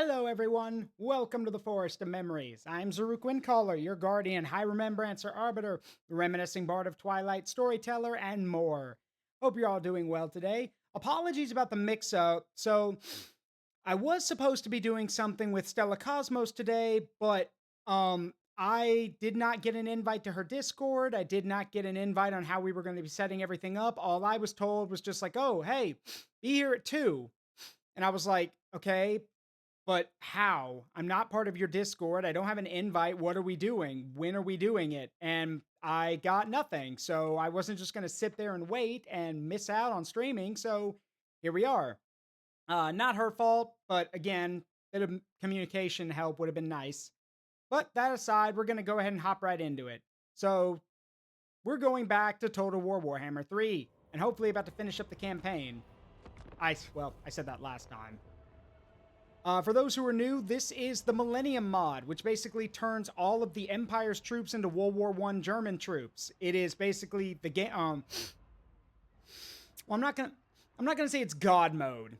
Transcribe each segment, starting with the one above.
Hello, everyone. Welcome to the Forest of Memories. I'm Zaruk Windcaller, your guardian, High Remembrancer Arbiter, reminiscing bard of Twilight, storyteller, and more. Hope you're all doing well today. Apologies about the mix-up. So, I was supposed to be doing something with Stella Cosmos today, but I did not get an invite to her Discord. I did not get an invite on how we were going to be setting everything up. All I was told was just like, "Oh, hey, be here at 2." And I was like, "Okay, but how? I'm not part of your Discord. I don't have an invite. What are we doing? When are we doing it?" And I got nothing. So I wasn't just going to sit there and wait and miss out on streaming. So here we are. Not her fault, but again, bit of communication help would have been nice. But that aside, we're going to go ahead and hop right into it. So we're going back to Total War Warhammer 3 and hopefully about to finish up the campaign. I said that last time. For those who are new, this is the Millennium mod, which basically turns all of the Empire's troops into World War I German troops. It is basically the game. Well, I'm not gonna say it's God mode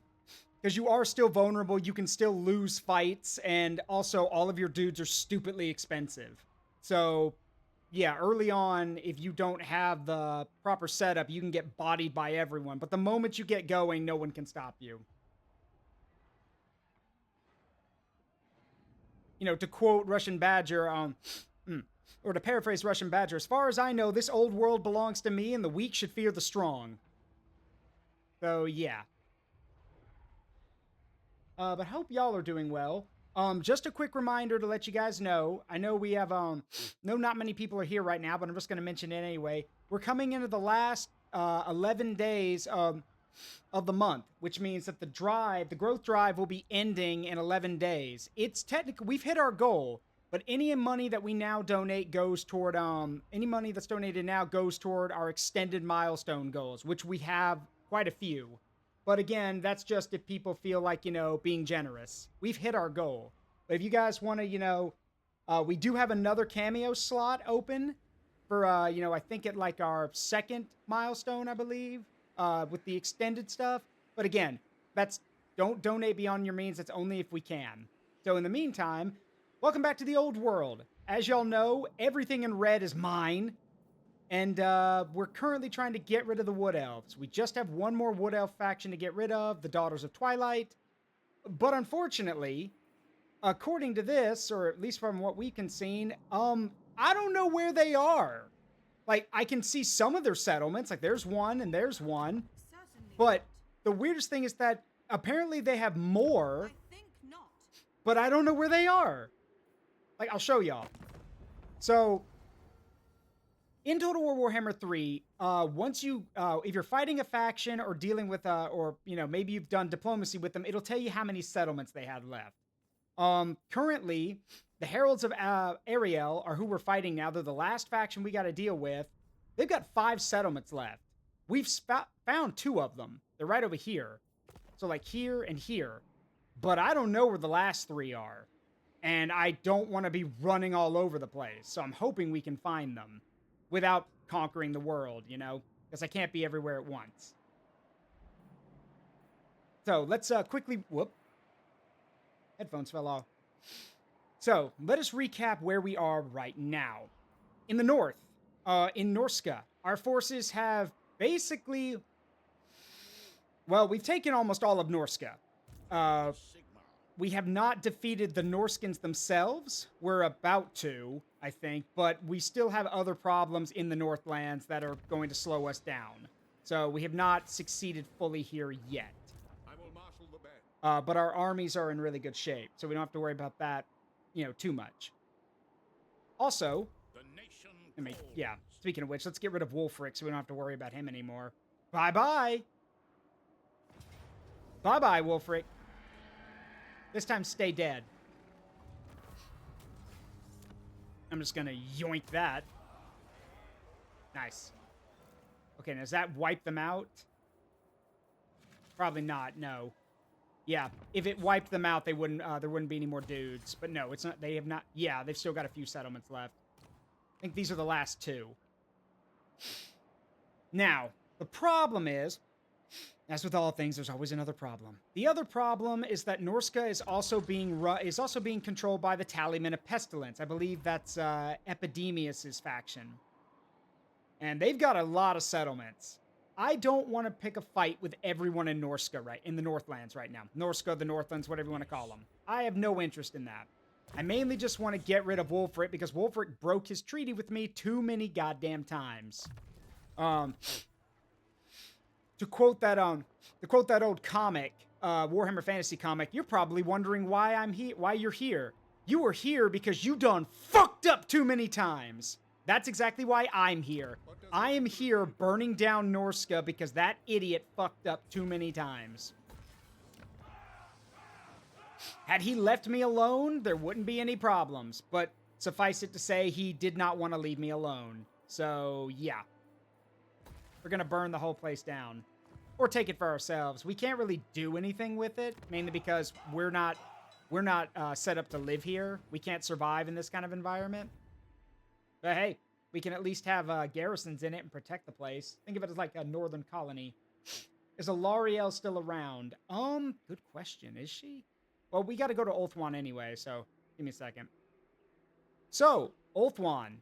because you are still vulnerable. You can still lose fights, and also all of your dudes are stupidly expensive. So, yeah, early on, if you don't have the proper setup, you can get bodied by everyone. But the moment you get going, no one can stop you. To quote Russian Badger, or to paraphrase Russian Badger, as far as I know, this old world belongs to me, and the weak should fear the strong. So yeah. But hope y'all are doing well. Just a quick reminder to let you guys know. I know we have no, not many people are here right now, but I'm just going to mention it anyway. We're coming into the last 11 days of the month, which means that the growth drive will be ending in 11 days. It's technically, we've hit our goal, but any money that we now donate goes toward, any money that's donated now goes toward our extended milestone goals, which we have quite a few. But again, that's just if people feel like, being generous. We've hit our goal. But if you guys want to, we do have another cameo slot open for, I think at like our second milestone, I believe, with the extended stuff. But again, don't donate beyond your means. That's only if we can. So in the meantime, welcome back to the old world. As y'all know, everything in red is mine. And we're currently trying to get rid of the Wood Elves. We just have one more Wood Elf faction to get rid of, the Daughters of Twilight. But unfortunately, according to this, or at least from what we can see, I don't know where they are. Like, I can see some of their settlements. Like, there's one and there's one. But the weirdest thing is that apparently they have more. I think not. But I don't know where they are. Like, I'll show y'all. So, in Total War Warhammer 3, once you, if you're fighting a faction or dealing with, or, maybe you've done diplomacy with them, it'll tell you how many settlements they had left. Currently, the Heralds of Ariel are who we're fighting now. They're the last faction we got to deal with. They've got 5 settlements left. We've found 2 of them. They're right over here. So, like, here and here. But I don't know where the last 3 are. And I don't want to be running all over the place. So I'm hoping we can find them without conquering the world, because I can't be everywhere at once. So let's quickly... Whoop. Headphones fell off. So let us recap where we are right now. In the north, in Norska, our forces have basically... Well, we've taken almost all of Norska. We have not defeated the Norskins themselves. We're about to, I think, but we still have other problems in the Northlands that are going to slow us down. So we have not succeeded fully here yet. I will marshal the band. But our armies are in really good shape, so we don't have to worry about that, too much. Also, The nation yeah, speaking of which, let's get rid of Wolfric so we don't have to worry about him anymore. Bye-bye! Bye-bye, Wolfric. This time, stay dead. I'm just gonna yoink that. Nice. Okay, now does that wipe them out? Probably not, no. Yeah, if it wiped them out, they wouldn't. There wouldn't be any more dudes. But no, it's not. They have not. Yeah, they've still got a few settlements left. I think these are the last 2. Now, the problem is, As with all things, there's always another problem. The other problem is that Norska is also being controlled by the Tallymen of Pestilence. I believe that's Epidemius's faction. And they've got a lot of settlements. I don't want to pick a fight with everyone in Norska in the Northlands right now. Norska, the Northlands, whatever you want to call them. I have no interest in that. I mainly just want to get rid of Wulfric because Wulfric broke his treaty with me too many goddamn times. To quote that old comic, Warhammer Fantasy comic, you're probably wondering why I'm here, why you're here. You are here because you done fucked up too many times. That's exactly why I'm here. I am here burning down Norska because that idiot fucked up too many times. Had he left me alone, there wouldn't be any problems. But suffice it to say, he did not want to leave me alone. So, yeah. We're gonna burn the whole place down. Or take it for ourselves. We can't really do anything with it, mainly because we're not set up to live here. We can't survive in this kind of environment. But hey, we can at least have garrisons in it and protect the place. Think of it as like a northern colony. Is Alarielle still around? Good question. Is she? Well, we got to go to Ulthuan anyway, so give me a second. So, Ulthuan.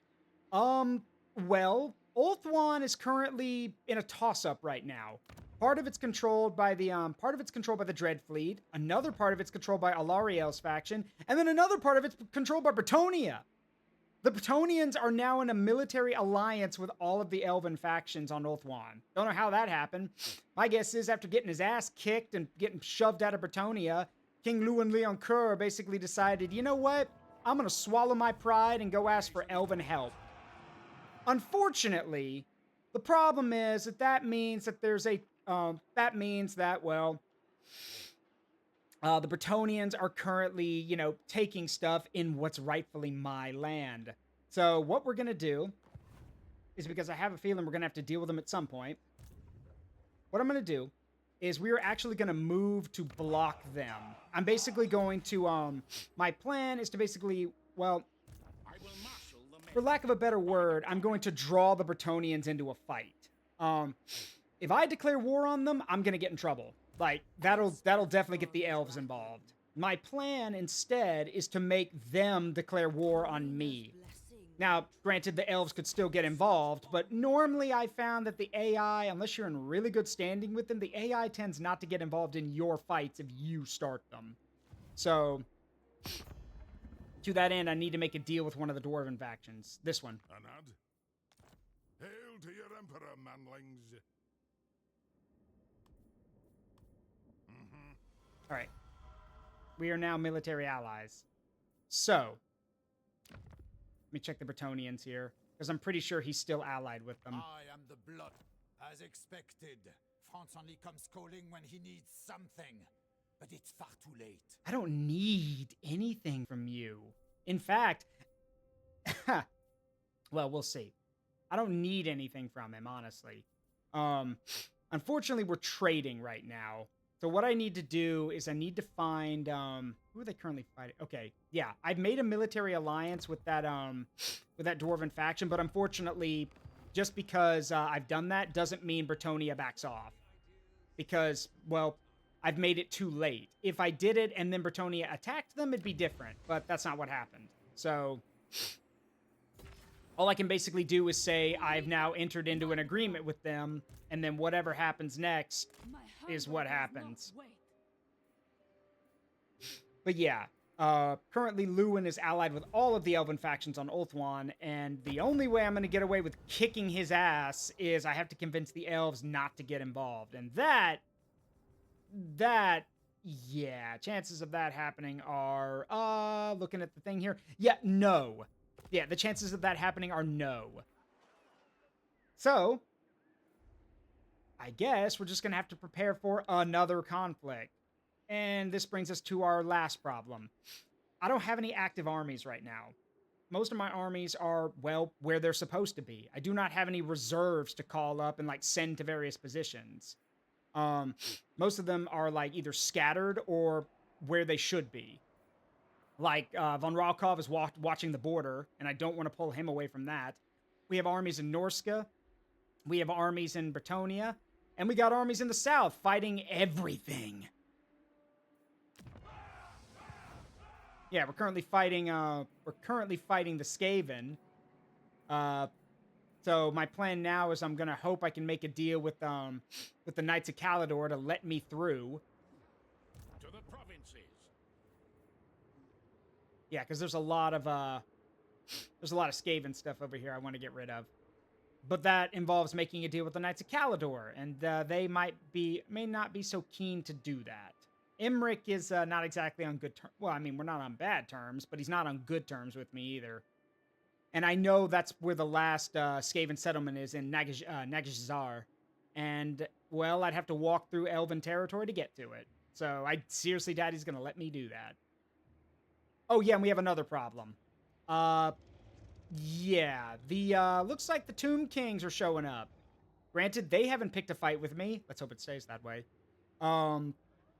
Well, Ulthuan is currently in a toss-up right now. Part of it's controlled by the Dreadfleet. Another part of it's controlled by Alarielle's faction, and then another part of it's controlled by Bretonnia. The Bretonians are now in a military alliance with all of the Elven factions on Ulthuan. Don't know how that happened. My guess is after getting his ass kicked and getting shoved out of Bretonnia, King Luwin Leoncoeur basically decided, you know what? I'm going to swallow my pride and go ask for Elven help. Unfortunately, the problem is that means that there's a, the Bretonians are currently, taking stuff in what's rightfully my land. So what we're going to do is, because I have a feeling we're going to have to deal with them at some point, what I'm going to do is we are actually going to move to block them. I'm basically going to, my plan is to basically, well, for lack of a better word, I'm going to draw the Bretonians into a fight. If I declare war on them, I'm going to get in trouble. Like, that'll definitely get the elves involved. My plan, instead, is to make them declare war on me. Now, granted, the elves could still get involved, but normally I found that the AI, unless you're in really good standing with them, the AI tends not to get involved in your fights if you start them. So, to that end, I need to make a deal with one of the Dwarven factions. This one. Anad, hail to your emperor, manlings. All right. We are now military allies. So, let me check the Bretonians here, because I'm pretty sure he's still allied with them. I am the blood, as expected. France only comes calling when he needs something, but it's far too late. I don't need anything from you. In fact, well, we'll see. I don't need anything from him, honestly. Unfortunately, we're trading right now. So what I need to do is I need to find, who are they currently fighting? Okay, yeah, I've made a military alliance with that Dwarven faction, but unfortunately, just because I've done that doesn't mean Bretonnia backs off. Because, well, I've made it too late. If I did it and then Bretonnia attacked them, it'd be different, but that's not what happened. So, all I can basically do is say I've now entered into an agreement with them, and then whatever happens next is what happens. But yeah, currently Luwin is allied with all of the Elven factions on Ulthuan, and the only way I'm going to get away with kicking his ass is I have to convince the elves not to get involved. And that, yeah, chances of that happening are, looking at the thing here, yeah, no. Yeah, the chances of that happening are no. So, I guess we're just going to have to prepare for another conflict. And this brings us to our last problem. I don't have any active armies right now. Most of my armies are, well, where they're supposed to be. I do not have any reserves to call up and, like, send to various positions. Most of them are, like, either scattered or where they should be. Like, von Ralkov is watching the border, and I don't want to pull him away from that. We have armies in Norska. We have armies in Bretonnia. And we got armies in the south fighting everything. Yeah, we're currently fighting the Skaven. So my plan now is I'm gonna hope I can make a deal with the Knights of Caledor to let me through. To the provinces. Yeah, because there's a lot of Skaven stuff over here I want to get rid of. But that involves making a deal with the Knights of Caledor, and they may not be so keen to do that. Imric is not exactly on good terms. Well, I mean, we're not on bad terms, but he's not on good terms with me either. And I know that's where the last Skaven settlement is, in Nagazar. And, well, I'd have to walk through Elven territory to get to it. So I seriously doubt he's going to let me do that. Oh, yeah, and we have another problem. Yeah, looks like the Tomb Kings are showing up. Granted, they haven't picked a fight with me. Let's hope it stays that way.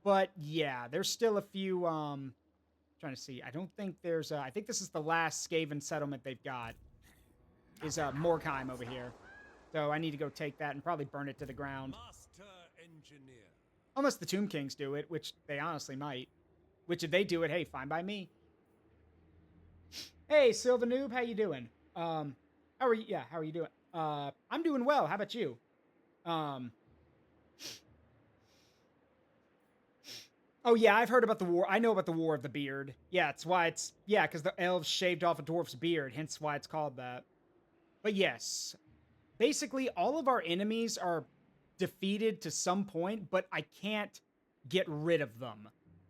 But yeah, there's still a few, trying to see. I don't think there's, I think this is the last Skaven settlement they've got. Is, Morkheim over here. So I need to go take that and probably burn it to the ground. Master engineer. Unless the Tomb Kings do it, which they honestly might. Which if they do it, hey, fine by me. Hey, Silva Noob, how you doing? How are you? Yeah, how are you doing? I'm doing well. How about you? Oh yeah, I've heard about the war. I know about the War of the Beard. Yeah, it's why it's, yeah, because the elves shaved off a dwarf's beard, hence why it's called that. But yes, basically all of our enemies are defeated to some point, but I can't get rid of them.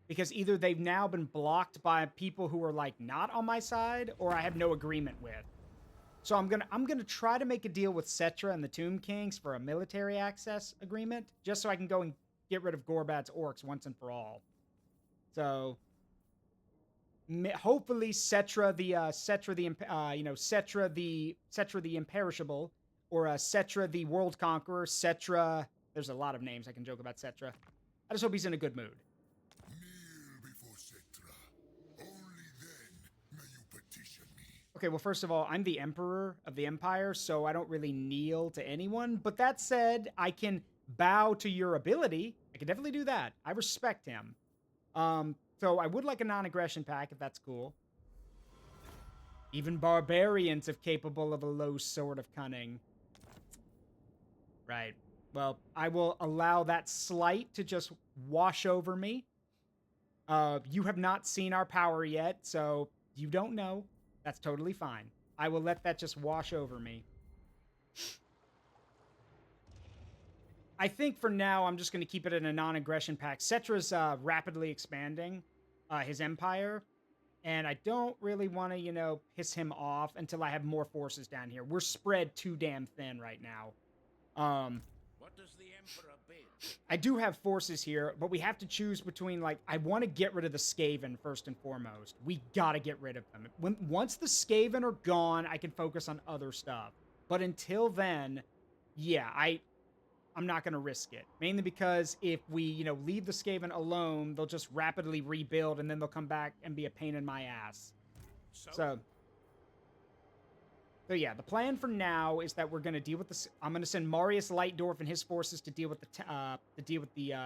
Because either they've now been blocked by people who are, like, not on my side, or I have no agreement with. So I'm gonna try to make a deal with Cetra and the Tomb Kings for a military access agreement, just so I can go and get rid of Gorbad's orcs once and for all. So hopefully Cetra the Imperishable, or Cetra the World Conqueror, Cetra. There's a lot of names I can joke about Cetra. I just hope he's in a good mood. Okay, well, first of all, I'm the Emperor of the Empire, so I don't really kneel to anyone. But that said, I can bow to your ability. I can definitely do that. I respect him. So I would like a non-aggression pack, if that's cool. Even barbarians are capable of a low sort of cunning. Right. Well, I will allow that slight to just wash over me. You have not seen our power yet, so you don't know. That's totally fine. I will let that just wash over me. I think for now, I'm just going to keep it in a non-aggression pack. Cetra's rapidly expanding his empire, and I don't really want to, you know, piss him off until I have more forces down here. We're spread too damn thin right now. What does the Emperor bid? I do have forces here, but we have to choose between, like, I want to get rid of the Skaven first and foremost. We gotta get rid of them. Once the Skaven are gone, I can focus on other stuff. But until then, yeah, I'm not gonna risk it. Mainly because if we, you know, leave the Skaven alone, they'll just rapidly rebuild, and then they'll come back and be a pain in my ass. So yeah, the plan for now is that we're going to deal with the. I'm going to send Marius Lightdorf and his forces to deal with the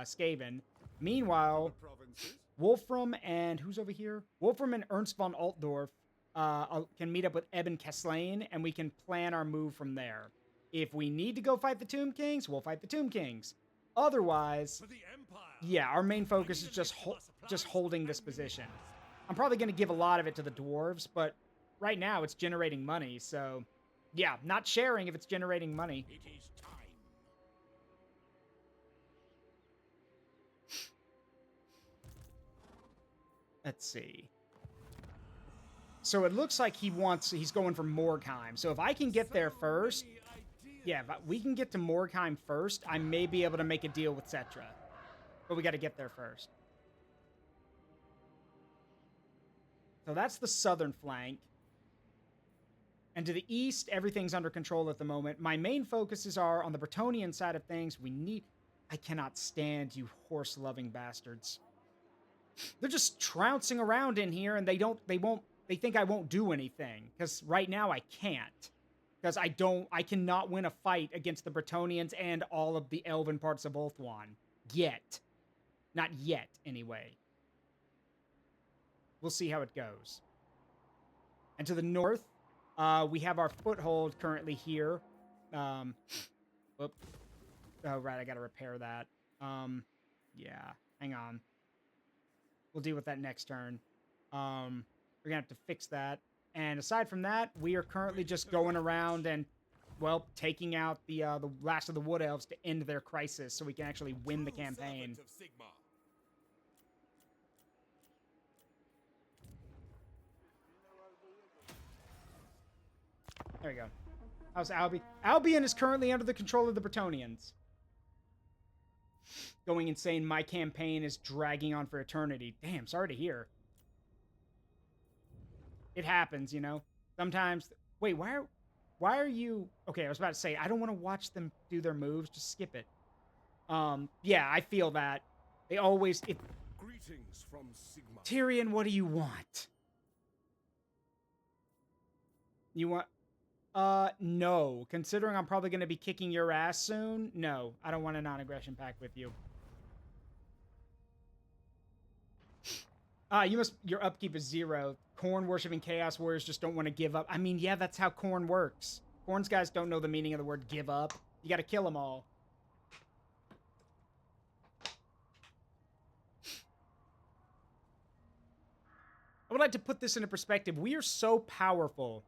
Skaven. Meanwhile, Wolfram and who's over here? Wolfram and Ernst von Altdorf can meet up with Eben Kaslain, and we can plan our move from there. If we need to go fight the Tomb Kings, we'll fight the Tomb Kings. Otherwise, yeah, our main focus is just holding this position. I'm probably going to give a lot of it to the dwarves, but right now, it's generating money, so yeah, not sharing if it's generating money. It is time. Let's see. So it looks like he's going for Morkheim. So if I can get there first, yeah, if we can get to Morkheim first, I may be able to make a deal with Cetra. But we got to get there first. So that's the southern flank. And to the east, everything's under control at the moment. My main focuses are on the Bretonnian side of things. I cannot stand you horse-loving bastards. They're just trouncing around in here, and they think I won't do anything. Because right now I can't. because I cannot win a fight against the Bretonnians and all of the elven parts of Ulthuan. Yet. Not yet, anyway. We'll see how it goes. And to the north, we have our foothold currently here. Whoop. Oh, right, I gotta repair that. Yeah, hang on. We'll deal with that next turn. We're gonna have to fix that. And aside from that, we are currently just going around and, well, taking out the last of the Wood Elves to end their crisis so we can actually win the campaign. There we go. How's Albi? Albion is currently under the control of the Bretonnians. Going insane. My campaign is dragging on for eternity. Damn, sorry to hear. It happens, you know. Sometimes. Wait, why are you? Okay, I was about to say I don't want to watch them do their moves. Just skip it. Yeah, I feel that. They always. Greetings from Sigma. Tyrion, what do you want? You want? No. Considering I'm probably going to be kicking your ass soon, no. I don't want a non-aggression pact with you. Your upkeep is 0. Khorne worshipping Chaos Warriors just don't want to give up. I mean, yeah, that's how Khorne works. Khorne's guys don't know the meaning of the word give up. You got to kill them all. I would like to put this into perspective. We are so powerful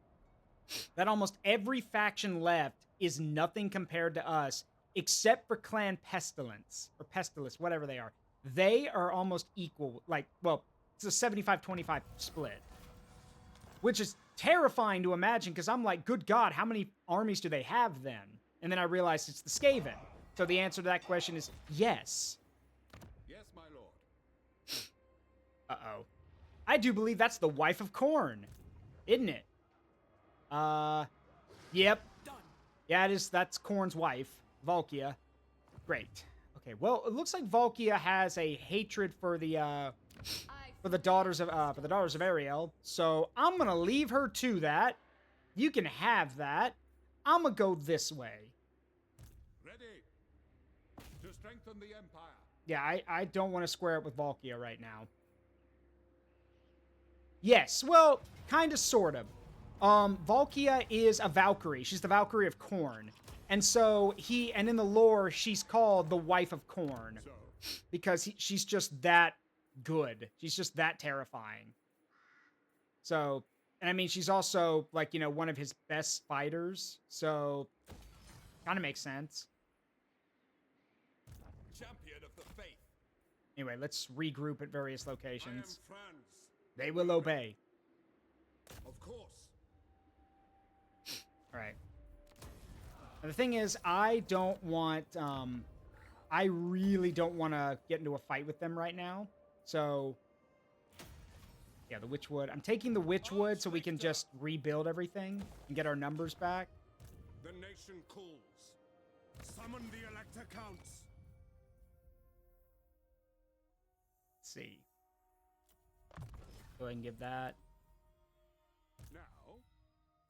that almost every faction left is nothing compared to us, except for Clan Pestilence, or Pestilence, whatever they are. They are almost equal. Like, well, it's a 75-25 split. Which is terrifying to imagine, because I'm like, good God, how many armies do they have then? And then I realized it's the Skaven. So the answer to that question is yes. Yes, my lord. Uh-oh. I do believe that's the wife of Khorne, isn't it? Yep. Done. Yeah, that's Khorne's wife, Valkia. Great. Okay, well, it looks like Valkia has a hatred for the daughters of Ariel. So I'm gonna leave her to that. You can have that. I'm gonna go this way. Ready to strengthen the Empire. Yeah, I don't want to square up with Valkia right now. Yes, well, kind of, sort of. Valkia is a Valkyrie. She's the Valkyrie of Khorne. And so and in the lore, she's called the wife of Khorne. Because she's just that good. She's just that terrifying. So, and I mean, she's also, like, you know, one of his best fighters. So, kind of makes sense. Champion of the faith. Anyway, let's regroup at various locations. I am France. They will obey. Of course. Alright. The thing is, I don't want, I really don't want to get into a fight with them right now. So, yeah, the Witchwood. I'm taking the Witchwood so we can just rebuild everything and get our numbers back. The nation calls. Summon the Elector Counts. Let's see. Go ahead and give that. Now.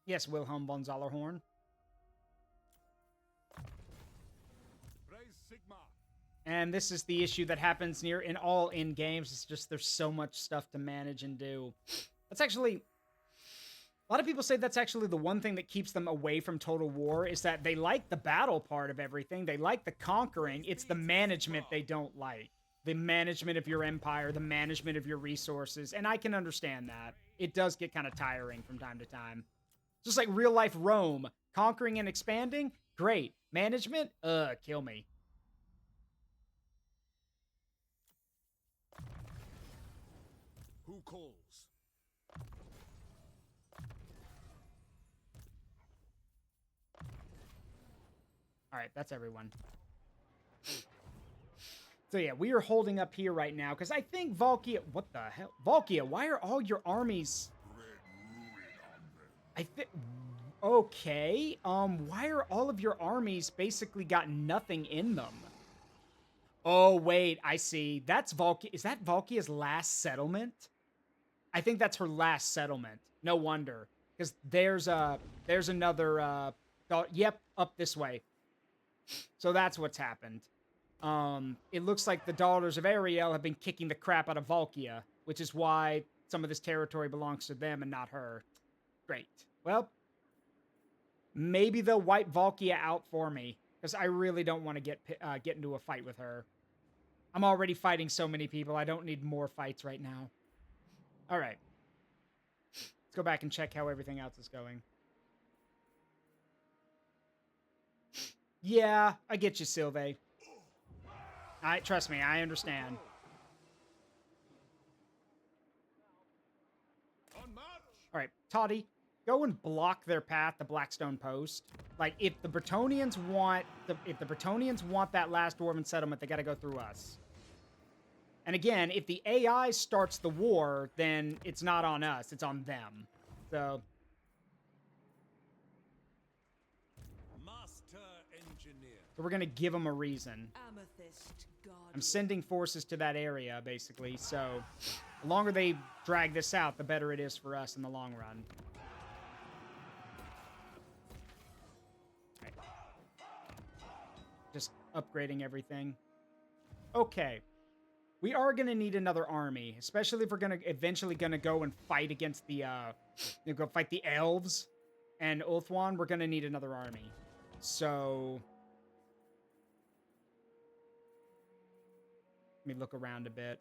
Yes, Wilhelm von Zollerhorn. Raise Sigma. And this is the issue that happens in all games. It's just there's so much stuff to manage and do. That's actually... A lot of people say that's actually the one thing that keeps them away from Total War, is that they like the battle part of everything. They like the conquering. It's the management they don't like. The management of your empire, the management of your resources. And I can understand that. It does get kind of tiring from time to time. Just like real-life Rome. Conquering and expanding? Great. Management? Kill me. Who calls? Alright, that's everyone. So yeah, we are holding up here right now, because I think Valkia... What the hell? Valkia, why are all your armies... I think... Okay, why are all of your armies basically got nothing in them? Oh, wait, I see. That's Valkia... Is that Valkia's last settlement? I think that's her last settlement. No wonder. Because there's another, yep, up this way. So that's what's happened. It looks like the daughters of Ariel have been kicking the crap out of Valkia, which is why some of this territory belongs to them and not her. Great. Well, maybe they'll wipe Valkia out for me, because I really don't want to get into a fight with her. I'm already fighting so many people. I don't need more fights right now. All right. Let's go back and check how everything else is going. Yeah, I get you, Sylve. Trust me, I understand. All right, Toddy, go and block their path to Blackstone Post. Like, if the Bretonnians want that last dwarven settlement, they got to go through us. And again, if the AI starts the war, then it's not on us; it's on them. So, Master Engineer. so we're gonna give them a reason. Amethyst Guardian. I'm sending forces to that area, basically. So, the longer they drag this out, the better it is for us in the long run. Right. Just upgrading everything. Okay. We are going to need another army, especially if we're eventually going to go and fight against the, go fight the elves and Ulthuan. We're going to need another army. So, let me look around a bit.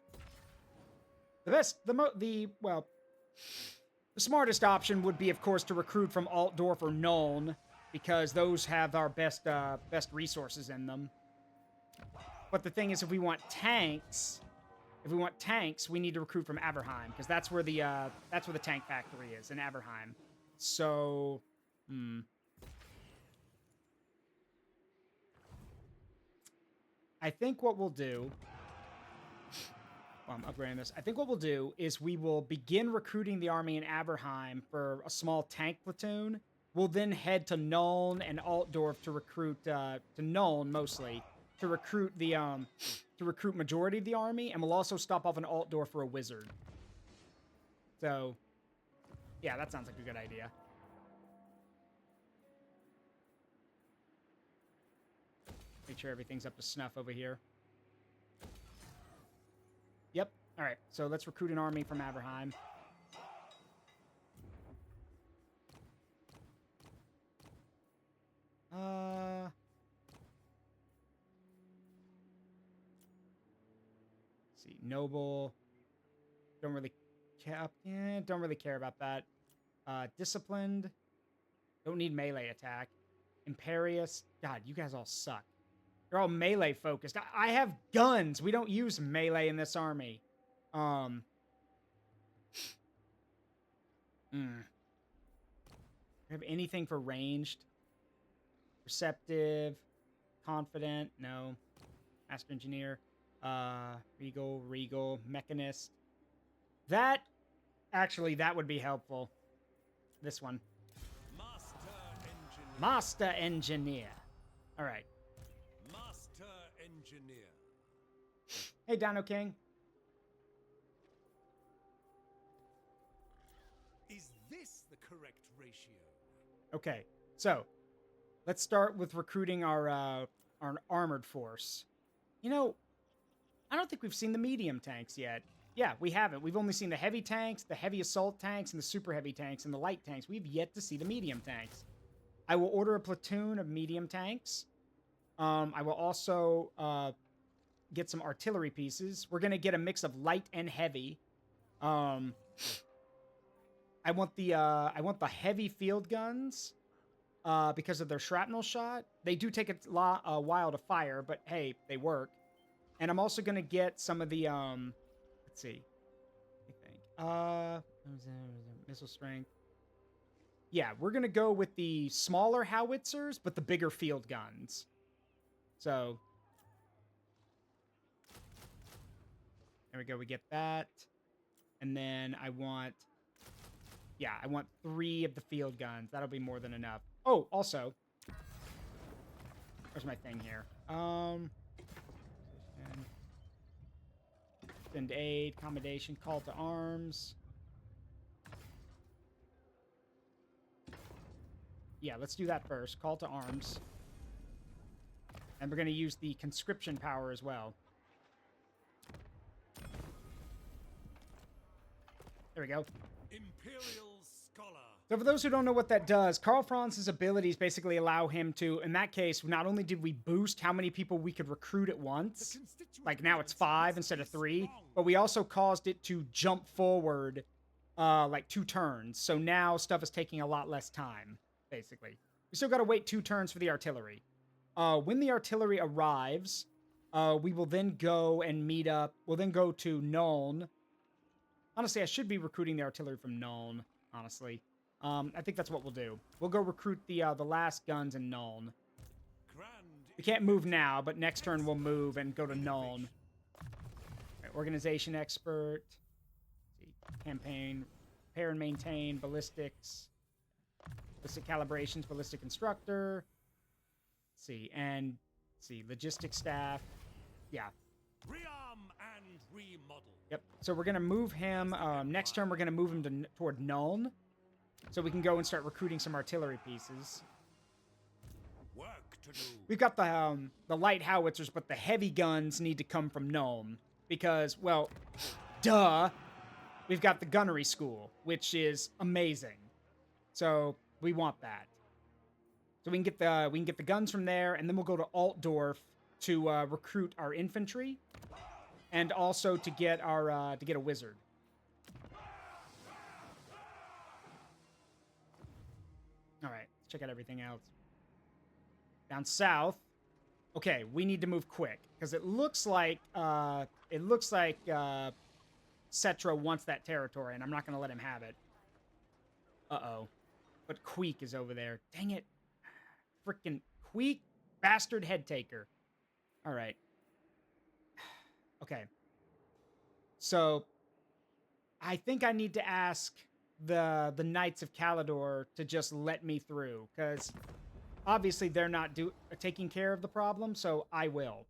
The smartest option would be, of course, to recruit from Altdorf or Nuln, because those have our best resources in them. But the thing is, if we want tanks, we need to recruit from Averheim, because that's where the tank factory is, in Averheim. So, I think what we'll do. Well, I'm upgrading this. I think what we'll do is we will begin recruiting the army in Averheim for a small tank platoon. We'll then head to Nuln and Altdorf to recruit to Nuln mostly. To recruit majority of the army, and we'll also stop off in Altdorf for a wizard. So, yeah, that sounds like a good idea. Make sure everything's up to snuff over here. Yep. All right. So let's recruit an army from Averheim. See, noble. Don't really care about that. Disciplined. Don't need melee attack. Imperious. God, you guys all suck. They're all melee focused. I have guns. We don't use melee in this army. Have anything for ranged? Perceptive. Confident. No. Master Engineer. Regal, Mechanist. That would be helpful. This one. Master Engineer. All right. Master Engineer. Hey, Dino King. Is this the correct ratio? Okay, so let's start with recruiting our armored force. You know, I don't think we've seen the medium tanks yet. Yeah, we haven't. We've only seen the heavy tanks, the heavy assault tanks, and the super heavy tanks, and the light tanks. We've yet to see the medium tanks. I will order a platoon of medium tanks. I will also get some artillery pieces. We're going to get a mix of light and heavy. I want the heavy field guns because of their shrapnel shot. They do take a while to fire, but hey, they work. And I'm also going to get some of the, let's see. I think. Missile strength. Yeah, we're going to go with the smaller howitzers, but the bigger field guns. So. There we go. We get that. And then I want 3 of the field guns. That'll be more than enough. Oh, also. Where's my thing here? Send aid, accommodation, call to arms. Yeah, let's do that first. Call to arms. And we're going to use the conscription power as well. There we go. Imperial Scholar. So for those who don't know what that does, Karl Franz's abilities basically allow him to, in that case, not only did we boost how many people we could recruit at once, like now it's 5 instead of 3, but we also caused it to jump forward like 2 turns. So now stuff is taking a lot less time, basically. We still got to wait 2 turns for the artillery. When the artillery arrives, we will then go and meet up. We'll then go to Nuln. Honestly, I should be recruiting the artillery from Nuln, honestly. I think that's what we'll do. We'll go recruit the last guns in Nuln. We can't move now, but next turn we'll move and go to Nuln. Right, organization expert. Let's see, campaign, repair and maintain, ballistics, ballistic calibrations, ballistic instructor. Let's see, and let's see, logistics staff. Yeah. Rearm and remodel. Yep. So we're gonna move him. Next turn we're gonna move him toward Nuln. So we can go and start recruiting some artillery pieces. Work to do. We've got the light howitzers, but the heavy guns need to come from Nuln. Because, well, duh, we've got the gunnery school, which is amazing. So we want that. So we can get the guns from there, and then we'll go to Altdorf to recruit our infantry, and also to get our a wizard. All right, let's check out everything else. Down south. Okay, we need to move quick because it looks like Cetra wants that territory, and I'm not going to let him have it. Uh-oh. But Queek is over there. Dang it. Frickin' Queek, bastard head taker. All right. Okay. So I think I need to ask the Knights of Caledor to just let me through, because obviously they're not taking care of the problem, so I will.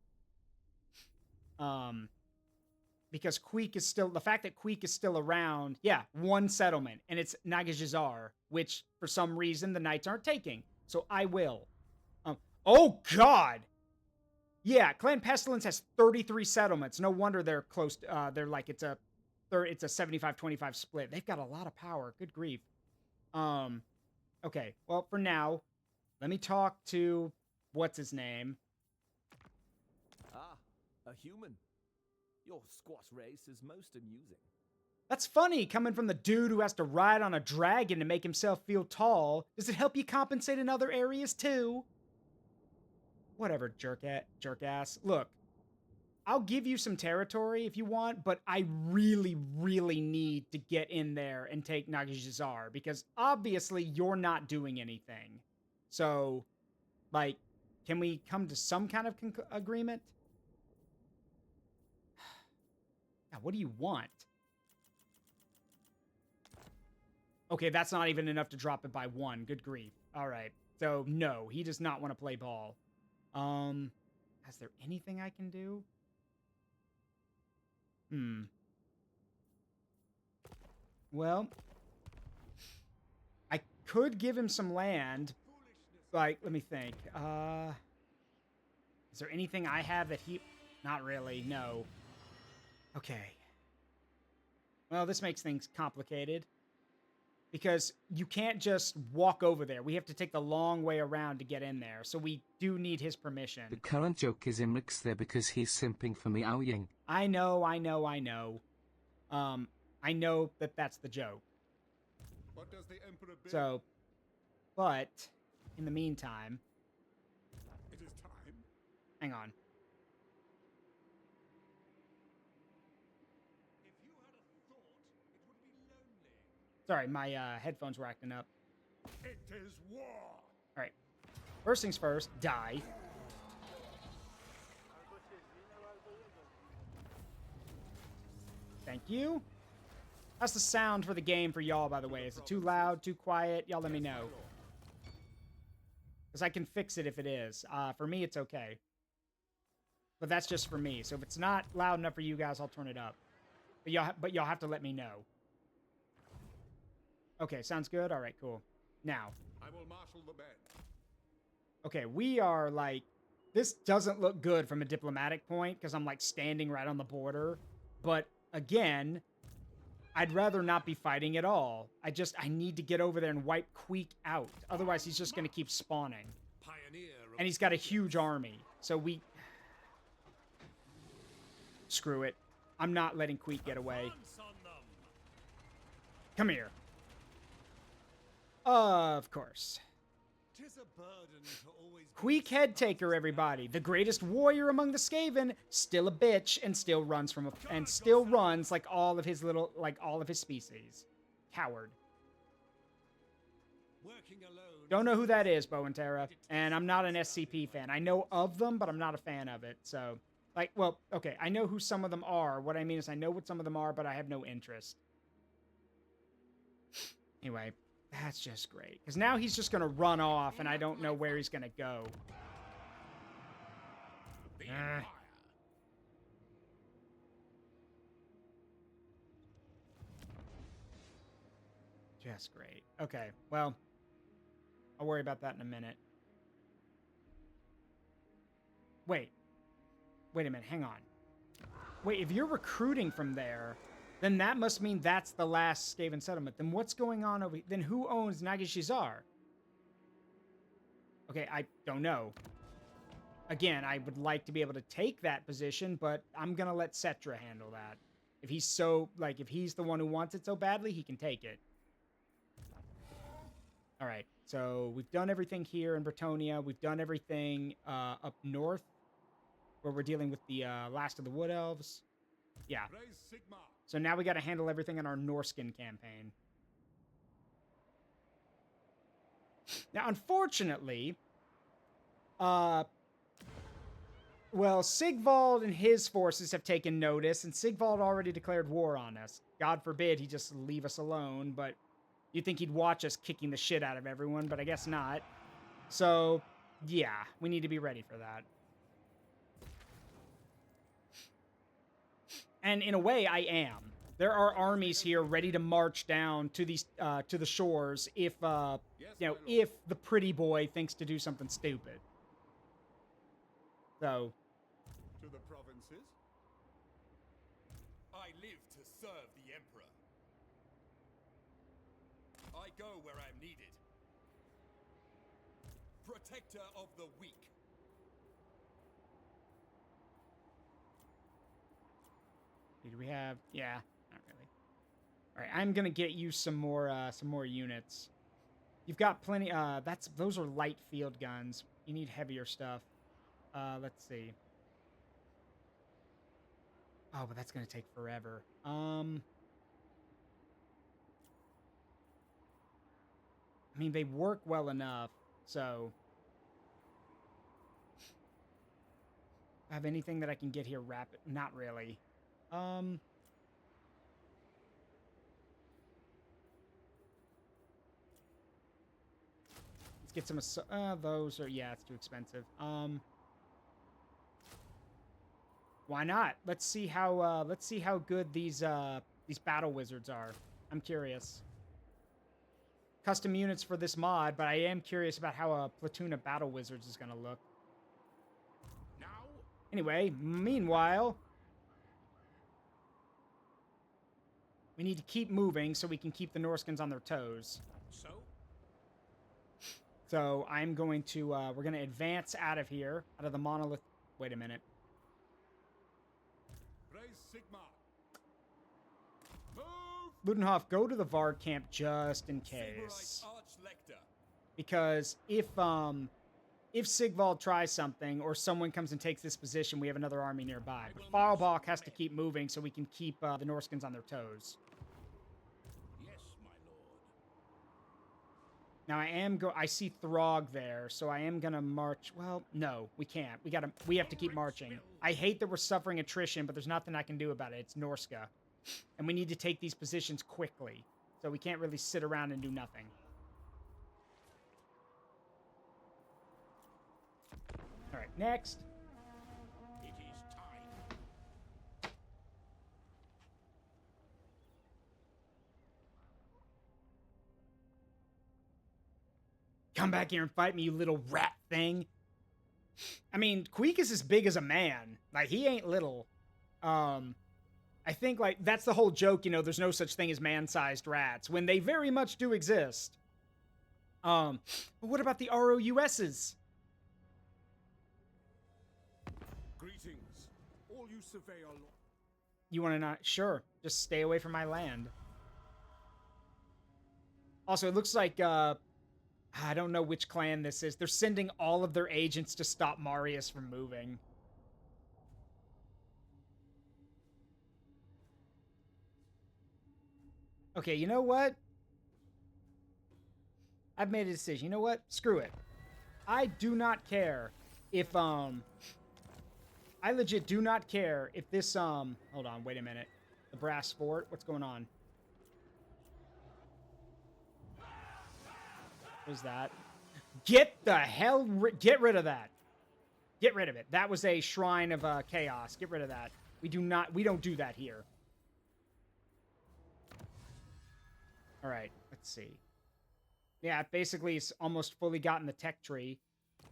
Because Queek is still, the fact that Queek is still around, yeah, 1 settlement, and it's Nagajazar, which for some reason the Knights aren't taking, so I will. Oh God! Yeah, Clan Pestilence has 33 settlements. No wonder they're close. They're like it's a 75-25 split. They've got a lot of power. Good grief. Okay. Well, for now, let me talk to what's his name. Ah, a human. Your squat race is most amusing. That's funny, coming from the dude who has to ride on a dragon to make himself feel tall. Does it help you compensate in other areas too? Whatever, jerk ass. Look, I'll give you some territory if you want, but I really, really need to get in there and take Nagajazar, because obviously you're not doing anything. So, like, can we come to some kind of agreement? Now, what do you want? Okay, that's not even enough to drop it by 1. Good grief. All right. So, no, he does not want to play ball. Is there anything I can do? Well, I could give him some land. Like, let me think. Is there anything I have that he... Not really, no. Okay. Well, this makes things complicated. Because you can't just walk over there. We have to take the long way around to get in there. So we do need his permission. The current joke is Imrik's there because he's simping for Meow Ying. I know. I know that that's the joke. What does the Emperor bid? So, but, in the meantime... It is time. Hang on. If you had a thought, it would be lonely. Sorry, my headphones were acting up. It is war. All right. First things first, die. Thank you. How's the sound for the game for y'all, by the way? Is it too loud, too quiet? Y'all let me know. Because I can fix it if it is. For me, it's okay. But that's just for me. So if it's not loud enough for you guys, I'll turn it up. But y'all have to let me know. Okay, sounds good? All right, cool. Now, I will marshal the band. okay, we are like, this doesn't look good from a diplomatic point because I'm like standing right on the border. But again, I'd rather not be fighting at all. I need to get over there and wipe Queek out. Otherwise, he's just going to keep spawning. Pioneer of And he's got a huge army. So we... Screw it. I'm not letting Queek get away. Come here. Of course. 'Tis a burden to always be Queek Head Taker, everybody. The greatest warrior among the Skaven. Still a bitch and still runs from still runs like all of his species. Coward. working alone. Don't know who that is, Bo and Terra. And I'm not an SCP fan. I know of them, but I'm not a fan of it. So, like, well, okay. I know who some of them are. What I mean is I know what some of them are, but I have no interest. Anyway, that's just great. Because now he's just going to run off, and I don't know where he's going to go. Just great. Okay, well, I'll worry about that in a minute. Wait a minute, hang on. Wait, if you're recruiting from there, then that must mean that's the last Skaven settlement. Then what's going on over here? Then who owns Nagashizar? Okay, I don't know. Again, I would like to be able to take that position, but I'm gonna let Cetra handle that. If he's so, like, if he's the one who wants it so badly, he can take it. All right, so we've done everything here in Bretonia. We've done everything up north, where we're dealing with the last of the Wood Elves. Yeah. Raise Sigma. So now we got to handle everything in our Norskin campaign. Now, unfortunately, well, Sigvald and his forces have taken notice, and Sigvald already declared war on us. God forbid he just leave us alone, but you'd think he'd watch us kicking the shit out of everyone, but I guess not. So, yeah, we need to be ready for that. And in a way, I am. There are armies here ready to march down to these to the shores if if the pretty boy thinks to do something stupid. So, To the provinces. I live to serve the Emperor. I go where I'm needed. Protector of the weak. do we have? Yeah, not really. All right, I'm gonna get you some more units. You've got plenty. Those are light field guns. You need heavier stuff. Let's see. Oh, but that's gonna take forever. I mean, they work well enough, so. Have anything that I can get here rapid? Not really. Let's get some. Those are, yeah, it's too expensive. Why not? Let's see how good these battle wizards are. I'm curious. Custom units for this mod, but I am curious about how a platoon of battle wizards is gonna look. Now. Anyway, meanwhile, we need to keep moving so we can keep the Norskins on their toes. So I'm going to, we're going to advance out of here, out of the monolith. Wait a minute. Raise Sigma. Move. Ludenhoff, go to the Vard camp just in case. Because if Sigvald tries something or someone comes and takes this position, we have another army nearby. But Farlbach has to keep moving so we can keep the Norskins on their toes. Now I see Throg there, so I am gonna march. Well, no, we can't. We have to keep marching. I hate that we're suffering attrition, but there's nothing I can do about it. It's Norska. And we need to take these positions quickly. So we can't really sit around and do nothing. All right, next. It is time. Come back here and fight me, you little rat thing. I mean, Queek is as big as a man. Like, he ain't little. I think, like, that's the whole joke, you know, there's no such thing as man-sized rats, when they very much do exist. But what about the ROUSs? Greetings. All you survey our lot. You want to not? Sure. Just stay away from my land. Also, it looks like, I don't know which clan this is. They're sending all of their agents to stop Marius from moving. Okay, you know what? I've made a decision. You know what? Screw it. I do not care if, I legit do not care if this, hold on, wait a minute. The brass fort, what's going on? What is that? Get the hell, get rid of that. Get rid of it. That was a shrine of, chaos. Get rid of that. We don't do that here. All right, let's see. Yeah, basically it's almost fully gotten the tech tree.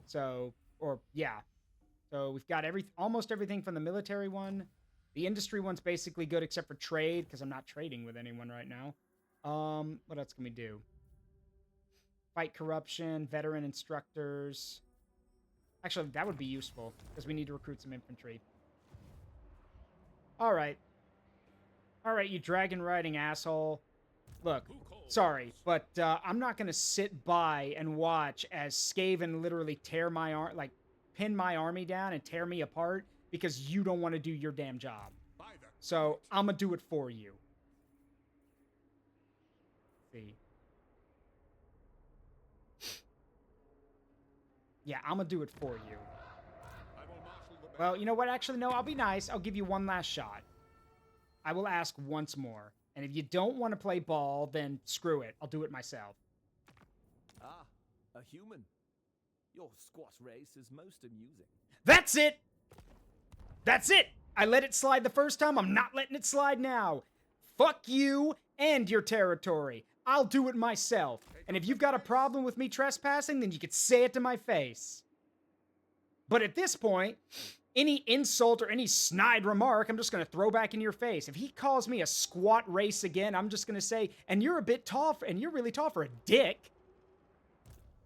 So, or yeah. So we've got almost everything from the military one. The industry one's basically good except for trade, because I'm not trading with anyone right now. What else can we do? Fight corruption, veteran instructors. Actually, that would be useful, because we need to recruit some infantry. All right. All right, you dragon riding asshole. Look, sorry, but I'm not going to sit by and watch as Skaven literally tear my pin my army down and tear me apart because you don't want to do your damn job. So I'm going to do it for you. See. Yeah, I'm going to do it for you. Well, you know what? Actually, no, I'll be nice. I'll give you one last shot. I will ask once more. And if you don't want to play ball, then screw it. I'll do it myself. Ah, a human. Your squat race is most amusing. That's it! That's it! I let it slide the first time. I'm not letting it slide now. Fuck you and your territory. I'll do it myself. And if you've got a problem with me trespassing, then you could say it to my face. But at this point, any insult or any snide remark, I'm just going to throw back in your face. If he calls me a squat race again, I'm just going to say, and you're a bit tall, and you're really tall for a dick.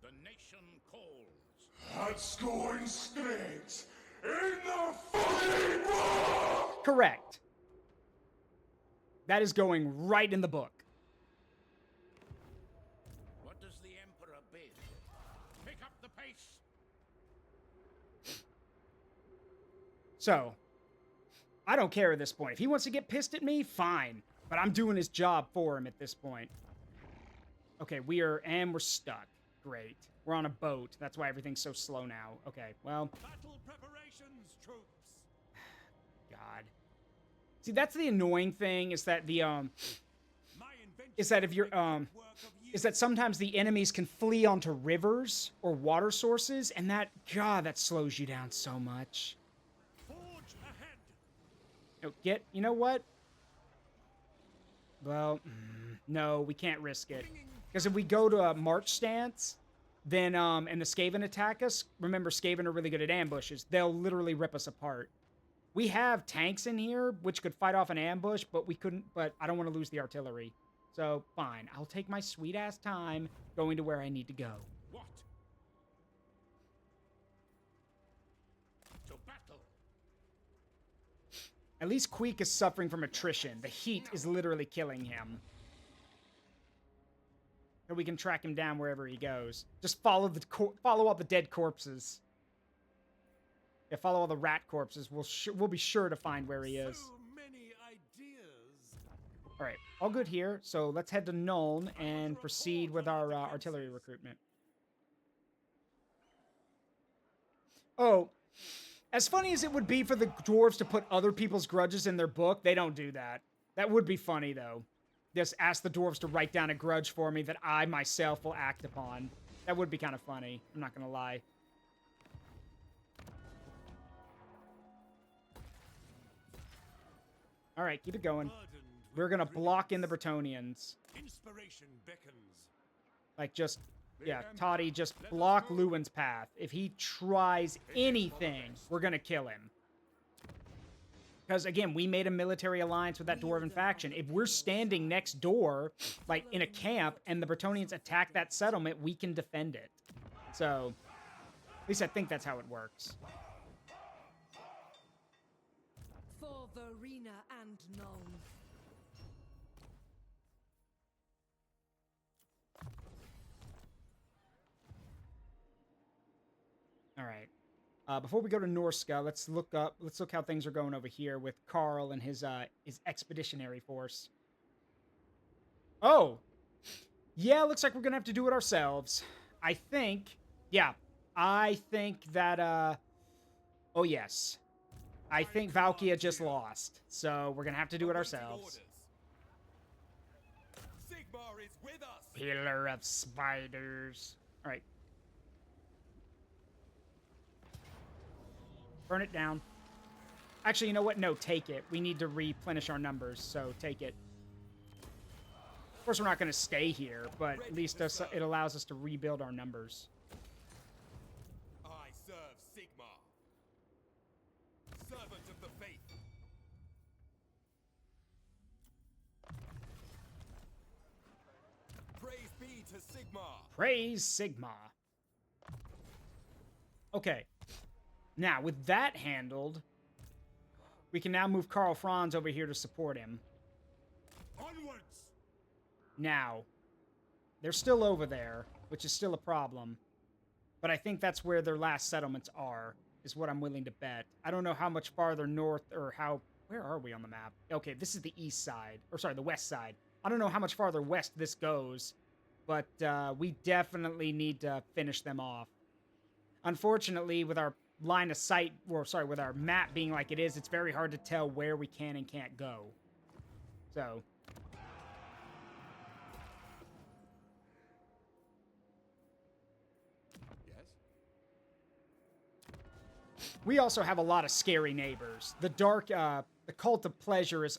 The nation calls. Hot scoring straight in the fucking book! Correct. That is going right in the book. What does the Emperor bid? Pick up the pace. So, I don't care at this point. If he wants to get pissed at me, fine. But I'm doing his job for him at this point. Okay, we're stuck. Great. We're on a boat. That's why everything's so slow now. Okay, well. Battle preparations, troops. God. See, that's the annoying thing, is that the, is that if you're, is that sometimes the enemies can flee onto rivers or water sources, and that, God, that slows you down so much. No, you know what? Well, no, we can't risk it. Because if we go to a march stance, then, and the Skaven attack us, remember, Skaven are really good at ambushes. They'll literally rip us apart. We have tanks in here, which could fight off an ambush, but we couldn't, but I don't want to lose the artillery. So, fine. I'll take my sweet-ass time going to where I need to go. What? To battle. At least Queek is suffering from attrition. The heat is literally killing him. So we can track him down wherever he goes. Just follow all the dead corpses. Yeah, follow all the rat corpses. We'll be sure to find where he is. So many ideas. All right, all good here. So let's head to Nuln and proceed with our artillery recruitment. Oh, as funny as it would be for the dwarves to put other people's grudges in their book, they don't do that. That would be funny, though. Just ask the dwarves to write down a grudge for me that I myself will act upon. That would be kind of funny. I'm not going to lie. All right, keep it going. We're going to block in the Bretonnians. Inspiration beckons. Like, just Yeah, Toddy, just block Lewin's path. If he tries anything, we're gonna kill him. Because, again, we made a military alliance with that Dwarven faction. If we're standing next door, like, in a camp, and the Bretonnians attack that settlement, we can defend it. So, at least I think that's how it works. For Verena and Nuln. All right. Before we go to Norska, let's look how things are going over here with Carl and his expeditionary force. Oh, yeah, looks like we're gonna have to do it ourselves. I think that oh yes, I think Valkia just lost, so we're gonna have to do it ourselves. Sigmar is with us. Pillar of spiders. All right. Burn it down. Actually, you know what? No, take it. We need to replenish our numbers, so take it. Of course, we're not going to stay here, but at least it allows us to rebuild our numbers. I serve Sigmar, servant of the faith. Praise be to Sigmar. Praise Sigma. Okay. Now, with that handled, we can now move Karl Franz over here to support him. Onwards. Now, they're still over there, which is still a problem. But I think that's where their last settlements are, is what I'm willing to bet. I don't know how much farther north or how... Where are we on the map? Okay, this is the east side. Or sorry, the west side. I don't know how much farther west this goes, but we definitely need to finish them off. Unfortunately, with our line of sight, or sorry, with our map being like it is, it's very hard to tell where we can and can't go. So... We also have a lot of scary neighbors. The Cult of Pleasure is,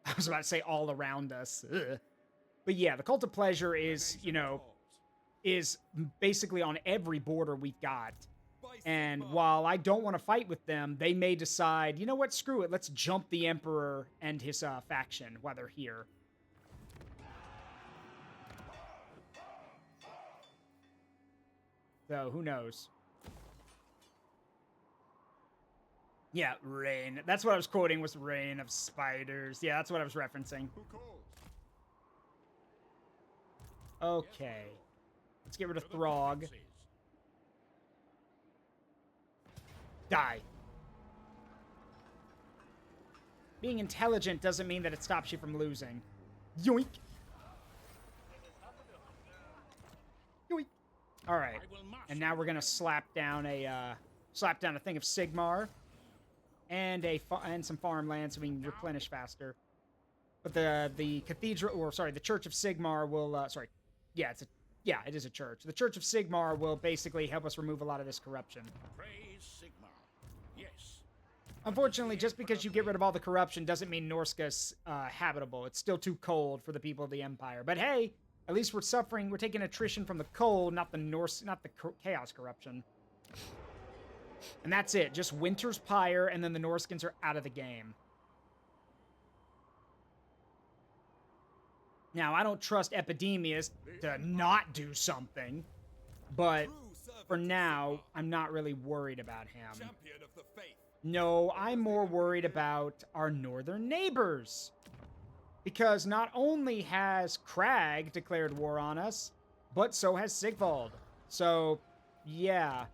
I was about to say all around us. Ugh. But yeah, the Cult of Pleasure is, you know, is basically on every border we've got. And while I don't want to fight with them, they may decide, you know what, screw it, let's jump the Emperor and his faction while they're here. So, who knows? Yeah, rain. That's what I was quoting, was rain of spiders. Yeah, that's what I was referencing. Who calls? Okay. Let's get rid of Throg. Die. Being intelligent doesn't mean that it stops you from losing. Yoink. Yoink. All right. And now we're gonna slap down a thing of Sigmar. And some farmland so we can replenish faster. But the cathedral, or sorry, the Church of Sigmar will, it is a church. The Church of Sigmar will basically help us remove a lot of this corruption. Praise Sigmar. Yes. Unfortunately, just because you get rid of all the corruption doesn't mean Norska's habitable. It's still too cold for the people of the Empire. But hey, at least we're taking attrition from the cold, not the chaos corruption. And that's it. Just Winter's Pyre, and then the Norskins are out of the game. Now, I don't trust Epidemius to not do something, but for now, I'm not really worried about him. Champion of the faith. No, I'm more worried about our northern neighbors. Because not only has Crag declared war on us, but so has Sigvald. So, yeah.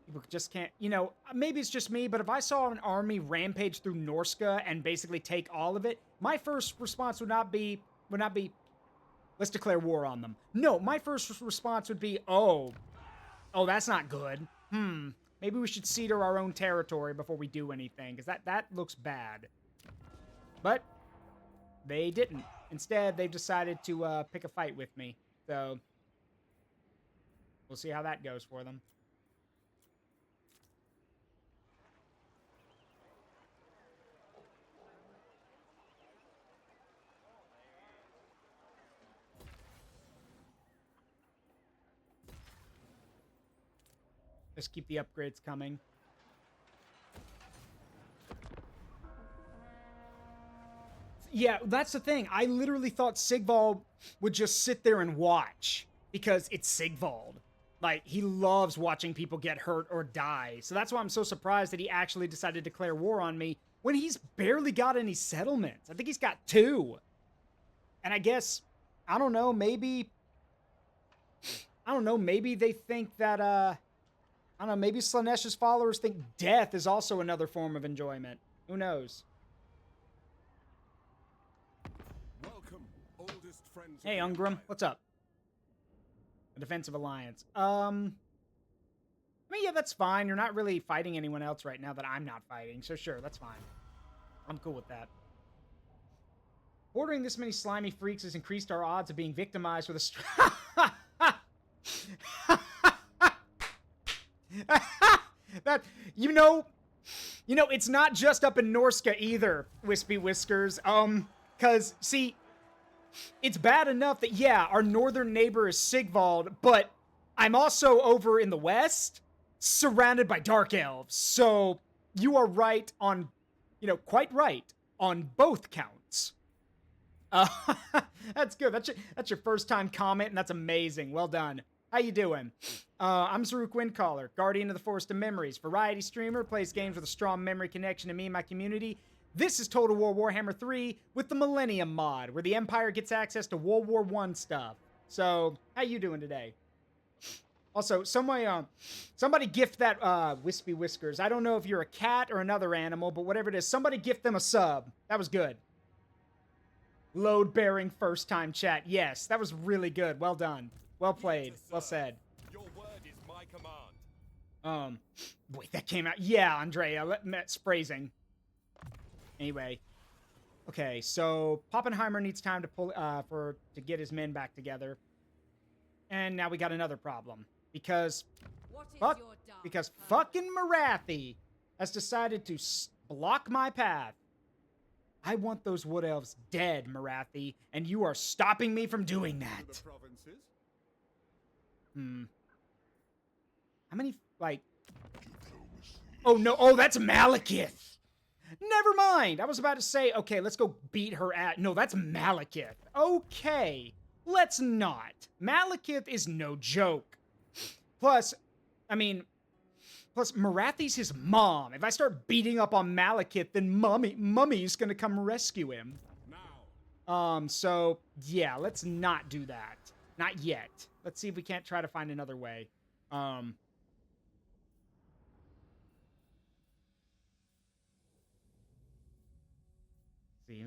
People just can't, you know, maybe it's just me, but if I saw an army rampage through Norska and basically take all of it, my first response would not be, let's declare war on them. No, my first response would be, oh, that's not good. Maybe we should cede our own territory before we do anything, because that looks bad. But they didn't. Instead, they've decided to pick a fight with me. So we'll see how that goes for them. Let's keep the upgrades coming. Yeah, that's the thing. I literally thought Sigvald would just sit there and watch because it's Sigvald. Like, he loves watching people get hurt or die. So that's why I'm so surprised that he actually decided to declare war on me when he's barely got any settlements. I think he's got 2. And I guess, I don't know, maybe they think that, I don't know, maybe Slaaneish's followers think death is also another form of enjoyment. Who knows? Welcome, oldest friends. Hey, of the Ungrim, Empire. what's up? The Defensive Alliance. I mean, yeah, that's fine. You're not really fighting anyone else right now that I'm not fighting, so sure, that's fine. I'm cool with that. Ordering this many slimy freaks has increased our odds of being victimized with a that, you know, it's not just up in Norska either, Wispy Whiskers. Cause, see, it's bad enough that, yeah, our northern neighbor is Sigvald, but I'm also over in the west, surrounded by Dark Elves. So, you are right on, quite right on both counts. That's good. That's your first time comment, and that's amazing. Well done. How you doing? I'm Zaruk Windcaller, Guardian of the Forest of Memories, variety streamer, plays games with a strong memory connection to me and my community. This is Total War Warhammer 3 with the Millennium mod, where the Empire gets access to World War I stuff. So, how you doing today? Also, somebody gift that Wispy Whiskers. I don't know if you're a cat or another animal, but whatever it is, somebody gift them a sub. That was good. Load-bearing first-time chat. Yes, that was really good. Well done. Well played. Well said. Your word is my command. Wait, that came out. Yeah, Andrea, that's phrasing. Anyway. Okay, so Poppenheimer needs time to to get his men back together. And now we got another problem. Because fucking Marathi has decided to block my path. I want those Wood Elves dead, Marathi, and you are stopping me from doing that. The provinces? How many, like... Oh, no. Oh, that's Malekith. Never mind. I was about to say, okay, let's go beat her at... No, that's Malekith. Okay. Let's not. Malekith is no joke. Plus, Marathi's his mom. If I start beating up on Malekith, then Mummy's gonna come rescue him. Now. So, yeah, let's not do that. Not yet. Let's see if we can't try to find another way. See,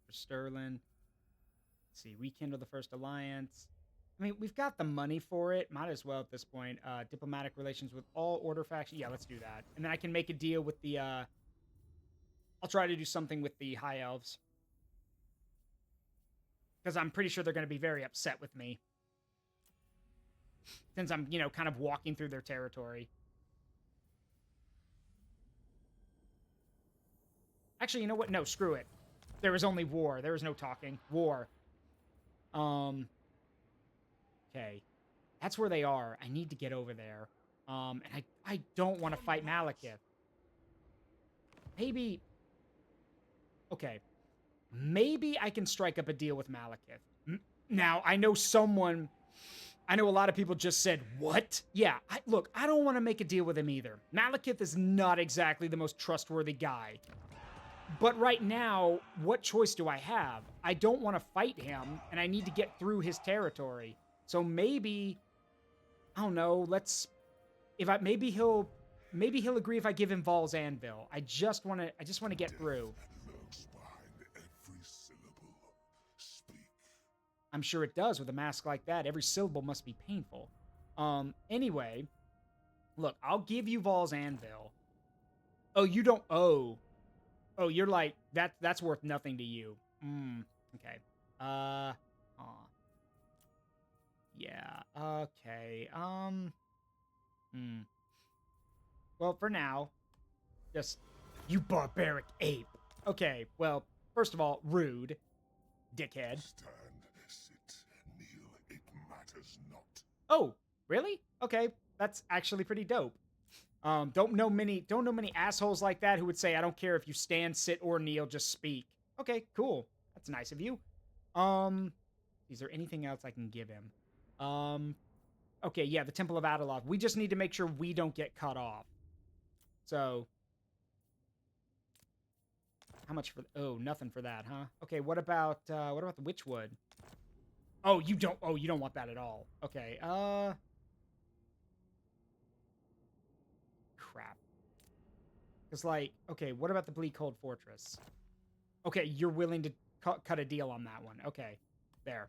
for Sterling. Let's see, rekindle the First Alliance. I mean, we've got the money for it. Might as well at this point. Diplomatic relations with all Order factions. Yeah, let's do that. And then I can make a deal with the, I'll try to do something with the High Elves. Because I'm pretty sure they're going to be very upset with me. Since I'm, kind of walking through their territory. Actually, you know what? No, screw it. There was only war. There was no talking. War. Okay. That's where they are. I need to get over there. And I don't want to fight Malekith. Maybe... Okay. Maybe I can strike up a deal with Malekith. Now, I know a lot of people just said, what? Yeah, look, I don't want to make a deal with him either. Malekith is not exactly the most trustworthy guy. But right now, what choice do I have? I don't want to fight him, and I need to get through his territory. So maybe, I don't know, maybe he'll agree if I give him Val's Anvil. I just want to get through. Lurks behind every syllable. Speak. I'm sure it does with a mask like that. Every syllable must be painful. Anyway, look, I'll give you Val's Anvil. Oh, you don't, oh, you're like, that's worth nothing to you. Okay. Yeah, okay, Well, for now, just, you barbaric ape. Okay, well, first of all, rude, dickhead. Stand, sit, kneel, it matters not. Oh, Really? Okay, that's actually pretty dope. Don't know many assholes like that who would say, I don't care if you stand, sit, or kneel, just speak. Okay, cool. That's nice of you. Is there anything else I can give him? Okay, yeah, the Temple of Adalov. We just need to make sure we don't get cut off. So, how much for? Oh, nothing for that, huh? Okay, what about the Witchwood? Oh, you don't want that at all. Okay, crap. Because, like, okay, what about the Bleakhold Fortress? Okay, you're willing to cut a deal on that one. Okay, there.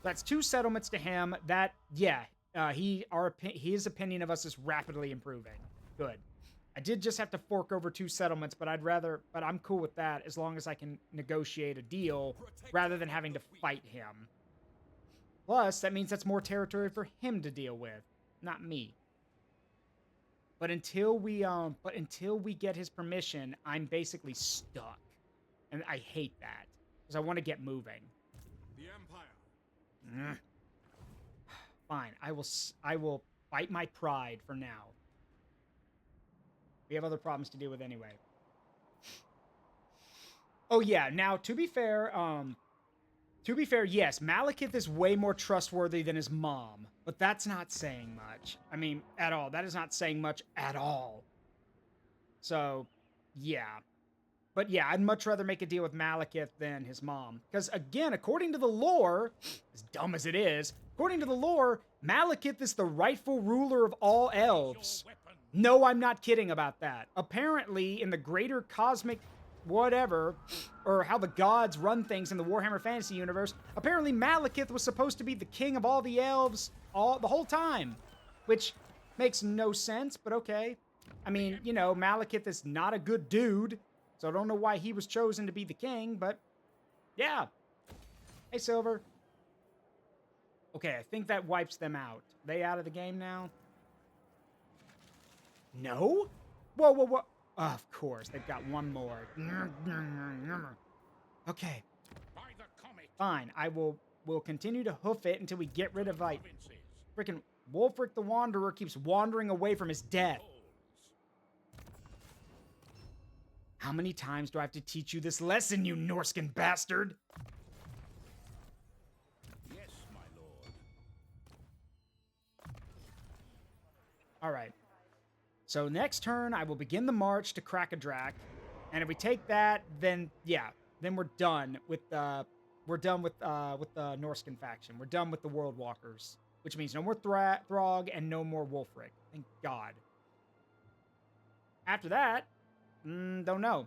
That's 2 settlements to him. That, yeah, his opinion of us is rapidly improving. Good. I did just have to fork over 2 settlements, but I'm cool with that as long as I can negotiate a deal rather than having to fight him. Plus, that means that's more territory for him to deal with, not me. But until we get his permission, I'm basically stuck. And I hate that because I want to get moving. The Empire. Fine, I will fight my pride for now. We have other problems to deal with anyway. Oh yeah, now to be fair, yes, Malekith is way more trustworthy than his mom, but that's not saying much. I mean, at all. That is not saying much at all. So, yeah. But yeah, I'd much rather make a deal with Malekith than his mom. Because again, according to the lore, as dumb as it is, according to the lore, Malekith is the rightful ruler of all elves. No, I'm not kidding about that. Apparently, in the greater cosmic whatever, or how the gods run things in the Warhammer Fantasy universe, apparently Malekith was supposed to be the king of all the elves the whole time. Which makes no sense, but okay. I mean, you know, Malekith is not a good dude. So I don't know why he was chosen to be the king, but yeah. Hey, Silver. Okay, I think that wipes them out. They out of the game now? No? Whoa, whoa, whoa. Of course, they've got one more. Okay. Fine, we'll continue to hoof it until we get rid of, like, freaking Wulfric the Wanderer keeps wandering away from his death. How many times do I have to teach you this lesson, you Norscan bastard? Yes, my lord. All right. So next turn, I will begin the march to Krakadrak, and if we take that, then yeah, then we're done with the Norscan faction. We're done with the World Walkers, which means no more Throg and no more Wulfric. Thank God. After that. Don't know.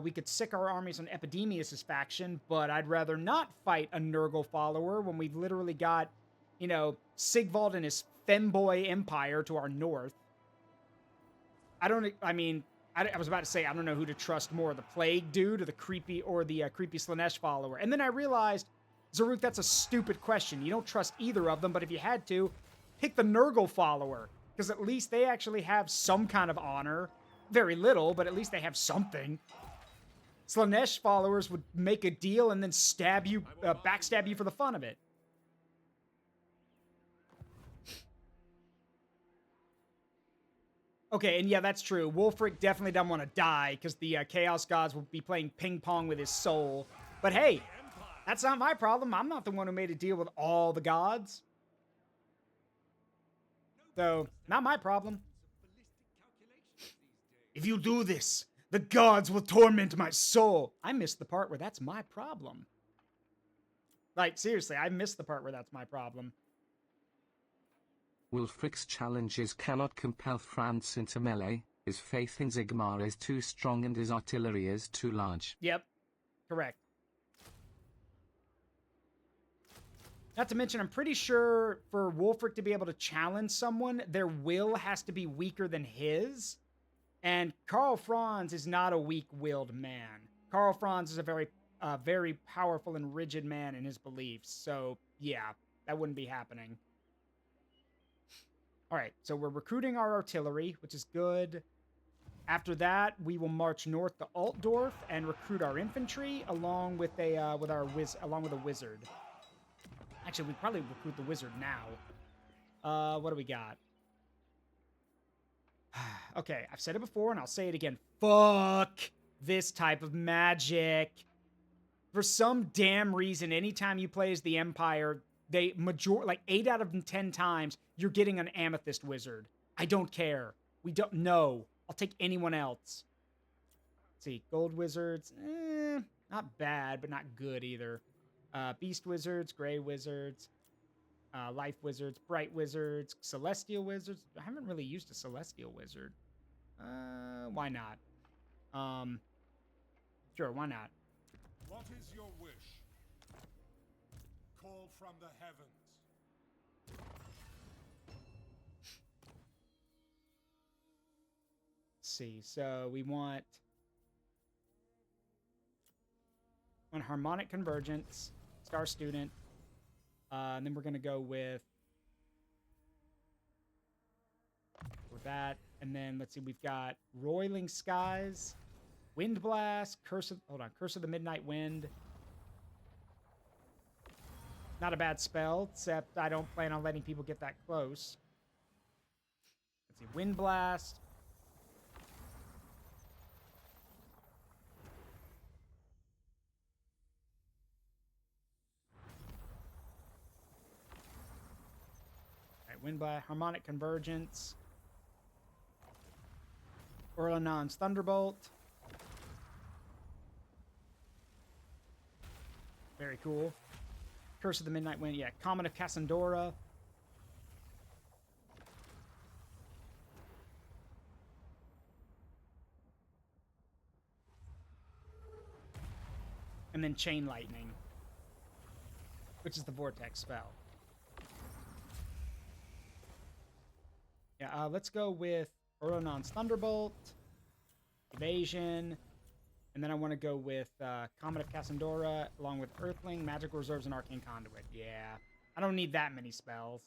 We could sick our armies on Epidemius' faction, but I'd rather not fight a Nurgle follower when we've literally got, you know, Sigvald and his femboy empire to our north. I was about to say, I don't know who to trust more, the Plague dude or the creepy Slaanesh follower. And then I realized, Zaruk, that's a stupid question. You don't trust either of them, but if you had to, pick the Nurgle follower, because at least they actually have some kind of honor. Very little, but at least they have something. Slaanesh followers would make a deal and then backstab you for the fun of it. Okay, and yeah, that's true. Wulfric definitely doesn't want to die because the Chaos Gods will be playing ping pong with his soul. But hey, that's not my problem. I'm not the one who made a deal with all the gods. So, not my problem. If you do this, the gods will torment my soul. I missed the part where that's my problem. Like, seriously, I missed the part where that's my problem. Wulfric's challenges cannot compel France into melee. His faith in Sigmar is too strong and his artillery is too large. Yep, correct. Not to mention, I'm pretty sure for Wulfric to be able to challenge someone, their will has to be weaker than his. And Karl Franz is not a weak-willed man. Karl Franz is a very powerful and rigid man in his beliefs. So, yeah, that wouldn't be happening. All right, so we're recruiting our artillery, which is good. After that, we will march north to Altdorf and recruit our infantry along with a wizard. Actually, we probably recruit the wizard now. What do we got? Okay, I've said it before and I'll say it again. Fuck this type of magic. For some damn reason, anytime you play as the Empire, like 8 out of 10 times, you're getting an Amethyst Wizard. I don't care. We don't know. I'll take anyone else. Let's see, Gold Wizards, not bad, but not good either. Beast Wizards, Gray Wizards, Life Wizards, Bright Wizards, Celestial Wizards. I haven't really used a Celestial Wizard. Why not? Sure, why not? What is your wish? Call from the heavens. Let's see, so we want Harmonic Convergence, Star Student, and then we're going to go with that, and then let's see, we've got Roiling Skies, Wind Blast, Curse of the Midnight Wind. Not a bad spell, except I don't plan on letting people get that close. Let's see, Wind Blast. Wind Blast, Harmonic Convergence, Orlanon's Thunderbolt. Very cool. Curse of the Midnight Wind, yeah. Comet of Cassandora. And then Chain Lightning, which is the Vortex spell. Yeah, let's go with Orlanon's Thunderbolt, Evasion, and then I want to go with Comet of Cassandora, along with Earthling, Magical Reserves, and Arcane Conduit. Yeah, I don't need that many spells.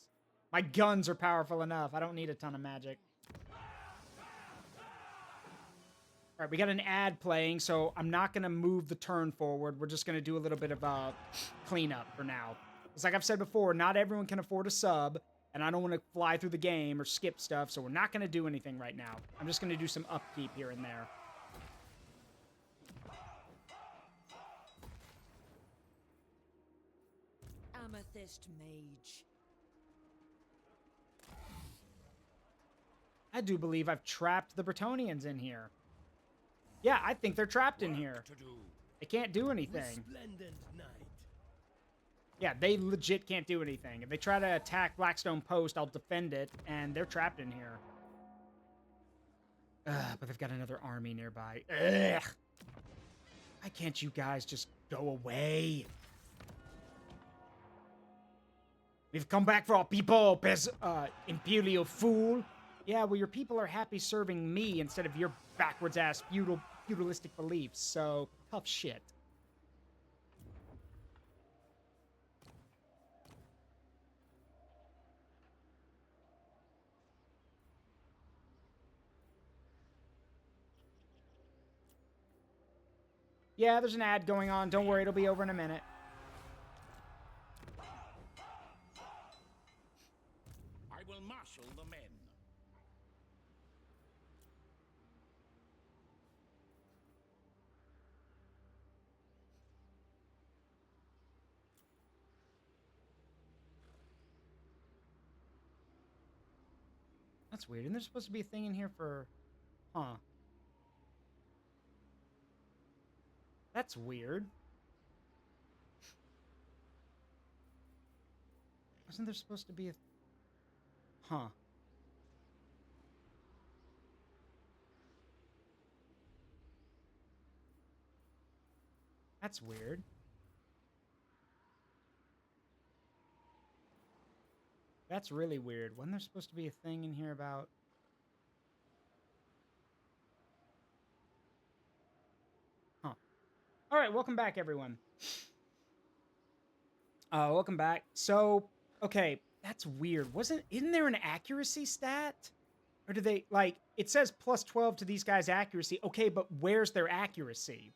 My guns are powerful enough. I don't need a ton of magic. All right, we got an ad playing, so I'm not going to move the turn forward. We're just going to do a little bit of cleanup for now. It's like I've said before, not everyone can afford a sub. And I don't want to fly through the game or skip stuff, so we're not going to do anything right now. I'm just going to do some upkeep here and there. Amethyst Mage. I do believe I've trapped the Bretonnians in here. Yeah, I think they're trapped in here. They can't do anything. Resplendent night. Yeah, they legit can't do anything. If they try to attack Blackstone Post, I'll defend it, and they're trapped in here. But they've got another army nearby. Ugh. Why can't you guys just go away? We've come back for our people, Imperial fool. Yeah, well, your people are happy serving me instead of your backwards-ass feudalistic beliefs, so tough shit. Yeah, there's an ad going on. Don't worry, it'll be over in a minute. I will marshal the men. That's weird. And there's supposed to be a thing in here for... Huh. That's weird. Wasn't there supposed to be a... Huh. That's weird. That's really weird. Wasn't there supposed to be a thing in here about... All right, welcome back, everyone. Welcome back. So, okay, that's weird. Isn't there an accuracy stat? Or do they, like, it says plus 12 to these guys' accuracy. Okay, but where's their accuracy?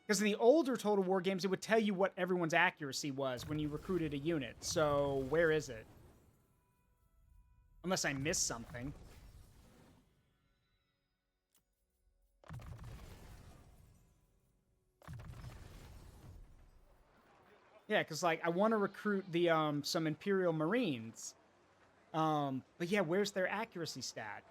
Because in the older Total War games, it would tell you what everyone's accuracy was when you recruited a unit. So, where is it? Unless I missed something. Yeah, because, like, I want to recruit the, some Imperial Marines. But yeah, where's their accuracy stat?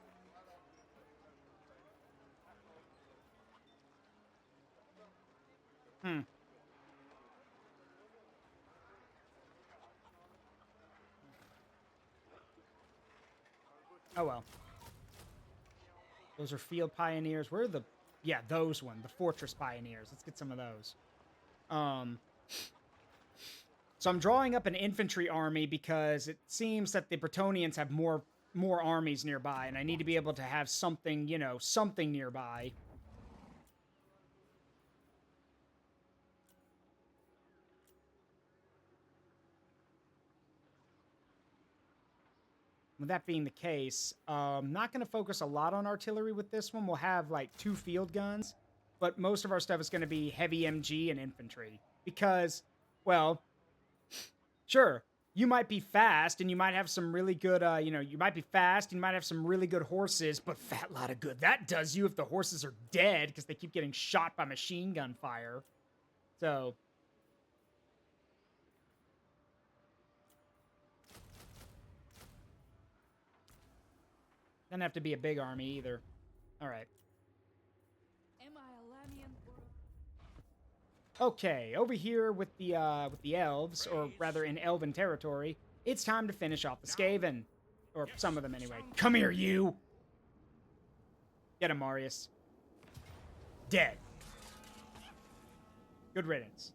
Oh, well. Those are field pioneers. Where are the... Yeah, those one. The fortress pioneers. Let's get some of those. So I'm drawing up an infantry army because it seems that the Bretonnians have more armies nearby, and I need to be able to have something, you know, something nearby. With that being the case, I'm not going to focus a lot on artillery with this one. We'll have, like, 2 field guns, but most of our stuff is going to be heavy MG and infantry. Because, well, sure, you might be fast, and you might have some really good, you know, you might be fast, and you might have some really good horses, but fat lot of good that does you if the horses are dead, because they keep getting shot by machine gun fire. So... doesn't have to be a big army either. All right. Am I a Lamian? Okay, over here with the elves, or rather in elven territory, it's time to finish off the Skaven. Or some of them anyway. Come here, you! Get him, Marius. Dead. Good riddance.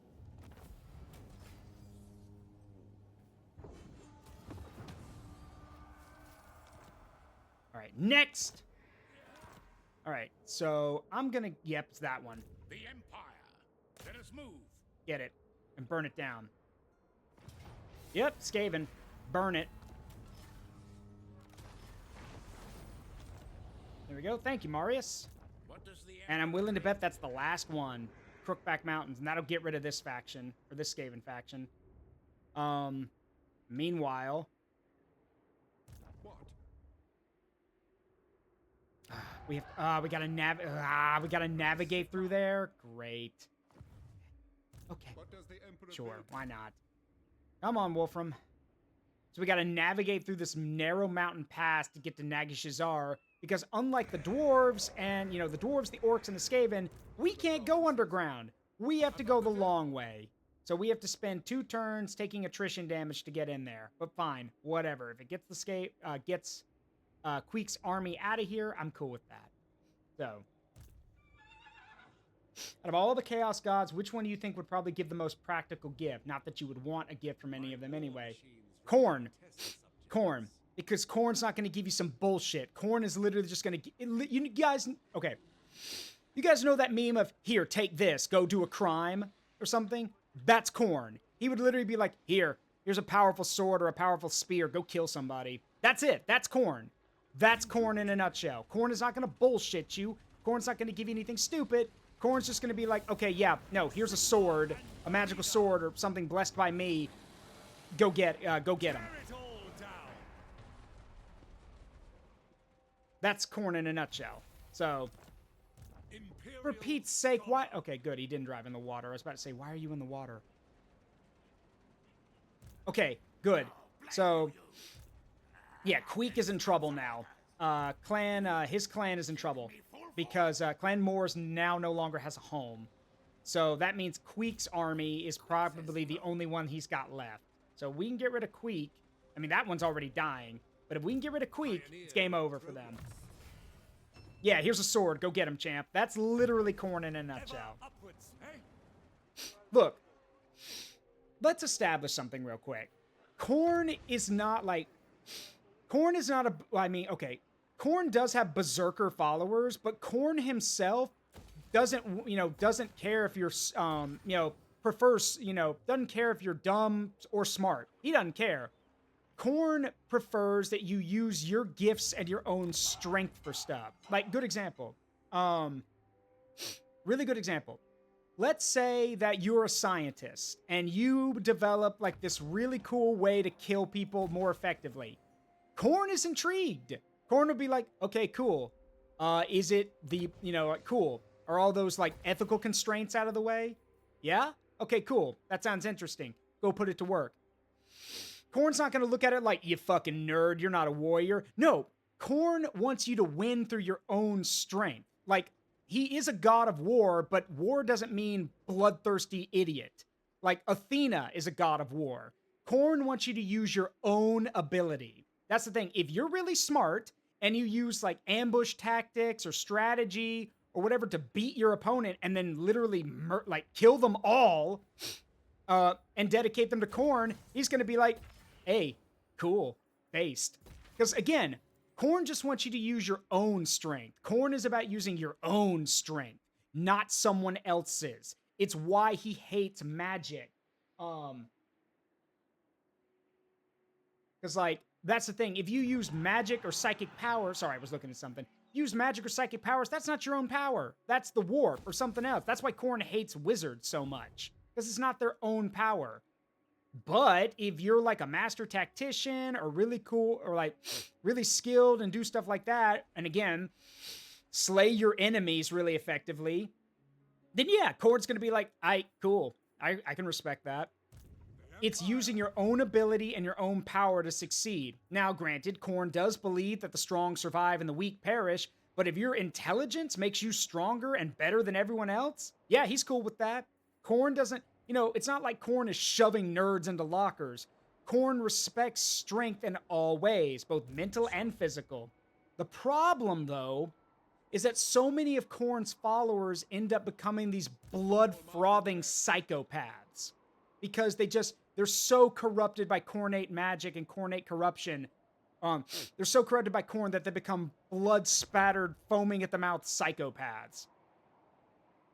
Alright, next! Alright, so I'm gonna... Yep, it's that one. The Empire. Let us move. Get it. And burn it down. Yep, Skaven. Burn it. There we go. Thank you, Marius. What does the And I'm willing to bet that's the last one. Crookback Mountains. And that'll get rid of this faction. Or this Skaven faction. Meanwhile... What? we gotta navigate through there. Great. Okay. What does the Emperor Sure, build? why not? Come on, Wolfram. So we gotta navigate through this narrow mountain pass to get to Nagashazar, because unlike the dwarves and, you know, the dwarves, the orcs, and the Skaven, we can't go underground. We have to go the long way. So we have to spend 2 turns taking attrition damage to get in there. But fine, whatever. If it gets the Queek's army out of here, I'm cool with that. So, out of all the Chaos Gods, which one do you think would probably give the most practical gift? Not that you would want a gift from any of them anyway. Corn. Corn. Because Corn's not going to give you some bullshit. Corn is literally just going to... You guys... Okay. You guys know that meme of, here, take this, go do a crime or something? That's Corn. He would literally be like, here's a powerful sword or a powerful spear, go kill somebody. That's it. That's Corn. That's Corn in a nutshell. Corn is not going to bullshit you. Corn's not going to give you anything stupid. Corn's just going to be like, okay, yeah, no, here's a sword, a magical sword or something blessed by me. Go get him. That's Corn in a nutshell. So, for Pete's sake, why? Okay, good, he didn't drive in the water. I was about to say, why are you in the water? Okay, good. So, yeah, Queek is in trouble now. His clan is in trouble. Because Clan Moors now no longer has a home. So that means Queek's army is probably the only one he's got left. So we can get rid of Queek. I mean, that one's already dying. But if we can get rid of Queek, it's game over for them. Yeah, here's a sword. Go get him, champ. That's literally Corn in a nutshell. Look. Let's establish something real quick. Corn is not like... Corn is not a... I mean, okay. Corn does have berserker followers, but Corn himself doesn't care if you're, prefers, doesn't care if you're dumb or smart. He doesn't care. Corn prefers that you use your gifts and your own strength for stuff. Like, good example. Really good example. Let's say that you're a scientist and you develop, like, this really cool way to kill people more effectively. Korn is intrigued. Korn will be like, okay, cool. Is it the, like, cool. Are all those, like, ethical constraints out of the way? Yeah? Okay, cool. That sounds interesting. Go put it to work. Korn's not going to look at it like, you fucking nerd, you're not a warrior. No, Korn wants you to win through your own strength. Like, he is a god of war, but war doesn't mean bloodthirsty idiot. Like, Athena is a god of war. Korn wants you to use your own ability. That's the thing. If you're really smart and you use, like, ambush tactics or strategy or whatever to beat your opponent and then literally, kill them all and dedicate them to Korn, he's going to be like, hey, cool, based. Because, again, Korn just wants you to use your own strength. Korn is about using your own strength, not someone else's. It's why he hates magic. Because, like, that's the thing. If you use magic or psychic power... Sorry, I was looking at something. Use magic or psychic powers, that's not your own power. That's the warp or something else. That's why Korn hates wizards so much. Because it's not their own power. But if you're like a master tactician or really cool or like really skilled and do stuff like that, and again, slay your enemies really effectively, then yeah, Korn's going to be like, cool. I can respect that. It's using your own ability and your own power to succeed. Now, granted, Korn does believe that the strong survive and the weak perish, but if your intelligence makes you stronger and better than everyone else, yeah, he's cool with that. Korn doesn't, it's not like Korn is shoving nerds into lockers. Korn respects strength in all ways, both mental and physical. The problem, though, is that so many of Korn's followers end up becoming these blood-frothing psychopaths. Because they're so corrupted by Kornate magic and Kornate corruption. They're so corrupted by Korn that they become blood-spattered, foaming at the mouth psychopaths.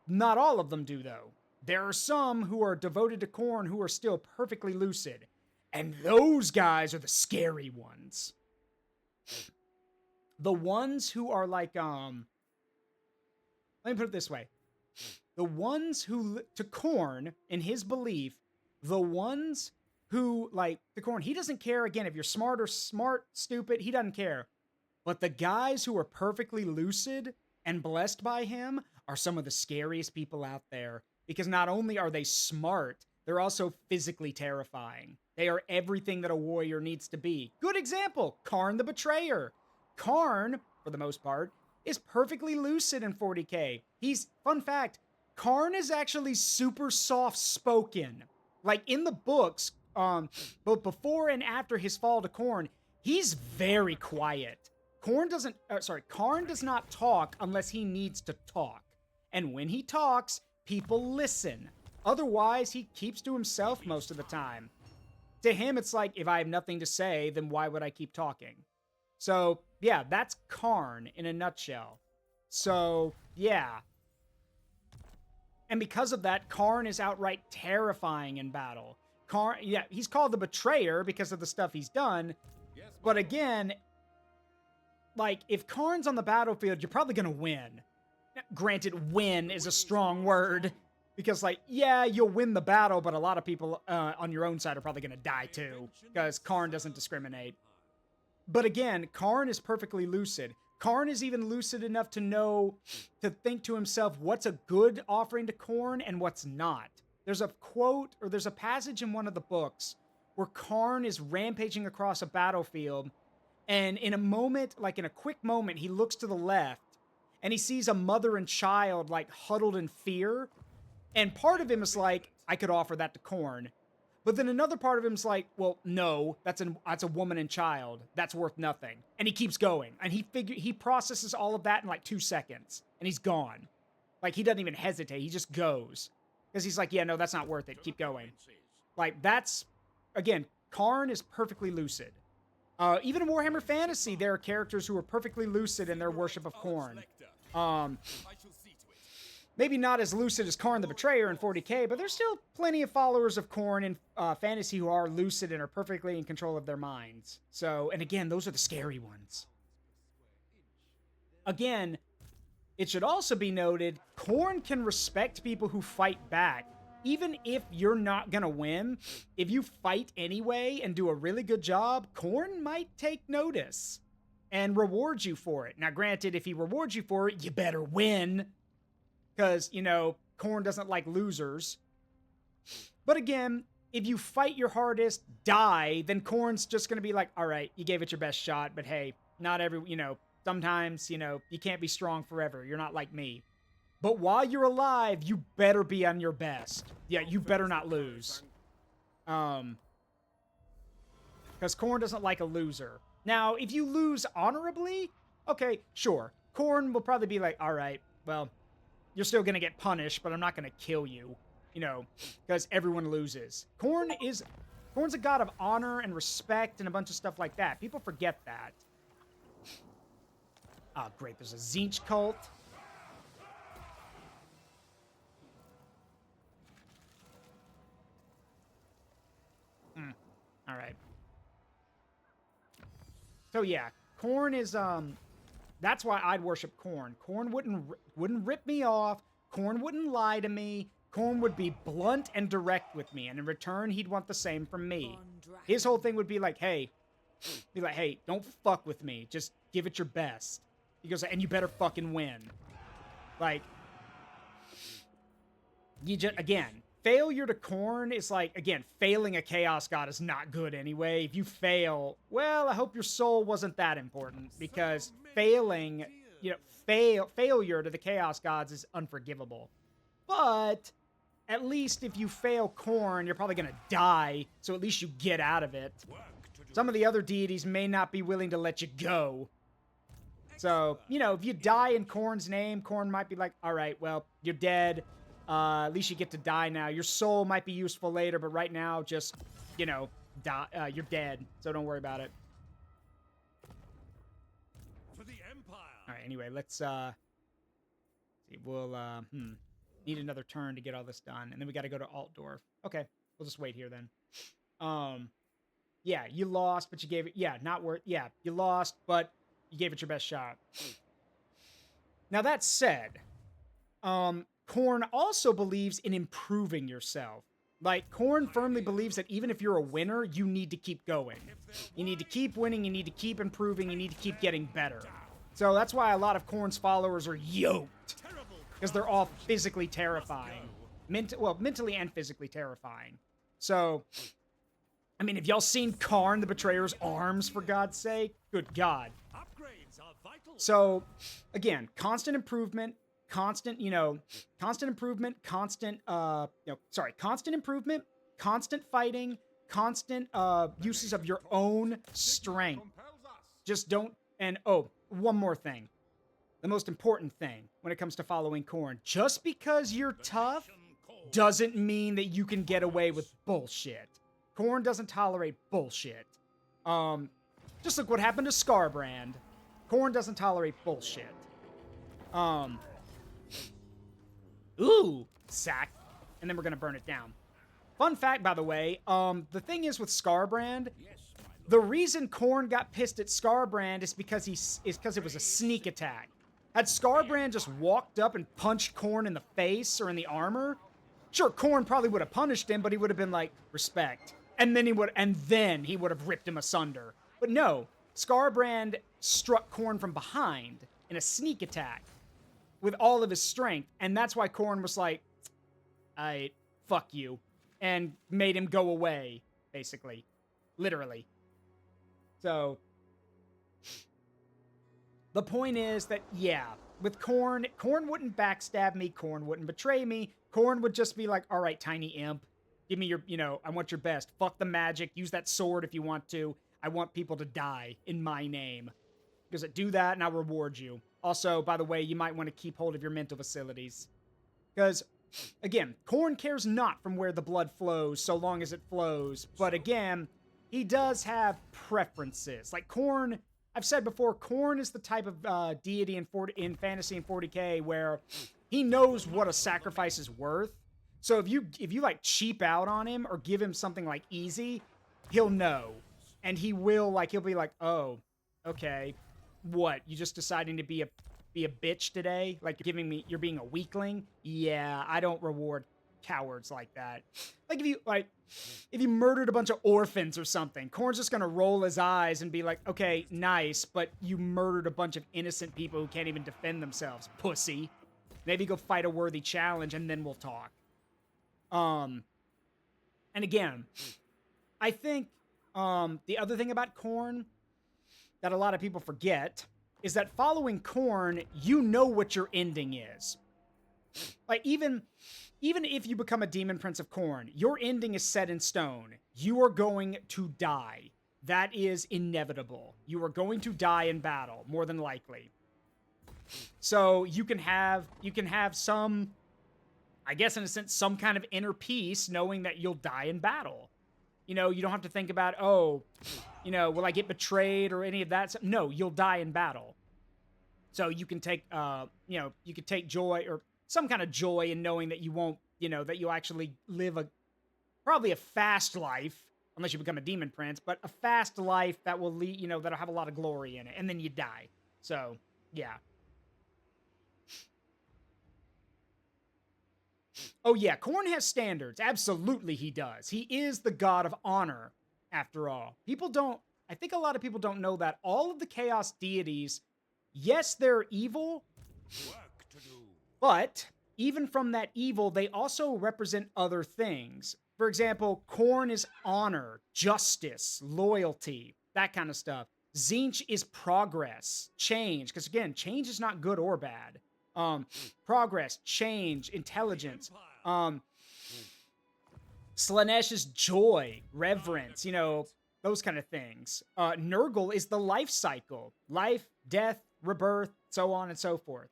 Not all of them do, though. There are some who are devoted to Korn who are still perfectly lucid. And those guys are the scary ones. The ones who are like, let me put it this way. The ones who, to Korn, in his belief, the ones who, like, to Korn, he doesn't care, again, if you're smart, stupid, he doesn't care. But the guys who are perfectly lucid and blessed by him are some of the scariest people out there. Because not only are they smart, they're also physically terrifying. They are everything that a warrior needs to be. Good example, Karn the Betrayer. Karn, for the most part, is perfectly lucid in 40k. Fun fact, Karn is actually super soft-spoken. Like, in the books, both before and after his fall to Korn, he's very quiet. Karn does not talk unless he needs to talk. And when he talks, people listen. Otherwise, he keeps to himself most of the time. To him, it's like, if I have nothing to say, then why would I keep talking? So, yeah, that's Karn in a nutshell. So, yeah. And because of that, Karn is outright terrifying in battle. Karn, yeah, he's called the Betrayer because of the stuff he's done. But again, like, if Karn's on the battlefield, you're probably gonna win. Granted, win is a strong word. Because, like, yeah, you'll win the battle, but a lot of people on your own side are probably gonna die too. Because Karn doesn't discriminate. But again, Karn is perfectly lucid. Karn is even lucid enough to think to himself what's a good offering to Korn and what's not. There's a quote, or there's a passage in one of the books where Karn is rampaging across a battlefield, and in a quick moment, he looks to the left, and he sees a mother and child, like, huddled in fear, and part of him is like, I could offer that to Korn. But then another part of him is like, well, no, that's a woman and child. That's worth nothing. And he keeps going. And he processes all of that in like 2 seconds. And he's gone. Like, he doesn't even hesitate. He just goes. Because he's like, yeah, no, that's not worth it. Keep going. Like, that's, again, Karn is perfectly lucid. Even in Warhammer Fantasy, there are characters who are perfectly lucid in their worship of Korn. Maybe not as lucid as Karn the Betrayer in 40k, but there's still plenty of followers of Korn in fantasy who are lucid and are perfectly in control of their minds. So, and again, those are the scary ones. Again, it should also be noted, Korn can respect people who fight back, even if you're not gonna win, if you fight anyway and do a really good job, Khorne might take notice and reward you for it. Now, granted, if he rewards you for it, you better win, because, you know, Khorne doesn't like losers. But again, if you fight your hardest, die, then Khorne's just gonna be like, all right, you gave it your best shot, but hey, not every, you know, sometimes, you know, you can't be strong forever. You're not like me. But while you're alive, you better be on your best. Yeah, you better not lose. Because Khorne doesn't like a loser. Now, if you lose honorably, okay, sure. Khorne will probably be like, all right, well, you're still going to get punished, but I'm not going to kill you. You know, because everyone loses. Khorne's a god of honor and respect and a bunch of stuff like that. People forget that. Oh, great. There's a Tzeentch cult. All right. So yeah, Khorne is that's why I'd worship Khorne. Khorne wouldn't rip me off. Khorne wouldn't lie to me. Khorne would be blunt and direct with me, and in return, he'd want the same from me. His whole thing would be like, hey, don't fuck with me. Just give it your best. He goes, and you better fucking win. Like, again, failure to Khorne is like, again, failing a Chaos God is not good anyway. If you fail, well, I hope your soul wasn't that important, because failing, you know, failure to the Chaos Gods is unforgivable. But at least if you fail Khorne, you're probably going to die, so at least you get out of it. Some of the other deities may not be willing to let you go. So, you know, if you die in Khorne's name, Khorne might be like, all right, well, you're dead. At least you get to die now. Your soul might be useful later, but right now, just, you know, die, you're dead, so don't worry about it. For the Empire. All right, anyway, let's, see, we'll, need another turn to get all this done, and then we got to go to Altdorf. Okay, we'll just wait here then. Yeah, you lost, but you gave it, yeah, not worth, yeah, you lost, but you gave it your best shot. Now, that said, Khorne also believes in improving yourself. Like, Khorne firmly believes that even if you're a winner, you need to keep going. You need to keep winning, you need to keep improving, you need to keep getting better. So that's why a lot of Khorne's followers are yoked. Because they're all physically terrifying. Mentally and physically terrifying. So, I mean, have y'all seen Karn the Betrayer's arms, for God's sake? Good God. Upgrades are vital. So, again, constant improvement, constant improvement, constant fighting, constant uses of your own strength. Just don't, and oh, one more thing. The most important thing when it comes to following Khorne. Just because you're tough doesn't mean that you can get away with bullshit. Khorne doesn't tolerate bullshit. Just look what happened to Skarbrand. Khorne doesn't tolerate bullshit. Ooh, sack. And then we're gonna burn it down. Fun fact, by the way, the thing is with Skarbrand, the reason Khorne got pissed at Skarbrand is because it was a sneak attack. Had Skarbrand just walked up and punched Khorne in the face or in the armor, sure, Khorne probably would have punished him, but he would have been like, respect. And then he would have ripped him asunder. But no, Skarbrand struck Khorne from behind in a sneak attack with all of his strength, and that's why Khorne was like, fuck you, and made him go away, basically. Literally. So, the point is that, yeah, with Khorne wouldn't backstab me, Khorne wouldn't betray me, Khorne would just be like, all right, tiny imp, give me your, I want your best. Fuck the magic, use that sword if you want to. I want people to die in my name. Because do that and I'll reward you. Also, by the way, you might want to keep hold of your mental facilities. Because, again, Khorne cares not from where the blood flows so long as it flows. But again, he does have preferences. Like Khorne, I've said before, Khorne is the type of deity in Fantasy and 40k where he knows what a sacrifice is worth. So if you like cheap out on him or give him something like easy, he'll know. And he'll be like, oh, okay. What, you just deciding to be a bitch today? Like you're being a weakling? Yeah, I don't reward cowards like that. Like if you murdered a bunch of orphans or something, Korn's just gonna roll his eyes and be like, okay, nice, but you murdered a bunch of innocent people who can't even defend themselves, pussy. Maybe go fight a worthy challenge and then we'll talk. And again, I think the other thing about Korn that a lot of people forget is that following Korn, you know what your ending is. Like, even if you become a Demon Prince of Korn, your ending is set in stone. You are going to die. That is inevitable. You are going to die in battle, more than likely. So you can have some, I guess in a sense, some kind of inner peace knowing that you'll die in battle. You know, you don't have to think about, oh, you know, will I get betrayed or any of that? No, you'll die in battle. So you can take, you know, you could take joy or some kind of joy in knowing that you won't, you know, that you'll actually live probably a fast life, unless you become a demon prince, but a fast life that will lead, you know, that'll have a lot of glory in it, and then you die. So, yeah. Oh yeah, Korn has standards. Absolutely he does. He is the god of honor, after all. I think a lot of people don't know that all of the chaos deities, yes, they're evil, but even from that evil, they also represent other things. For example, Korn is honor, justice, loyalty, that kind of stuff. Tzeentch is progress, change, because again, change is not good or bad. Progress, change, intelligence. Slanesh is joy, reverence, you know, those kind of things. Nurgle is the life cycle. Life, death, rebirth, so on and so forth.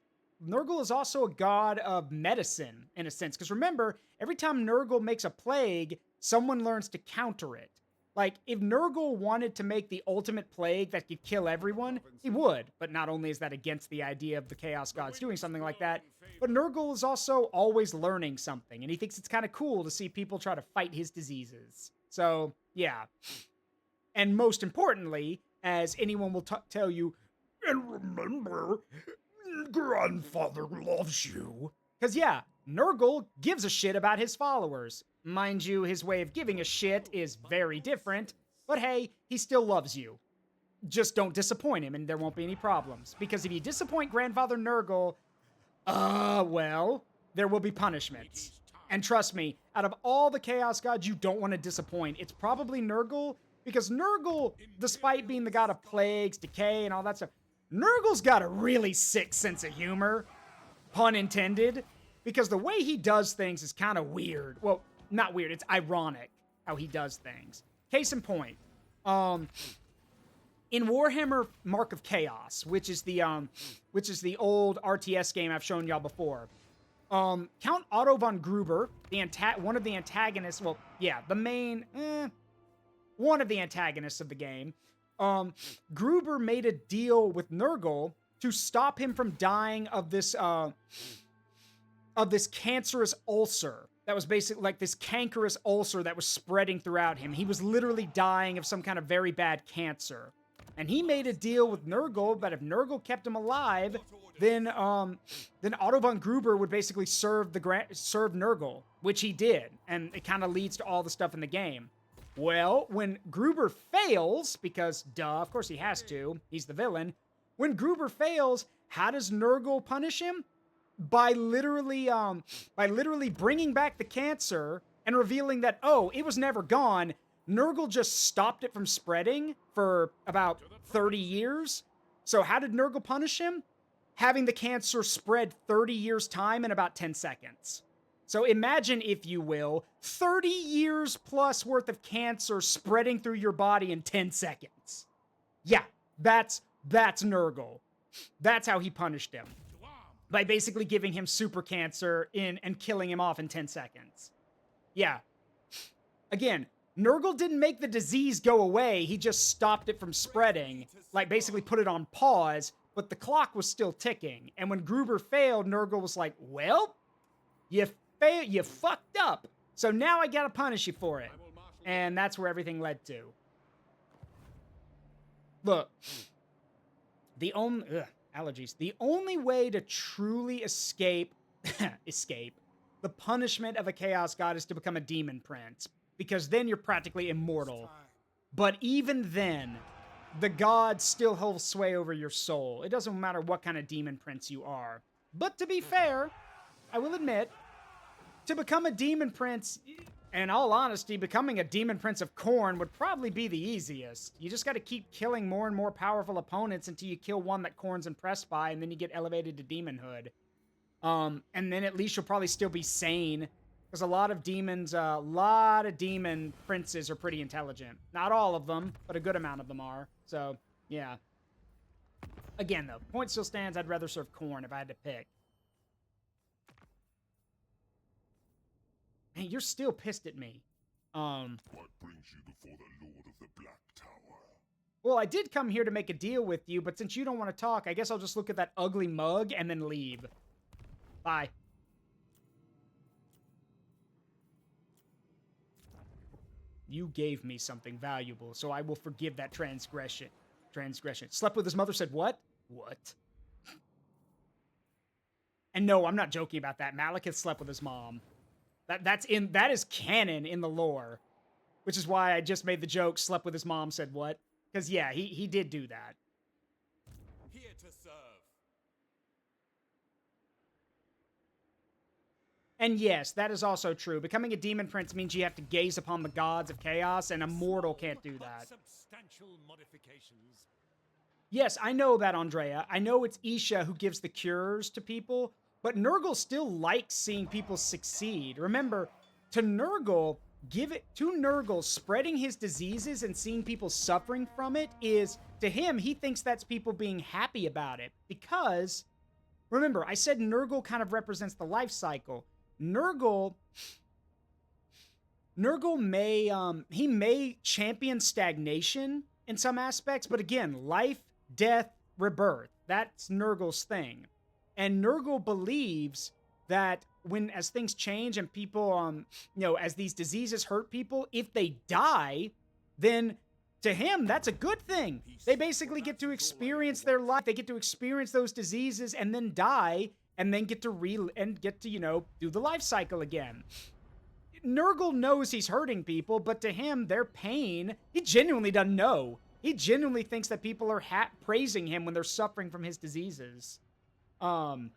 Nurgle is also a god of medicine, in a sense, because remember, every time Nurgle makes a plague, someone learns to counter it. Like, if Nurgle wanted to make the ultimate plague that could kill everyone, he would. But not only is that against the idea of the Chaos Gods doing something like that, but Nurgle is also always learning something, and he thinks it's kind of cool to see people try to fight his diseases. So, yeah. And most importantly, as anyone will tell you, and remember, grandfather loves you. Because, yeah, Nurgle gives a shit about his followers. Mind you, his way of giving a shit is very different, but hey, he still loves you. Just don't disappoint him and there won't be any problems. Because if you disappoint Grandfather Nurgle, well, there will be punishments. And trust me, out of all the Chaos Gods you don't want to disappoint, it's probably Nurgle, because Nurgle, despite being the god of plagues, decay, and all that stuff, Nurgle's got a really sick sense of humor, pun intended, because the way he does things is kind of weird. Well, not weird, it's ironic how he does things. Case in point, in Warhammer Mark of Chaos, which is the old RTS game I've shown y'all before, Count Otto von Gruber, one of the antagonists, well, yeah, the main, one of the antagonists of the game, Gruber made a deal with Nurgle to stop him from dying of this cancerous ulcer. That was basically like this cankerous ulcer that was spreading throughout him. He was literally dying of some kind of very bad cancer. And he made a deal with Nurgle, but if Nurgle kept him alive, then Otto von Gruber would basically serve Nurgle, which he did. And it kind of leads to all the stuff in the game. Well, when Gruber fails, because duh, of course he has to, he's the villain. When Gruber fails, how does Nurgle punish him? By literally bringing back the cancer and revealing that, oh, it was never gone. Nurgle just stopped it from spreading for about 30 years. So how did Nurgle punish him? Having the cancer spread 30 years' time in about 10 seconds. So imagine, if you will, 30 years plus worth of cancer spreading through your body in 10 seconds. Yeah, that's Nurgle. That's how he punished him. By basically giving him super cancer and killing him off in 10 seconds. Yeah. Again, Nurgle didn't make the disease go away, he just stopped it from spreading. Like, basically put it on pause, but the clock was still ticking. And when Gruber failed, Nurgle was like, well, you fucked up. So now I gotta punish you for it. And that's where everything led to. Look. allergies. The only way to truly escape the punishment of a chaos god is to become a demon prince, because then you're practically immortal. But even then, the gods still hold sway over your soul. It doesn't matter what kind of demon prince you are. But to be fair, I will admit, to become a demon prince, in all honesty, becoming a demon prince of Khorne would probably be the easiest. You just got to keep killing more and more powerful opponents until you kill one that Khorne's impressed by, and then you get elevated to demonhood. And then at least you'll probably still be sane, because a lot of demon princes are pretty intelligent. Not all of them, but a good amount of them are. So, yeah. Again, though, point still stands. I'd rather serve Khorne if I had to pick. Man, you're still pissed at me. What brings you before the Lord of the Black Tower? Well, I did come here to make a deal with you, but since you don't want to talk, I guess I'll just look at that ugly mug and then leave. Bye. You gave me something valuable, so I will forgive that transgression. Slept with his mother, said what? What? And no, I'm not joking about that. Malekith slept with his mom. That is canon in the lore. Which is why I just made the joke, slept with his mom, said what? Because yeah, he did do that. Here to serve. And yes, that is also true. Becoming a demon prince means you have to gaze upon the gods of chaos, and a mortal can't do that. Substantial modifications. Yes, I know that, Andrea. I know it's Isha who gives the cures to people, but Nurgle still likes seeing people succeed. Remember, to Nurgle, spreading his diseases and seeing people suffering from it is, to him, he thinks that's people being happy about it. Because, remember, I said Nurgle kind of represents the life cycle. Nurgle may champion stagnation in some aspects, but again, life, death, rebirth. That's Nurgle's thing. And Nurgle believes that as things change and people, as these diseases hurt people, if they die, then to him, that's a good thing. They basically get to experience their life. They get to experience those diseases and then die, and then get to do the life cycle again. Nurgle knows he's hurting people, but to him, their pain, he genuinely doesn't know. He genuinely thinks that people are praising him when they're suffering from his diseases. Oh,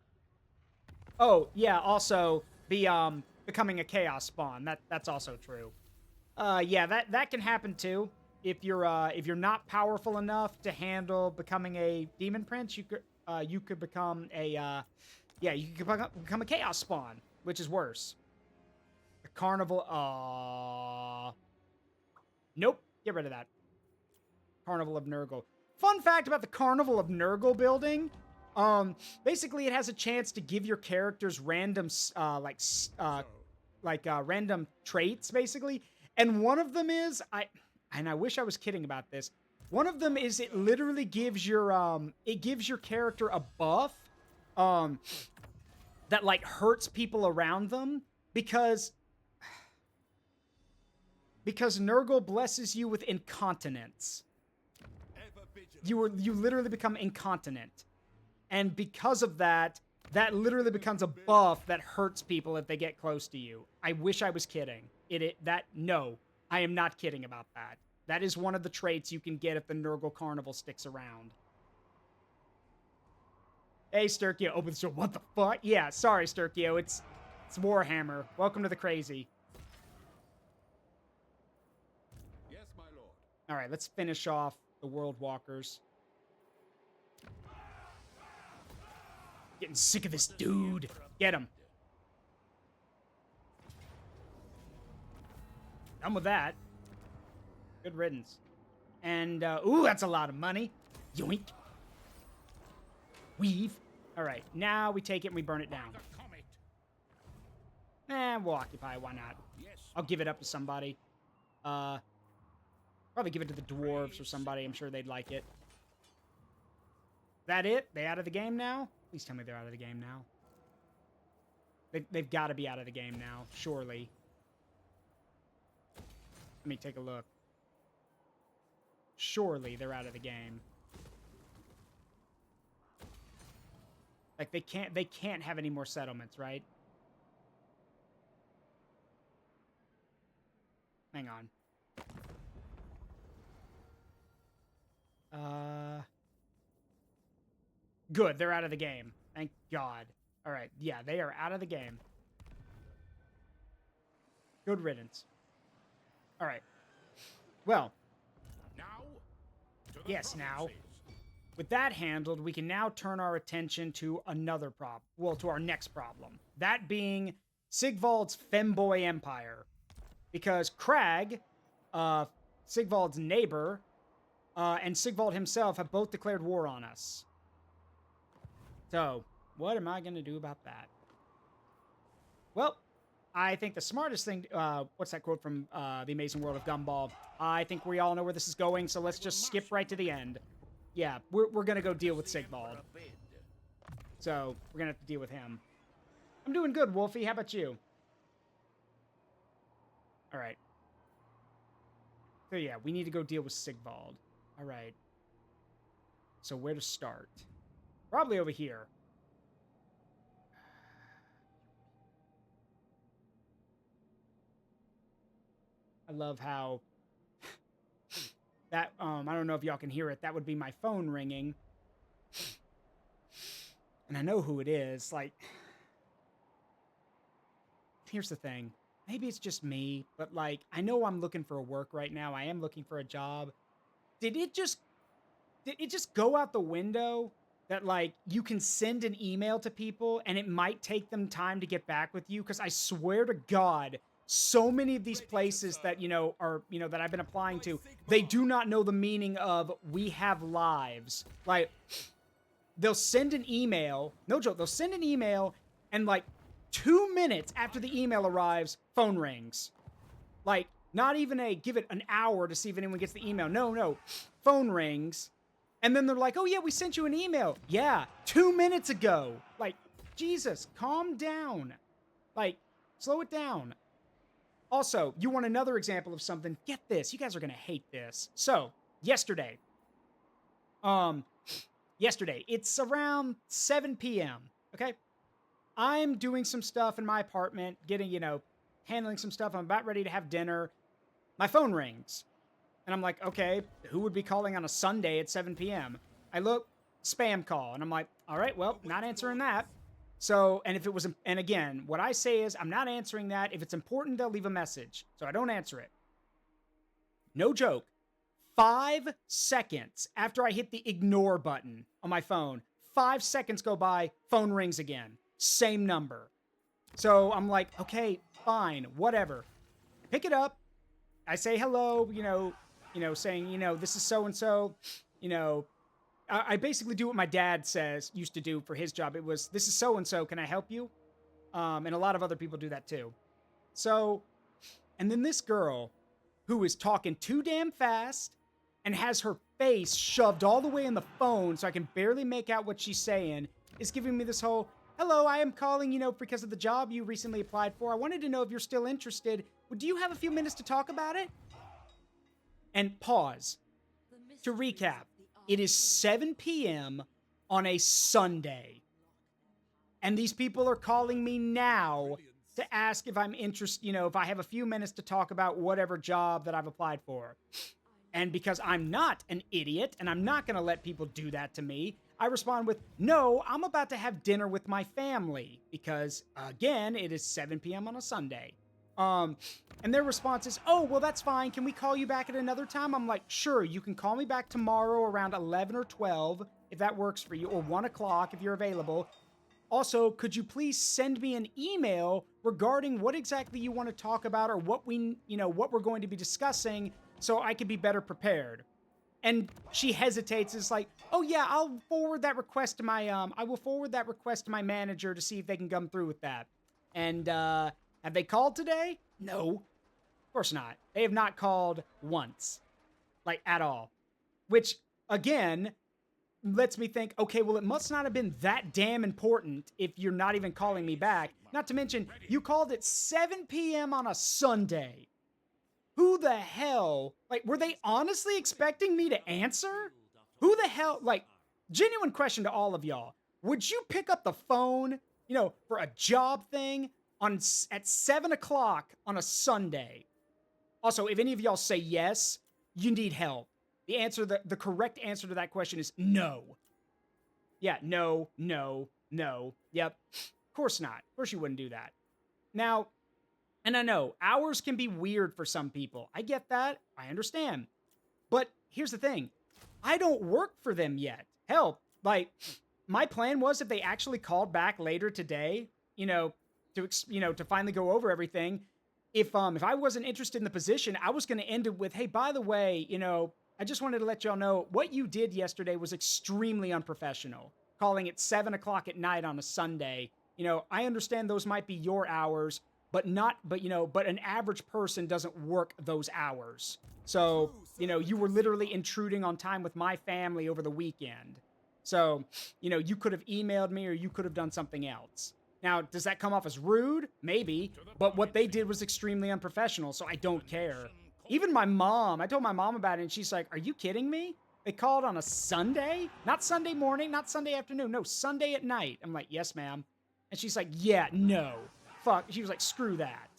yeah, also, the, becoming a chaos spawn. That's also true. Yeah, that can happen too. If you're not powerful enough to handle becoming a demon prince, you could become a, you could become a chaos spawn, which is worse. The carnival, nope, get rid of that. Carnival of Nurgle. Fun fact about the Carnival of Nurgle building, basically it has a chance to give your characters random, random traits, basically. And one of them is, I wish I was kidding about this. One of them is it literally gives your character a buff, that like hurts people around them because Nurgle blesses you with incontinence. You literally become incontinent. And because of that literally becomes a buff that hurts people if they get close to you. I wish I was kidding. No, I am not kidding about that. That is one of the traits you can get if the Nurgle Carnival sticks around. Hey, Sturkio, open the door. What the fuck? Yeah, sorry, Sturkio. It's Warhammer. Welcome to the crazy. Yes, my lord. All right, let's finish off the World Walkers. Getting sick of this dude. Get him. Done with that. Good riddance. And, ooh, that's a lot of money. Yoink. Weave. All right, now we take it and we burn it down. We'll occupy. Why not? I'll give it up to somebody. Probably give it to the dwarves or somebody. I'm sure they'd like it. That it? They out of the game now? Please tell me they're out of the game now. They've got to be out of the game now, surely. Let me take a look. Surely they're out of the game. Like they can't have any more settlements, right? hang on. Good, they're out of the game. Thank God. All right, yeah, they are out of the game. Good riddance. All right. Well, Now, to the yes, now. provinces. With that handled, we can now turn our attention to another problem. Well, to our next problem. That being Sigvald's femboy empire. Because Crag, Sigvald's neighbor, and Sigvald himself have both declared war on us. So, what am I going to do about that? Well, I think the smartest thing... what's that quote from The Amazing World of Gumball? I think we all know where this is going, so let's just skip right to the end. Yeah, we're going to go deal with Sigvald. So, we're going to have to deal with him. I'm doing good, Wolfie. How about you? All right. So, yeah, we need to go deal with Sigvald. All right. So, where to start? Probably over here. I love how... that, I don't know if y'all can hear it. That would be my phone ringing. And I know who it is. Like, here's the thing. Maybe it's just me, but like, I know I'm looking for work right now. I am looking for a job. Did it just go out the window that like you can send an email to people and it might take them time to get back with you? Because I swear to God, so many of these places that, are, that I've been applying to, they do not know the meaning of "we have lives." Like, they'll send an email, no joke, they'll send an email and like 2 minutes after the email arrives, phone rings. Like, not even give it an hour to see if anyone gets the email. No, phone rings. And then they're like, "Oh yeah, we sent you an email." Yeah, 2 minutes ago. Like, Jesus, calm down. Like, slow it down. Also, you want another example of something? Get this. You guys are going to hate this. So, yesterday, it's around 7 p.m., okay? I'm doing some stuff in my apartment, handling some stuff. I'm about ready to have dinner. My phone rings. And I'm like, okay, who would be calling on a Sunday at 7 p.m.? I look, spam call. And I'm like, all right, well, not answering that. So, and again, what I say is I'm not answering that. If it's important, they'll leave a message. So I don't answer it. No joke. 5 seconds after I hit the ignore button on my phone, 5 seconds go by, phone rings again. Same number. So I'm like, okay, fine, whatever. Pick it up. I say hello, saying, this is so-and-so, I basically do what my dad used to do for his job. It was, "This is so-and-so, can I help you?" And a lot of other people do that too. So, and then this girl who is talking too damn fast and has her face shoved all the way in the phone so I can barely make out what she's saying is giving me this whole, "Hello, I am calling, because of the job you recently applied for. I wanted to know if you're still interested. Do you have a few minutes to talk about it?" And pause. To recap, it is 7 p.m. on a Sunday. And these people are calling me now to ask if I'm interested, if I have a few minutes to talk about whatever job that I've applied for. And because I'm not an idiot and I'm not going to let people do that to me, I respond with, "No, I'm about to have dinner with my family." Because, again, it is 7 p.m. on a Sunday. And their response is, "Oh, well, that's fine. Can we call you back at another time?" I'm like, "Sure, you can call me back tomorrow around 11 or 12, if that works for you, or 1 o'clock if you're available. Also, could you please send me an email regarding what exactly you want to talk about or what what we're going to be discussing so I can be better prepared?" And she hesitates. It's like, "Oh yeah, I'll forward that request to my manager to see if they can come through with that." And, have they called today? No. Of course not. They have not called once. Like, at all. Which, again, lets me think, okay, well, it must not have been that damn important if you're not even calling me back. Not to mention, you called at 7 p.m. on a Sunday. Who the hell? Like, were they honestly expecting me to answer? Who the hell? Like, genuine question to all of y'all. Would you pick up the phone, for a job thing at 7 o'clock on a Sunday? Also, if any of y'all say yes, you need help. The correct answer to that question is no. Yeah, no, no, no. Yep. Of course not. Of course you wouldn't do that. Now, and I know hours can be weird for some people. I get that. I understand. But here's the thing. I don't work for them yet. Hell, like, my plan was if they actually called back later today, to finally go over everything, if I wasn't interested in the position, I was going to end it with, hey, by the way, I just wanted to let y'all know what you did yesterday was extremely unprofessional. Calling it 7 o'clock at night on a Sunday. I understand those might be your hours, but an average person doesn't work those hours. So, you were literally intruding on time with my family over the weekend. So, you could have emailed me or you could have done something else. Now, does that come off as rude? Maybe. But what they did was extremely unprofessional, so I don't care. Even my mom, I told my mom about it, and she's like, are you kidding me? They called on a Sunday? Not Sunday morning, not Sunday afternoon. No, Sunday at night. I'm like, yes, ma'am. And she's like, yeah, no. Fuck. She was like, screw that.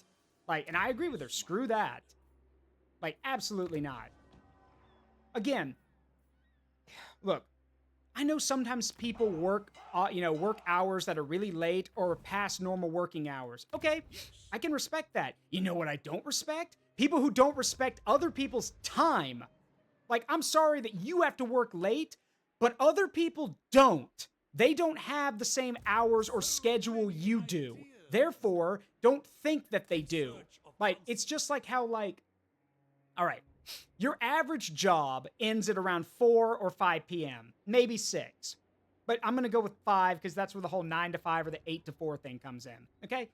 Like, and I agree with her. Screw that. Like, absolutely not. Again, look, I know sometimes people work hours that are really late or past normal working hours. Okay, I can respect that. You know what I don't respect? People who don't respect other people's time. Like, I'm sorry that you have to work late, but other people don't. They don't have the same hours or schedule you do. Therefore, don't think that they do. Like, it's just like how, like, all right, your average job ends at around 4 or 5 p.m., maybe 6. But I'm going to go with 5 because that's where the whole 9 to 5 or the 8 to 4 thing comes in, okay?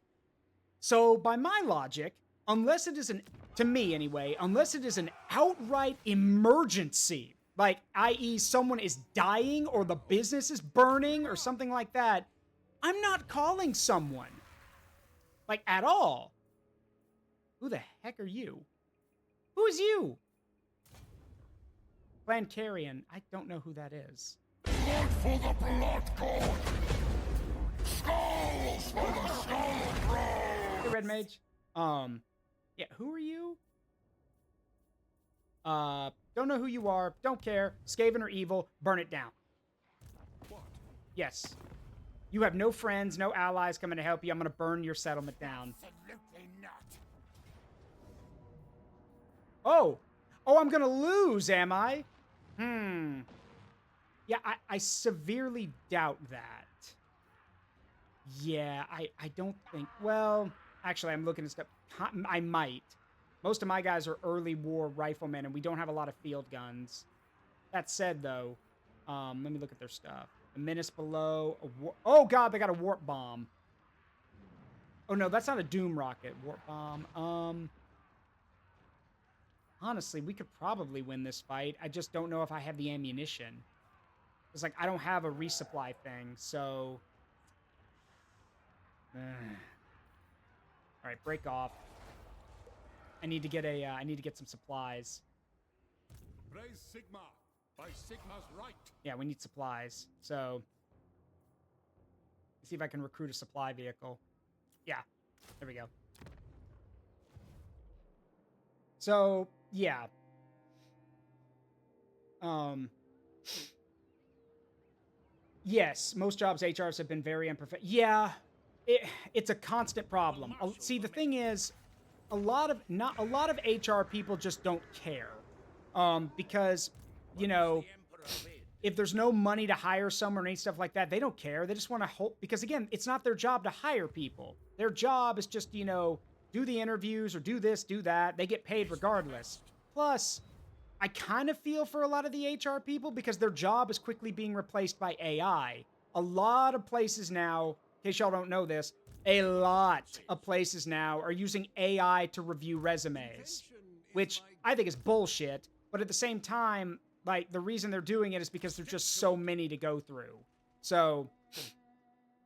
So by my logic, unless it is to me anyway, unless it is an outright emergency, like i.e. someone is dying or the business is burning or something like that, I'm not calling someone. Like, at all. Who the heck are you? Who is you? Clan Carrion. I don't know who that is. Blood for the blood god! Skulls for the skull crow! Hey, Red Mage. Yeah, who are you? Don't know who you are. Don't care. Skaven or evil. Burn it down. What? Yes. You have no friends, no allies coming to help you. I'm going to burn your settlement down. Absolutely not. Oh, I'm gonna lose, am I? Yeah, I severely doubt that. Yeah, I don't think, well, actually, I'm looking at stuff. I might. Most of my guys are early war riflemen, and we don't have a lot of field guns. That said, though, let me look at their stuff. A menace below. Oh, God, they got a warp bomb. Oh, no, that's not a doom rocket. Warp bomb. Honestly, we could probably win this fight. I just don't know if I have the ammunition. It's like, I don't have a resupply thing, so... All right, break off. I need to get some supplies. Praise Sigma, by Sigma's right. Yeah, we need supplies. So, let's see if I can recruit a supply vehicle. Yeah, there we go. So, yeah. Yes, most jobs HRs have been very imperfect. Yeah, it's a constant problem. See, the thing is, a lot of HR people just don't care. Because, if there's no money to hire someone or any stuff like that, they don't care. They just want to hope, because again, it's not their job to hire people. Their job is just, do the interviews or do this, do that. They get paid regardless. Plus, I kind of feel for a lot of the HR people because their job is quickly being replaced by AI. A lot of places now, in case y'all don't know this, a lot of places now are using AI to review resumes, which I think is bullshit. But at the same time, like, the reason they're doing it is because there's just so many to go through. So,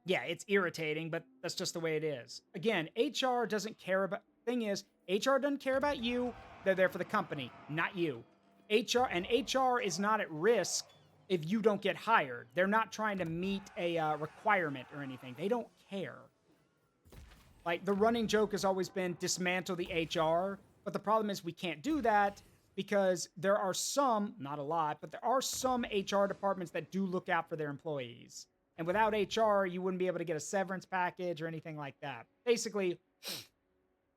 yeah, it's irritating, but that's just the way it is. Again, HR doesn't care about... Thing is, HR doesn't care about you. They're there for the company, not you. HR is not at risk if you don't get hired. They're not trying to meet a requirement or anything. They don't care. Like, the running joke has always been dismantle the HR. But the problem is we can't do that because there are some, not a lot, but there are some HR departments that do look out for their employees. And without HR, you wouldn't be able to get a severance package or anything like that. Basically,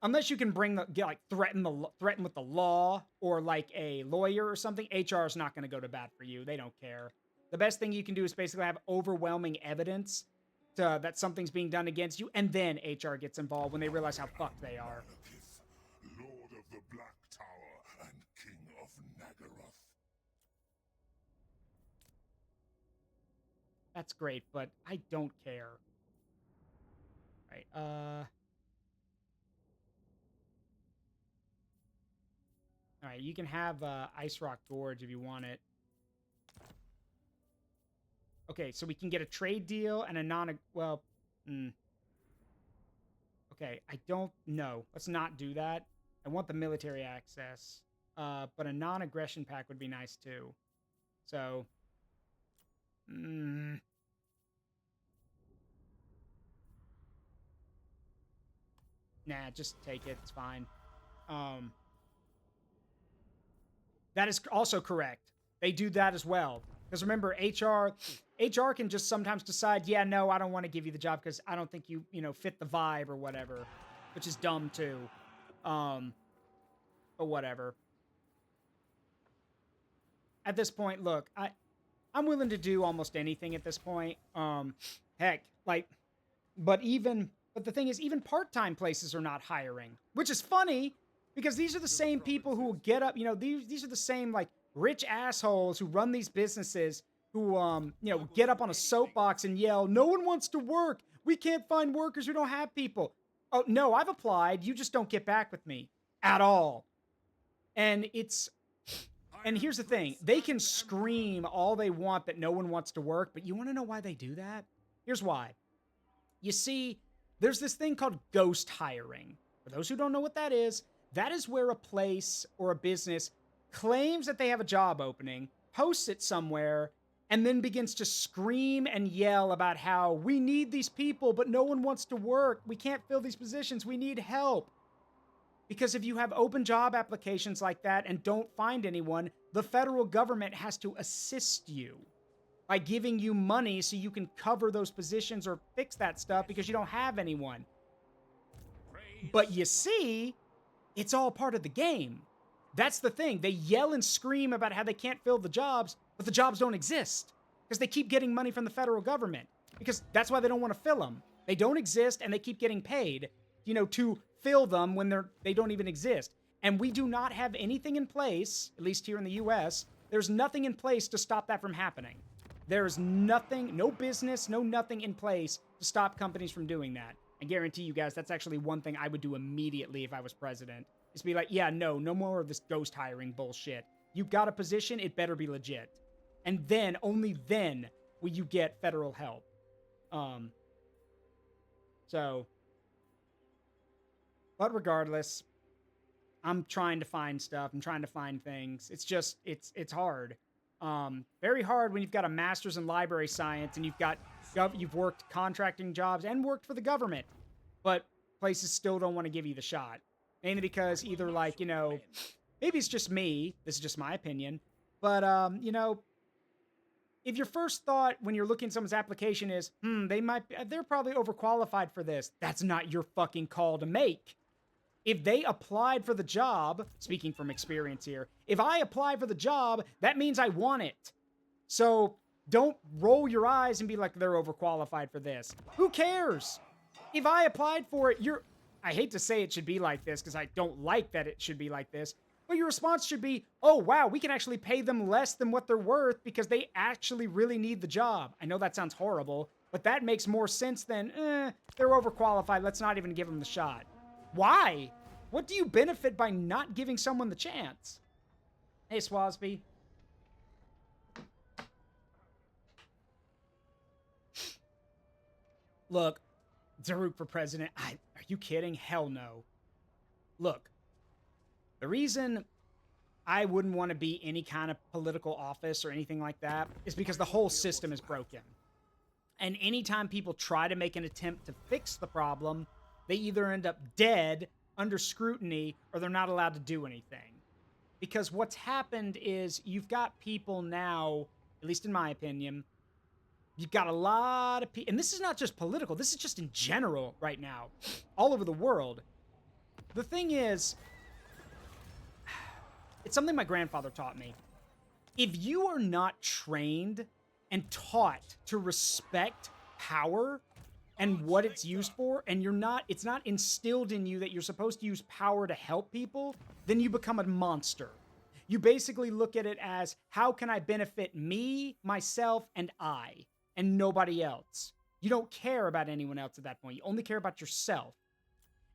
unless you can threaten with the law or like a lawyer or something, HR is not going to go to bat for you. They don't care. The best thing you can do is basically have overwhelming evidence that something's being done against you, and then HR gets involved when they realize how fucked they are. Lord of the Black Tower and King of Nagaroth. That's great, but I don't care. Right, Alright, you can have Ice Rock Gorge if you want it. Okay, so we can get a trade deal and a Okay, I don't know. Let's not do that. I want the military access. But a non-aggression pack would be nice too. So... Nah, just take it. It's fine. That is also correct. They do that as well. Because remember, HR can just sometimes decide, yeah, no, I don't want to give you the job because I don't think you fit the vibe or whatever. Which is dumb too. But whatever. At this point, look, I'm willing to do almost anything at this point. Heck, like, but the thing is, even part-time places are not hiring, which is funny because these are the same people who will get up, these are the same, like, rich assholes who run these businesses who, get up on a soapbox and yell, no one wants to work. We can't find workers. We don't have people. Oh, no, I've applied. You just don't get back with me at all. And here's the thing. They can scream all they want that no one wants to work, but you want to know why they do that? Here's why. You see, there's this thing called ghost hiring. For those who don't know what that is where a place or a business claims that they have a job opening, posts it somewhere, and then begins to scream and yell about how we need these people, but no one wants to work. We can't fill these positions. We need help. Because if you have open job applications like that and don't find anyone, the federal government has to assist you by giving you money so you can cover those positions or fix that stuff because you don't have anyone. But you see, it's all part of the game. That's the thing. They yell and scream about how they can't fill the jobs, but the jobs don't exist because they keep getting money from the federal government because that's why they don't want to fill them. They don't exist and they keep getting paid, to fill them when they don't even exist. And we do not have anything in place, at least here in the US, there's nothing in place to stop that from happening. There's nothing, no business, no nothing in place to stop companies from doing that. I guarantee you guys, that's actually one thing I would do immediately if I was president. Is to be like, yeah, no more of this ghost hiring bullshit. You've got a position, it better be legit. And then, only then, will you get federal help. But regardless, I'm trying to find stuff. I'm trying to find things. It's just, it's hard. Very hard when you've got a master's in library science and you've worked contracting jobs and worked for the government, but places still don't want to give you the shot. Mainly because either maybe it's just me, this is just my opinion, but, if your first thought when you're looking at someone's application is, they're probably overqualified for this, that's not your fucking call to make. If they applied for the job, speaking from experience here, if I apply for the job, that means I want it. So don't roll your eyes and be like, they're overqualified for this. Who cares? If I applied for it, I hate to say it should be like this because I don't like that it should be like this, but your response should be, oh, wow, we can actually pay them less than what they're worth because they actually really need the job. I know that sounds horrible, but that makes more sense than, they're overqualified, let's not even give them the shot. Why? What do you benefit by not giving someone the chance? Hey, Swasby. Look, Daruk for president. Are you kidding? Hell no. Look, the reason I wouldn't want to be any kind of political office or anything like that is because the whole system is broken. And anytime people try to make an attempt to fix the problem, they either end up dead under scrutiny or they're not allowed to do anything. Because what's happened is you've got people now, at least in my opinion, you've got a lot of people, and this is not just political, this is just in general right now, all over the world. The thing is, it's something my grandfather taught me. If you are not trained and taught to respect power and what it's used for, and it's not instilled in you that you're supposed to use power to help people, then you become a monster. You basically look at it as, how can I benefit me, myself, and I, and nobody else? You don't care about anyone else at that point. You only care about yourself.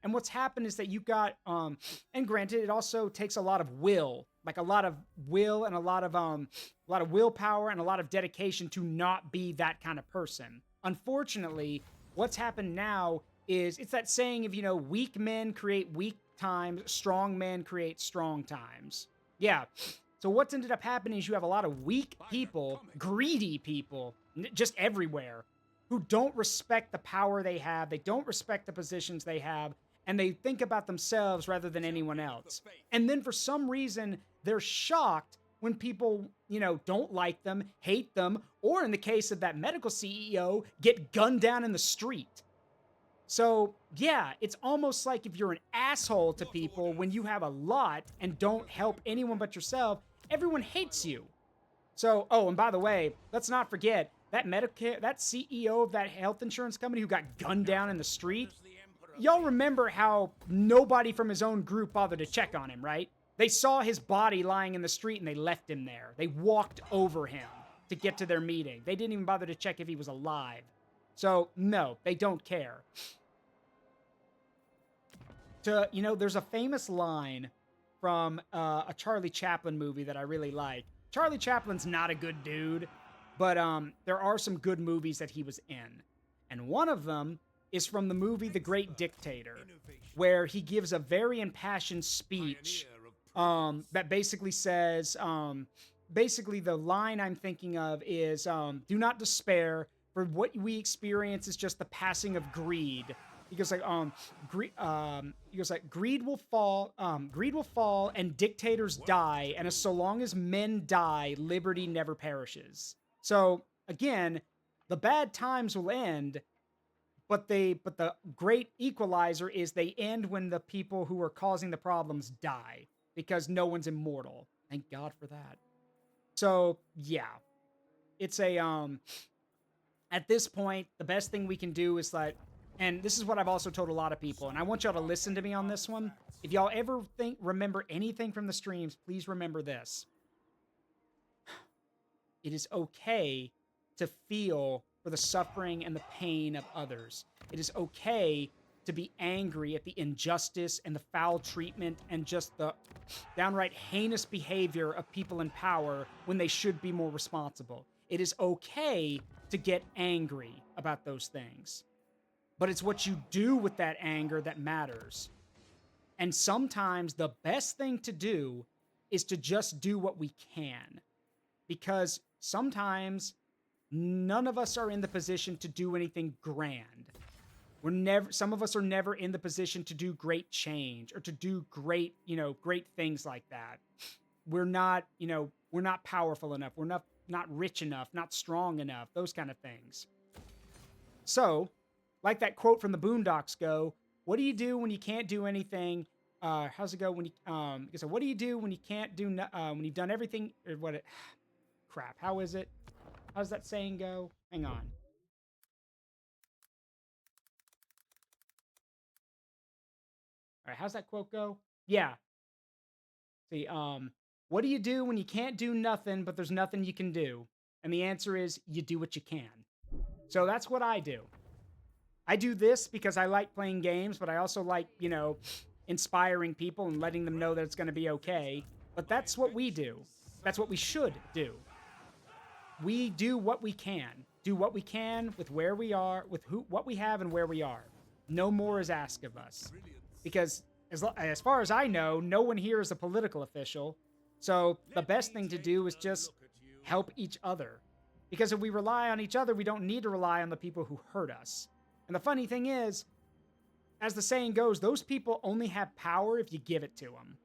And what's happened is that you've got, and granted, it also takes a lot of will, like a lot of will and a lot of willpower and a lot of dedication to not be that kind of person. Unfortunately, what's happened now is, it's that saying of, weak men create weak times, strong men create strong times. Yeah. So what's ended up happening is you have a lot of weak people, greedy people, just everywhere, who don't respect the power they have. They don't respect the positions they have. And they think about themselves rather than anyone else. And then for some reason, they're shocked when people, don't like them, hate them, or in the case of that medical CEO, get gunned down in the street. So, yeah, it's almost like if you're an asshole to people when you have a lot and don't help anyone but yourself, everyone hates you. So, oh, and by the way, let's not forget, that CEO of that health insurance company who got gunned down in the street, y'all remember how nobody from his own group bothered to check on him, right? They saw his body lying in the street and they left him there. They walked over him to get to their meeting. They didn't even bother to check if he was alive. So, no, they don't care. There's a famous line from a Charlie Chaplin movie that I really like. Charlie Chaplin's not a good dude, but there are some good movies that he was in. And one of them is from the movie The Great Dictator, where he gives a very impassioned speech that basically says, basically the line I'm thinking of is, do not despair, for what we experience is just the passing of greed. He goes like, greed will fall, and dictators die, and so long as men die, liberty never perishes. So again, the bad times will end, but the great equalizer is they end when the people who are causing the problems die, because no one's immortal. Thank God for that. So yeah, it's a at this point, the best thing we can do is like, and this is what I've also told a lot of people, and I want y'all to listen to me on this one. If y'all ever remember anything from the streams, please remember this. It is okay to feel for the suffering and the pain of others. It is okay to be angry at the injustice and the foul treatment and just the downright heinous behavior of people in power when they should be more responsible. It is okay to get angry about those things. But it's what you do with that anger that matters. And sometimes the best thing to do is to just do what we can. Because sometimes none of us are in the position to do anything grand. Some of us are never in the position to do great change or to do great things like that. We're not powerful enough. We're not rich enough, not strong enough, those kind of things. So, like that quote from the Boondocks go, what do you do when you can't do anything? How's it go? So what do you do when you can't do, when you've done everything, or crap, how is it? How's that saying go? Hang on. All right, how's that quote go? Yeah. See, what do you do when you can't do nothing, but there's nothing you can do? And the answer is, you do what you can. So that's what I do. I do this because I like playing games, but I also like, inspiring people and letting them know that it's going to be okay. But that's what we do. That's what we should do. We do what we can. Do what we can with where we are, with what we have and where we are. No more is asked of us. Because as far as I know, no one here is a political official. So the best thing to do is just help each other. Because if we rely on each other, we don't need to rely on the people who hurt us. And the funny thing is, as the saying goes, those people only have power if you give it to them.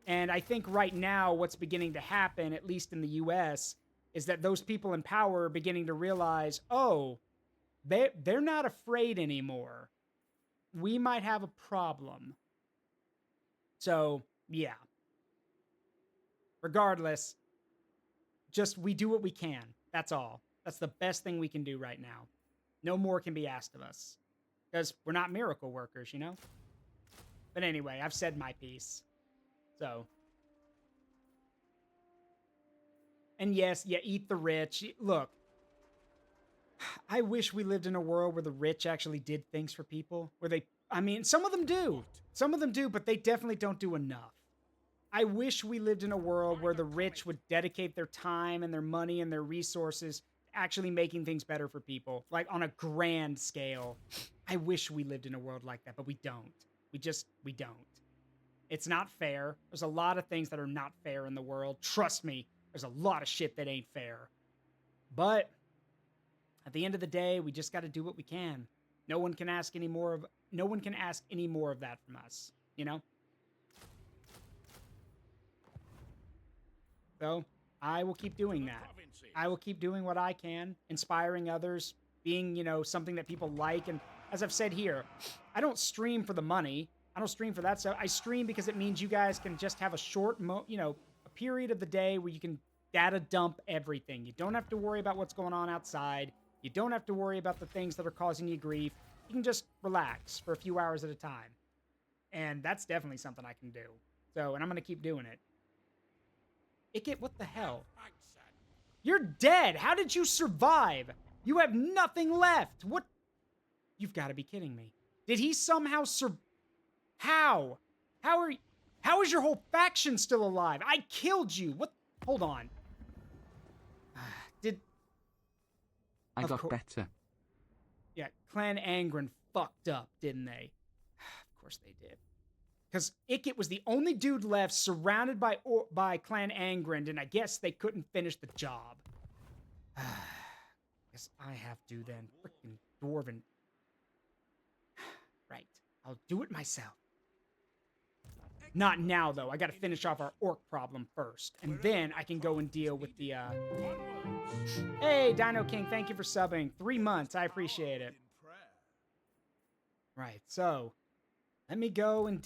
And I think right now what's beginning to happen, at least in the US, is that those people in power are beginning to realize, oh, they're not afraid anymore. We might have a problem. So, yeah. Regardless, just we do what we can. That's all. That's the best thing we can do right now. No more can be asked of us. Because we're not miracle workers, you know? But anyway, I've said my piece. So. And yes, yeah, eat the rich. Look, I wish we lived in a world where the rich actually did things for people. Where they, I mean, some of them do. Some of them do, but they definitely don't do enough. I wish we lived in a world where the rich would dedicate their time and their money and their resources to actually making things better for people, like on a grand scale. I wish we lived in a world like that, but we don't. We don't. It's not fair. There's a lot of things that are not fair in the world. Trust me, there's a lot of shit that ain't fair. But at the end of the day, we just got to do what we can. No one can ask any more of that from us, you know? So, I will keep doing that. I will keep doing what I can, inspiring others, being, you know, something that people like. And as I've said here, I don't stream for the money. I don't stream for that stuff. I stream because it means you guys can just have a short, a period of the day where you can data dump everything. You don't have to worry about what's going on outside. You don't have to worry about the things that are causing you grief. You can just relax for a few hours at a time. And that's definitely something I can do. So, and I'm going to keep doing it. Icket, what the hell? You're dead. How did you survive? You have nothing left. What? You've got to be kidding me. Did he somehow How? How is your whole faction still alive? I killed you. What? Hold on. I got better. Yeah, Clan Angren fucked up, didn't they? Of course they did. Because Icket was the only dude left surrounded by Clan Angren, and I guess they couldn't finish the job. Guess I have to then. Frickin' Dwarven. Right. I'll do it myself. Not now, though. I gotta finish off our orc problem first. And then I can go and deal with the, Hey, Dino King, thank you for subbing. 3 months. I appreciate it. Right, so... let me go and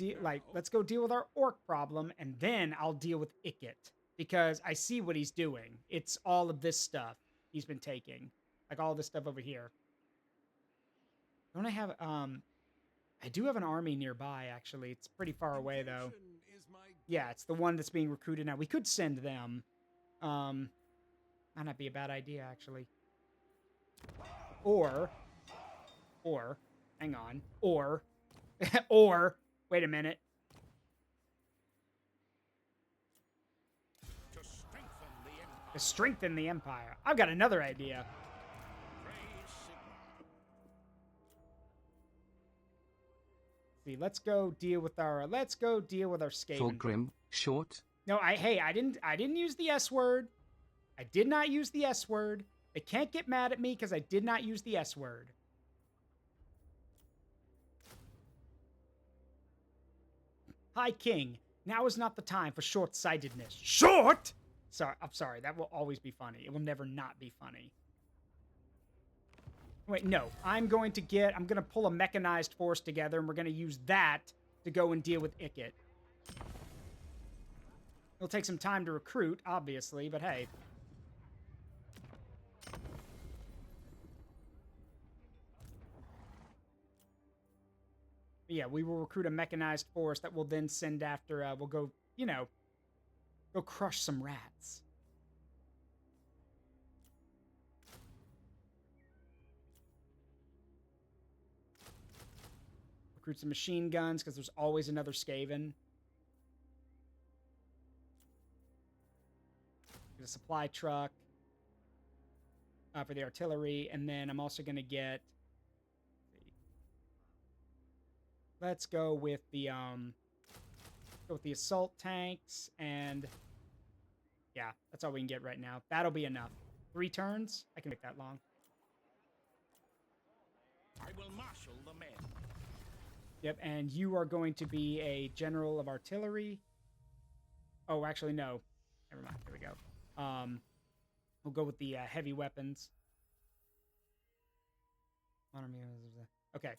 let's go deal with our orc problem, and then I'll deal with Icket. Because I see what he's doing. It's all of this stuff he's been taking. Like all this stuff over here. Don't I have, I do have an army nearby, actually. It's pretty far away, though. Yeah, it's the one that's being recruited now. We could send them. Might not be a bad idea, actually. Or, hang on. Or, wait a minute. To strengthen the Empire. I've got another idea. See, let's go deal with our Skaven. Thorgrim, short. No, I didn't use the S word. I did not use the S word. They can't get mad at me because I did not use the S word. Hi, King. Now is not the time for short-sightedness. Short? Sorry, I'm sorry. That will always be funny. It will never not be funny. Wait, no. I'm going to pull a mechanized force together, and we're going to use that to go and deal with Icket. It'll take some time to recruit, obviously, but hey. But yeah, we will recruit a mechanized force that will then send after, we'll go, go crush some rats. Recruit some machine guns, because there's always another Skaven. Get a supply truck for the artillery, and then I'm also going to get... Let's go with the assault tanks, and yeah, that's all we can get right now. That'll be enough. 3 turns? I can make that long. I will marshal the men. Yep, and you are going to be a general of artillery. Oh, actually, no. Never mind. There we go. We'll go with the heavy weapons. Okay.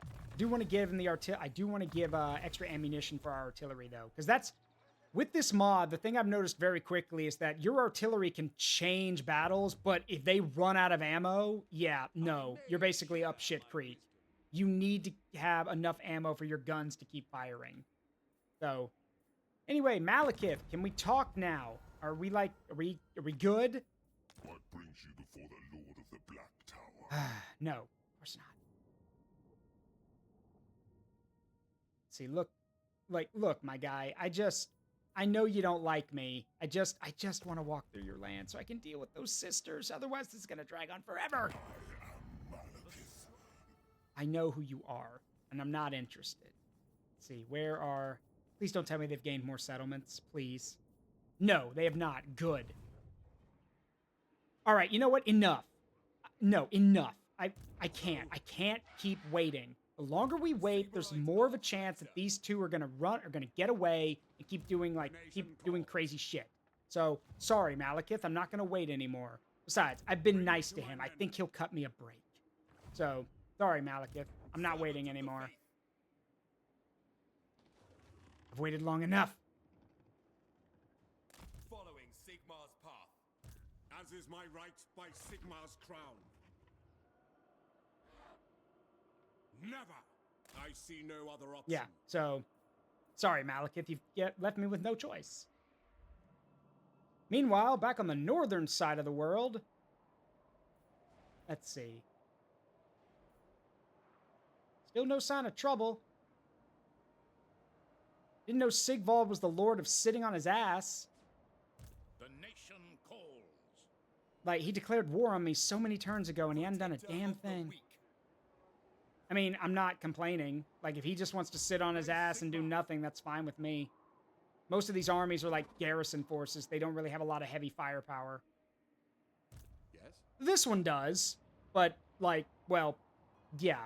I do want to give in the I do want to give extra ammunition for our artillery though, because that's with this mod. The thing I've noticed very quickly is that your artillery can change battles, but if they run out of ammo, yeah, no, you're basically up shit creek. You need to have enough ammo for your guns to keep firing. So, anyway, Malekith, can we talk now? Are we good? What brings you before the Lord of the Black Tower? No, of course not. See, look, my guy. I know you don't like me. I just want to walk through your land so I can deal with those sisters. Otherwise, this is gonna drag on forever. I know who you are, and I'm not interested. Let's see, please don't tell me they've gained more settlements, please. No, they have not. Good. All right, you know what? Enough. No, enough. I can't keep waiting. The longer we wait, there's more of a chance that these two are gonna get away and keep doing crazy shit. So, sorry, Malekith, I'm not gonna wait anymore. Besides, I've been nice to him. I think he'll cut me a break. So, sorry, Malekith. I'm not waiting anymore. I've waited long enough. Following Sigmar's path, as is my right by Sigmar's crown. Never! I see no other option. Yeah, so, sorry, Malekith, you've left me with no choice. Meanwhile, back on the northern side of the world, let's see. Still no sign of trouble. Didn't know Sigvald was the lord of sitting on his ass. The nation calls. Like, he declared war on me so many turns ago and he hadn't done a damn thing. I mean, I'm not complaining. Like, if he just wants to sit on his ass and do nothing, that's fine with me. Most of these armies are like garrison forces. They don't really have a lot of heavy firepower. Yes? This one does, but, like, well, yeah.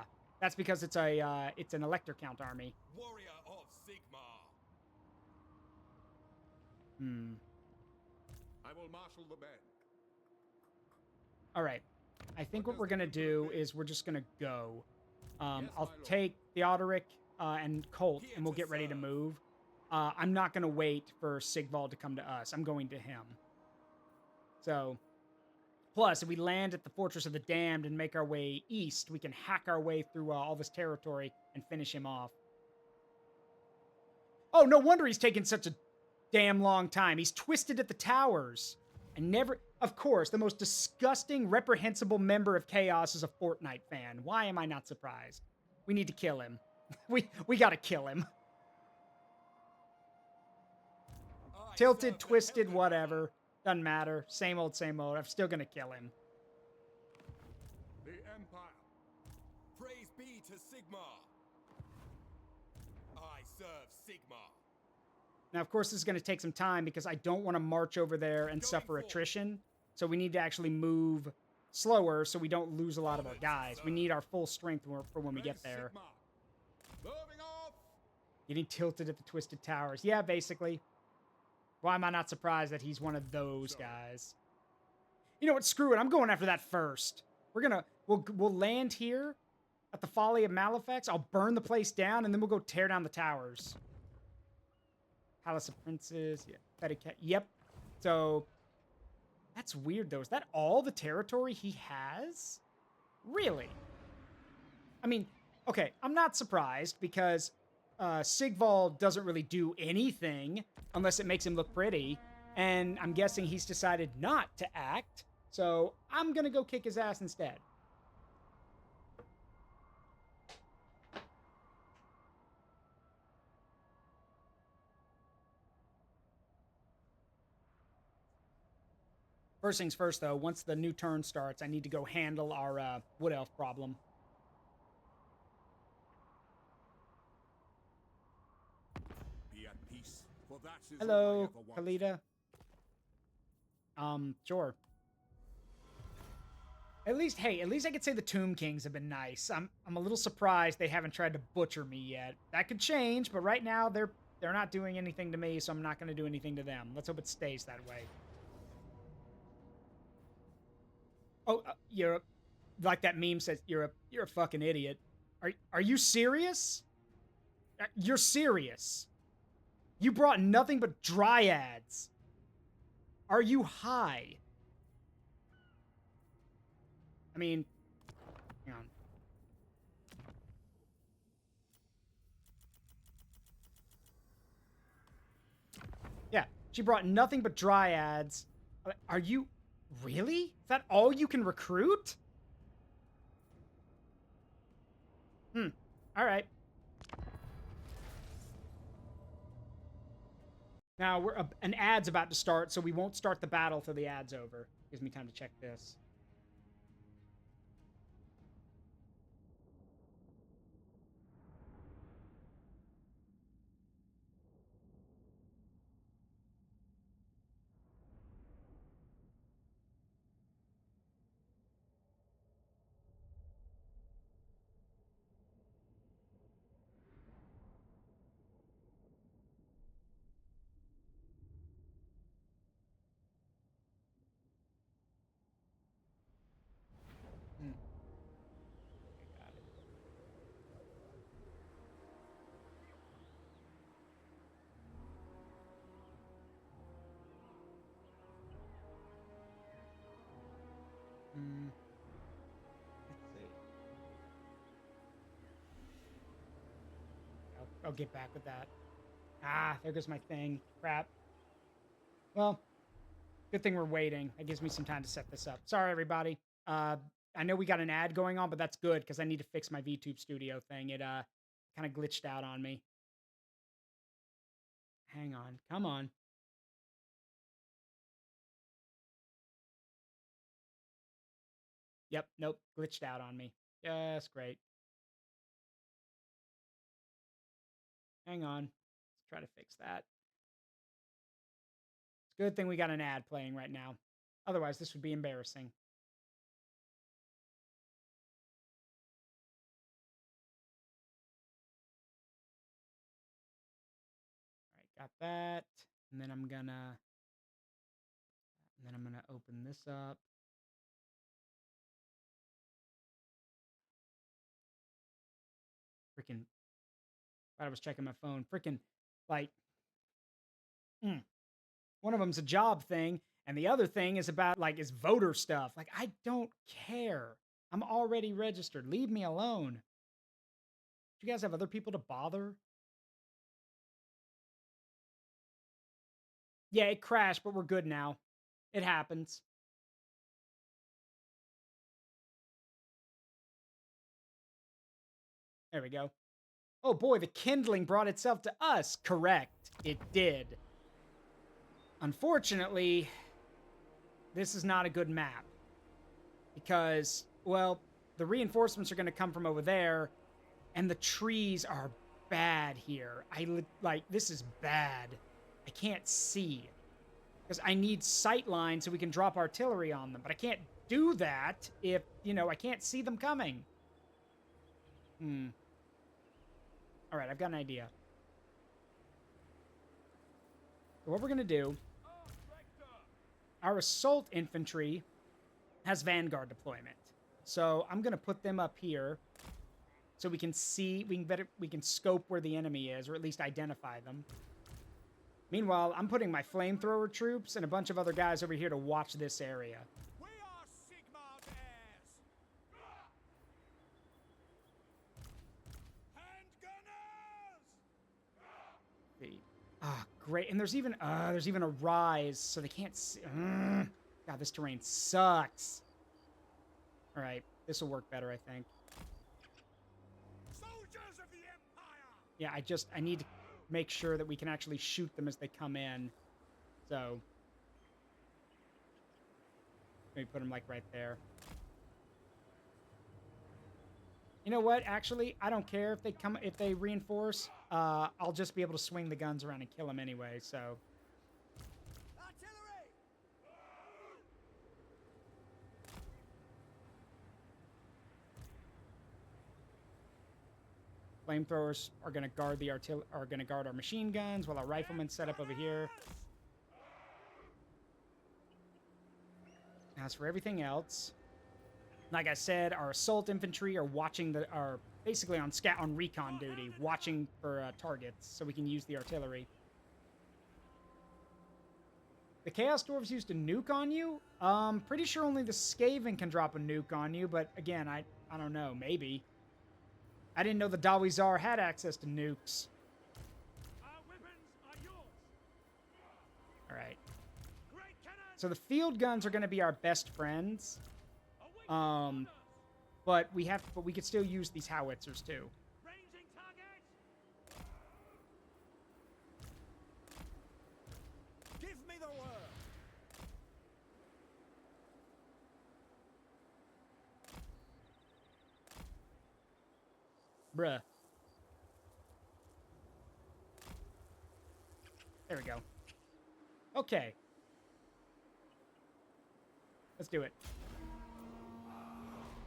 That's because it's an Elector Count army. Warrior of Sigmar. I will marshal the men. All right. I think what we're going to do is we're just going to go. I'll take Theodoric and Colt, and we'll get ready to move. I'm not going to wait for Sigvald to come to us. I'm going to him. So, plus, if we land at the Fortress of the Damned and make our way east, we can hack our way through all this territory and finish him off. Oh, no wonder he's taking such a damn long time. He's twisted at the towers. Of course, the most disgusting, reprehensible member of Chaos is a Fortnite fan. Why am I not surprised? We need to kill him. we gotta kill him. Tilted, twisted, whatever. Doesn't matter. Same old, same old. I'm still gonna kill him. The Empire. Praise be to Sigmar. I serve Sigmar. Now, of course, this is going to take some time because I don't want to march over there and suffer attrition. So we need to actually move slower so we don't lose a lot of our guys. We need our full strength for when we get there. Moving off. Getting tilted at the Twisted Towers. Yeah, basically. Why am I not surprised that he's one of those guys? You know what? Screw it. I'm going after that first. We'll land here at the Folly of Malefax. I'll burn the place down and then we'll go tear down the towers. Palace of Princes, yeah. Petticat, yep. So, that's weird, though. Is that all the territory he has? Really? I mean, okay, I'm not surprised, because Sigvald doesn't really do anything unless it makes him look pretty, and I'm guessing he's decided not to act, so I'm gonna go kick his ass instead. First things first, though, once the new turn starts, I need to go handle our Wood Elf problem. Be at peace, for that is Hello, all I ever want. Kalita. Sure. At least, hey, at least I could say the Tomb Kings have been nice. I'm a little surprised they haven't tried to butcher me yet. That could change, but right now they're not doing anything to me, so I'm not going to do anything to them. Let's hope it stays that way. Oh, you're like that meme says. You're a fucking idiot. Are you serious? You're serious. You brought nothing but dryads. Are you high? I mean, hang on. Yeah, she brought nothing but dryads. Are you really? Is that all you can recruit? All right. Now an ad's about to start, so we won't start the battle till the ad's over. Gives me time to check this. Let's see. I'll get back with that. Ah, there goes my thing. Crap. Well, good thing we're waiting. That gives me some time to set this up. Sorry, everybody. I know we got an ad going on, but that's good because I need to fix my VTube studio thing. It kind of glitched out on me. Hang on. Come on. Yep, nope, glitched out on me. Yes, great. Hang on. Let's try to fix that. It's a good thing we got an ad playing right now. Otherwise, this would be embarrassing. All right, got that. And then I'm gonna open this up. Freaking thought I was checking my phone. Freaking like one of them's a job thing, and the other thing is about like is voter stuff. Like, I don't care. I'm already registered. Leave me alone. Do you guys have other people to bother? Yeah, it crashed, but we're good now. It happens. There we go. Oh boy, the kindling brought itself to us. Correct. It did. Unfortunately, this is not a good map. Because, well, the reinforcements are going to come from over there, and the trees are bad here. This is bad. I can't see. Because I need sight lines so we can drop artillery on them. But I can't do that if, I can't see them coming. All right, I've got an idea. So what we're going to do, our assault infantry has vanguard deployment. So I'm going to put them up here so we can see, we can scope where the enemy is, or at least identify them. Meanwhile, I'm putting my flamethrower troops and a bunch of other guys over here to watch this area. We are Sigmund heirs. Handgunners! Ah, great. And there's even a rise, so they can't see. God, this terrain sucks. All right, this will work better, I think. Soldiers of the Empire! Yeah, I need to make sure that we can actually shoot them as they come in. So maybe put them like right there. You know what? Actually, I don't care if they reinforce. I'll just be able to swing the guns around and kill them anyway. So Artillery! Flamethrowers are gonna guard the guard our machine guns while our riflemen set up over here. As for everything else, like I said, our assault infantry are are basically on recon duty, watching for targets, so we can use the artillery. The Chaos Dwarves used a nuke on you? Pretty sure only the Skaven can drop a nuke on you, but again, I don't know, maybe. I didn't know the Dawizar had access to nukes. Our weapons are yours. All right. Great cannon. So the field guns are going to be our best friends. Await But we could still use these howitzers too. ranging target. Give me the word. Bruh. There we go. Okay. Let's do it.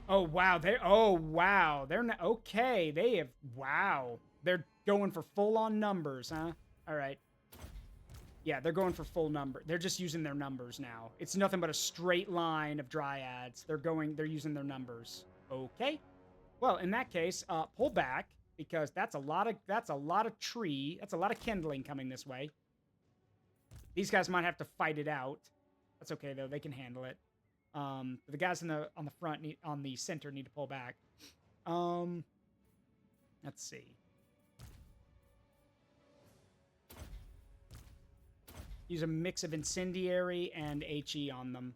Oh, wow. They're not, okay. Wow. They're going for full-on numbers, huh? All right. Yeah, they're going for full number. They're just using their numbers now. It's nothing but a straight line of dryads. They're using their numbers. Okay. Well, in that case, pull back, because that's a lot of kindling coming this way. These guys might have to fight it out. That's okay though, they can handle it. The guys on the front on the center need to pull back. Let's see. Use a mix of incendiary and HE on them.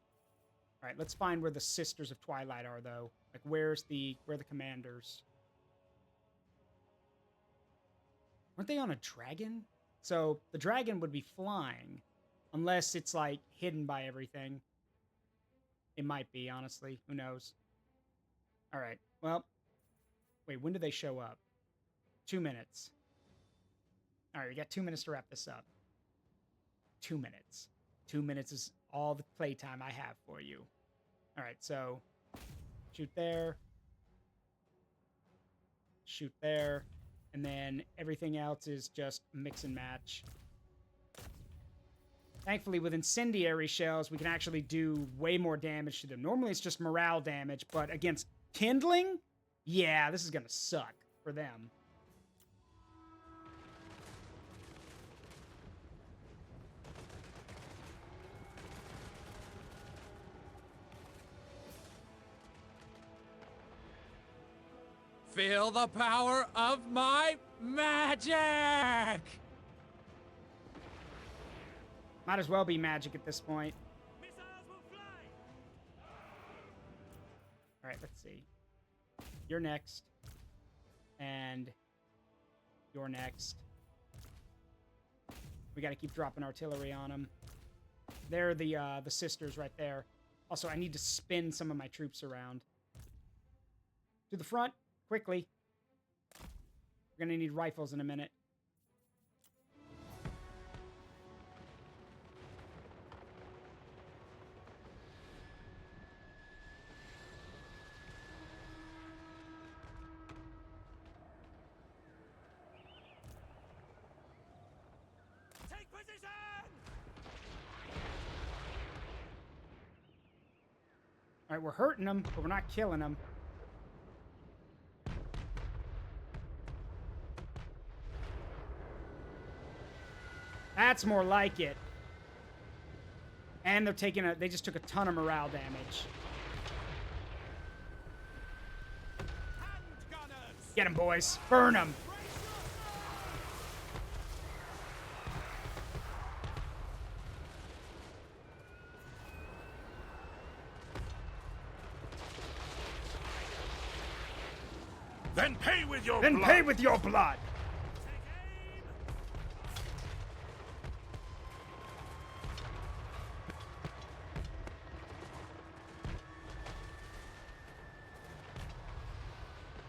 All right, let's find where the Sisters of Twilight are though. Like, where are the commanders? Weren't they on a dragon? So the dragon would be flying, unless it's like hidden by everything. It might be, honestly. Who knows? All right. Well, wait, when do they show up? 2 minutes. All right, we got 2 minutes to wrap this up. 2 minutes. 2 minutes is all the playtime I have for you. All right, so shoot there. Shoot there. And then everything else is just mix and match. Thankfully, with incendiary shells, we can actually do way more damage to them. Normally, it's just morale damage, but against kindling, yeah, this is going to suck for them. Feel the power of my magic! Might as well be magic at this point. Missiles will fly. All right, let's see. You're next. And you're next. We got to keep dropping artillery on them. They're the sisters right there. Also, I need to spin some of my troops around. To the front, quickly. We're going to need rifles in a minute. Take position. All right, we're hurting them, but we're not killing them. That's more like it. And they just took a ton of morale damage. Handgunners. Get them, boys. Burn them. Then pay with your Then blood. pay with your blood. Take aim.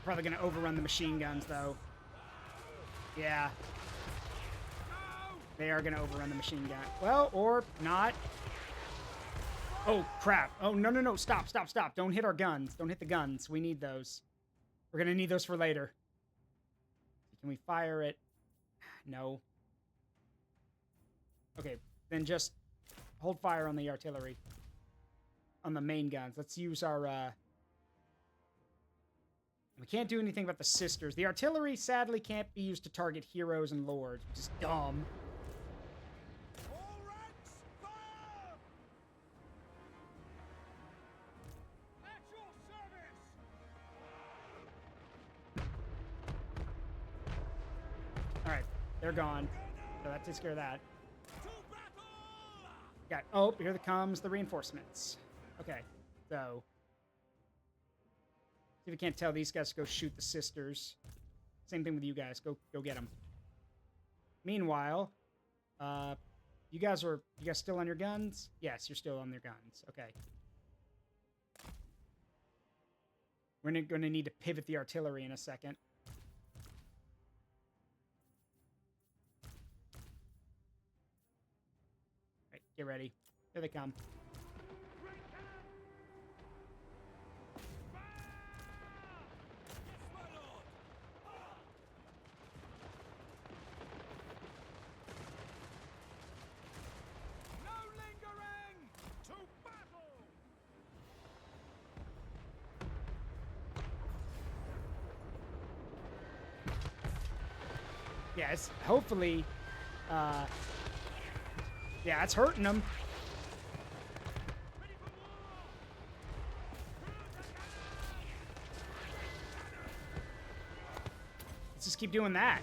Probably gonna overrun the machine guns, though. Yeah. They are gonna overrun the machine gun. Well, or not. Oh, crap. Oh, no, no, no. Stop, stop, stop. Don't hit our guns. Don't hit the guns. We need those. We're gonna need those for later. Can we fire it? No. Okay, then just hold fire on the artillery. On the main guns. Let's use our, We can't do anything about the sisters. The artillery, sadly, can't be used to target heroes and lords, which is dumb. All ranks, fire! At your service! Alright, they're gone. So that takes care of that. To battle! Got, oh, here comes the reinforcements. Okay, so... See if we can't tell these guys to go shoot the sisters. Same thing with you guys. Go get them. Meanwhile, you guys still on your guns? Yes, you're still on their guns. Okay. We're going to need to pivot the artillery in a second. Right, get ready. Here they come. Yes, hopefully, yeah, it's hurting them. Let's just keep doing that.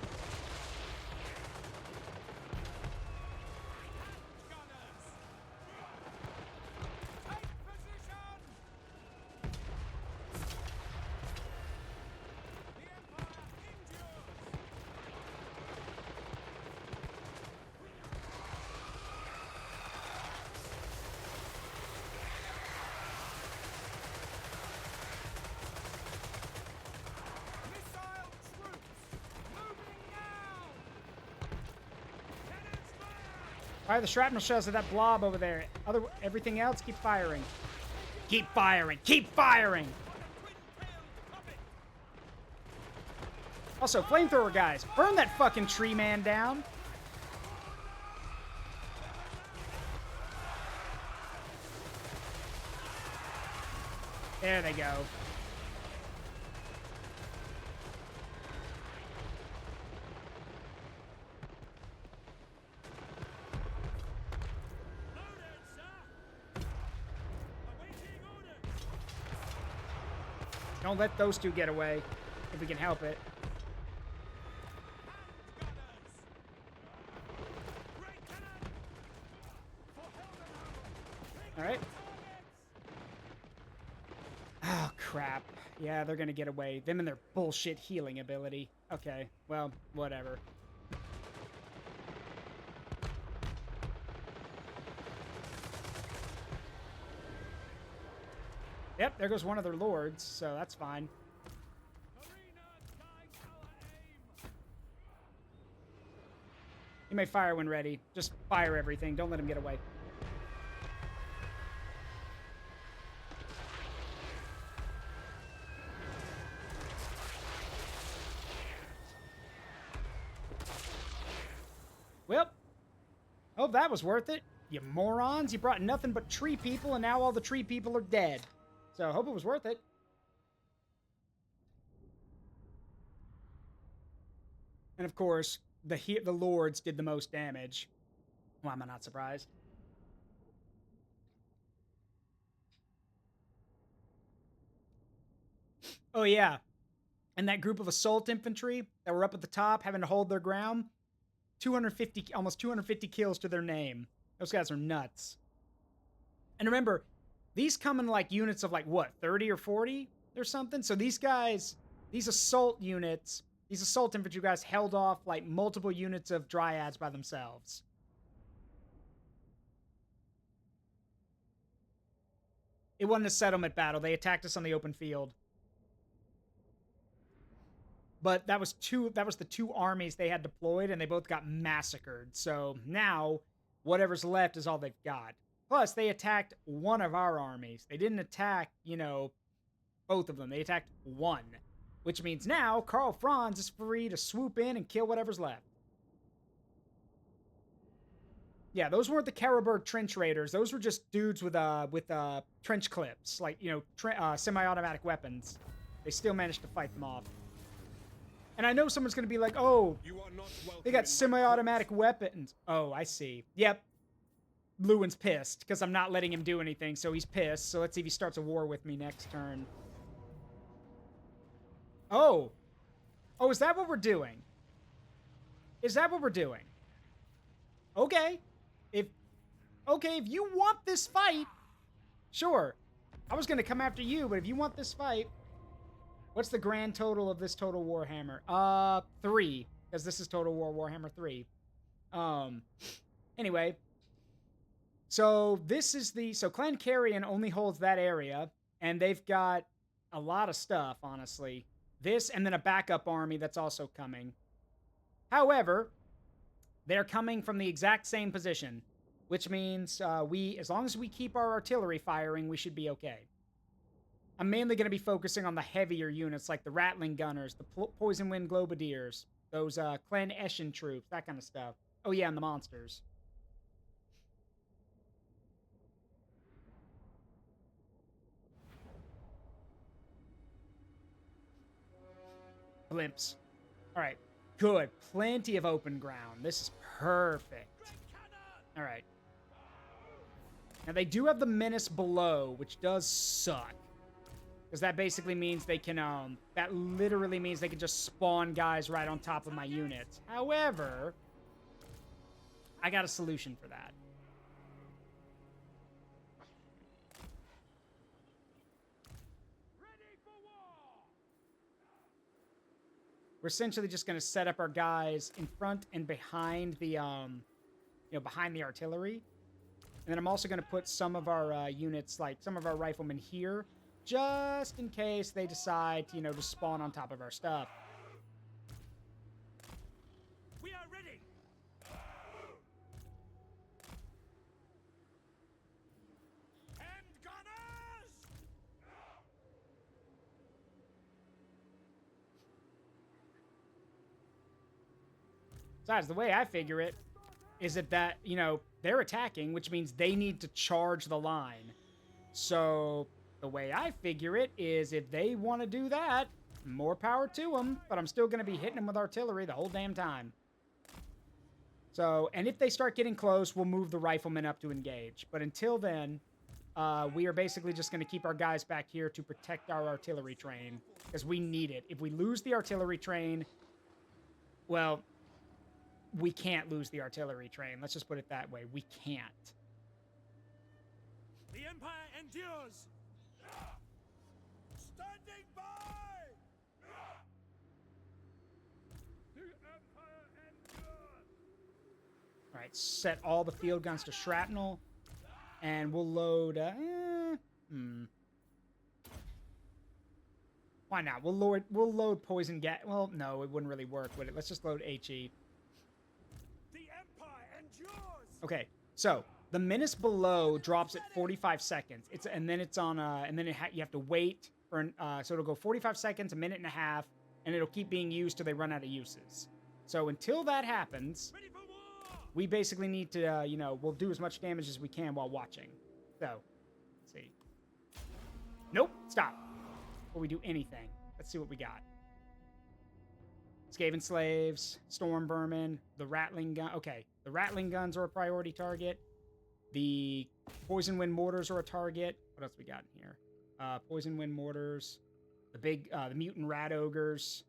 Fire the shrapnel shells at that blob over there. Everything else, keep firing. Keep firing. Keep firing. Also, flamethrower guys, burn that fucking tree man down. There they go. Don't let those two get away, if we can help it. All right. Oh, crap. Yeah, they're gonna get away. Them and their bullshit healing ability. Okay, well, whatever. Yep, there goes one of their lords, so that's fine. You may fire when ready. Just fire everything. Don't let him get away. Well, hope that was worth it. You morons. You brought nothing but tree people, and now all the tree people are dead. So I hope it was worth it. And of course, the lords did the most damage. Why am I not surprised? Oh yeah. And that group of assault infantry that were up at the top having to hold their ground, 250, almost 250 kills to their name. Those guys are nuts. And remember, these come in like units of like what, 30 or 40 or something? So these guys, these assault units, these assault infantry guys held off like multiple units of dryads by themselves. It wasn't a settlement battle. They attacked us on the open field. But that was the two armies they had deployed, and they both got massacred. So now, whatever's left is all they've got. Plus, they attacked one of our armies. They didn't attack, you know, both of them. They attacked one. Which means now Karl Franz is free to swoop in and kill whatever's left. Yeah, those weren't the Karaberg trench raiders. Those were just dudes with trench clips, like, you know, semi-automatic weapons. They still managed to fight them off. And I know someone's going to be like, oh, they got semi-automatic weapons. Oh, I see. Yep. Lewin's pissed because I'm not letting him do anything, so he's pissed. So let's see if he starts a war with me next turn. Oh. Oh, is that what we're doing? Is that what we're doing? Okay. If you want this fight, sure. I was going to come after you, but if you want this fight, what's the grand total of this Total Warhammer? 3, because this is Total War Warhammer 3. Anyway, so this is so Clan Carrion only holds that area, and they've got a lot of stuff, honestly. This, and then a backup army that's also coming. However, they're coming from the exact same position, which means as long as we keep our artillery firing, we should be okay. I'm mainly going to be focusing on the heavier units, like the Rattling Gunners, the Poison Wind Globadiers, those Clan Eschen troops, that kind of stuff. Oh yeah, and the monsters. Blimps. All right, good. Plenty of open ground. This is perfect. All right. Now, they do have the Menace below, which does suck. Because that basically means they can, that literally means they can just spawn guys right on top of my units. However, I got a solution for that. We're essentially just going to set up our guys in front and behind the, behind the artillery. And then I'm also going to put some of our units, like some of our riflemen here, just in case they decide to, to spawn on top of our stuff. We are ready. Hand gunners! Besides, the way I figure it is that, they're attacking, which means they need to charge the line. So the way I figure it is if they want to do that, more power to them, but I'm still going to be hitting them with artillery the whole damn time. So, and if they start getting close, we'll move the riflemen up to engage. But until then, we are basically just going to keep our guys back here to protect our artillery train, because we need it. If we lose the artillery train, well, we can't lose the artillery train. Let's just put it that way. We can't. The Empire endures. Standing by. The Empire endures. All right, set all the field guns to shrapnel, and we'll load. Why not? We'll load poison gas. Well, no, it wouldn't really work, would it? Let's just load HE. Okay, so the Menace below drops at 45 seconds. And then it's on you have to wait for so it'll go 45 seconds, a minute and a half, and it'll keep being used till they run out of uses. So until that happens, we basically need to we'll do as much damage as we can while watching. So, let's see. Nope, stop. Before we do anything, let's see what we got. Skaven Slaves, Storm Vermin, the Rattling Gun. Okay, the Rattling Guns are a priority target. The Poison Wind Mortars are a target. What else we got in here? Poison Wind Mortars. The Mutant Rat Ogres.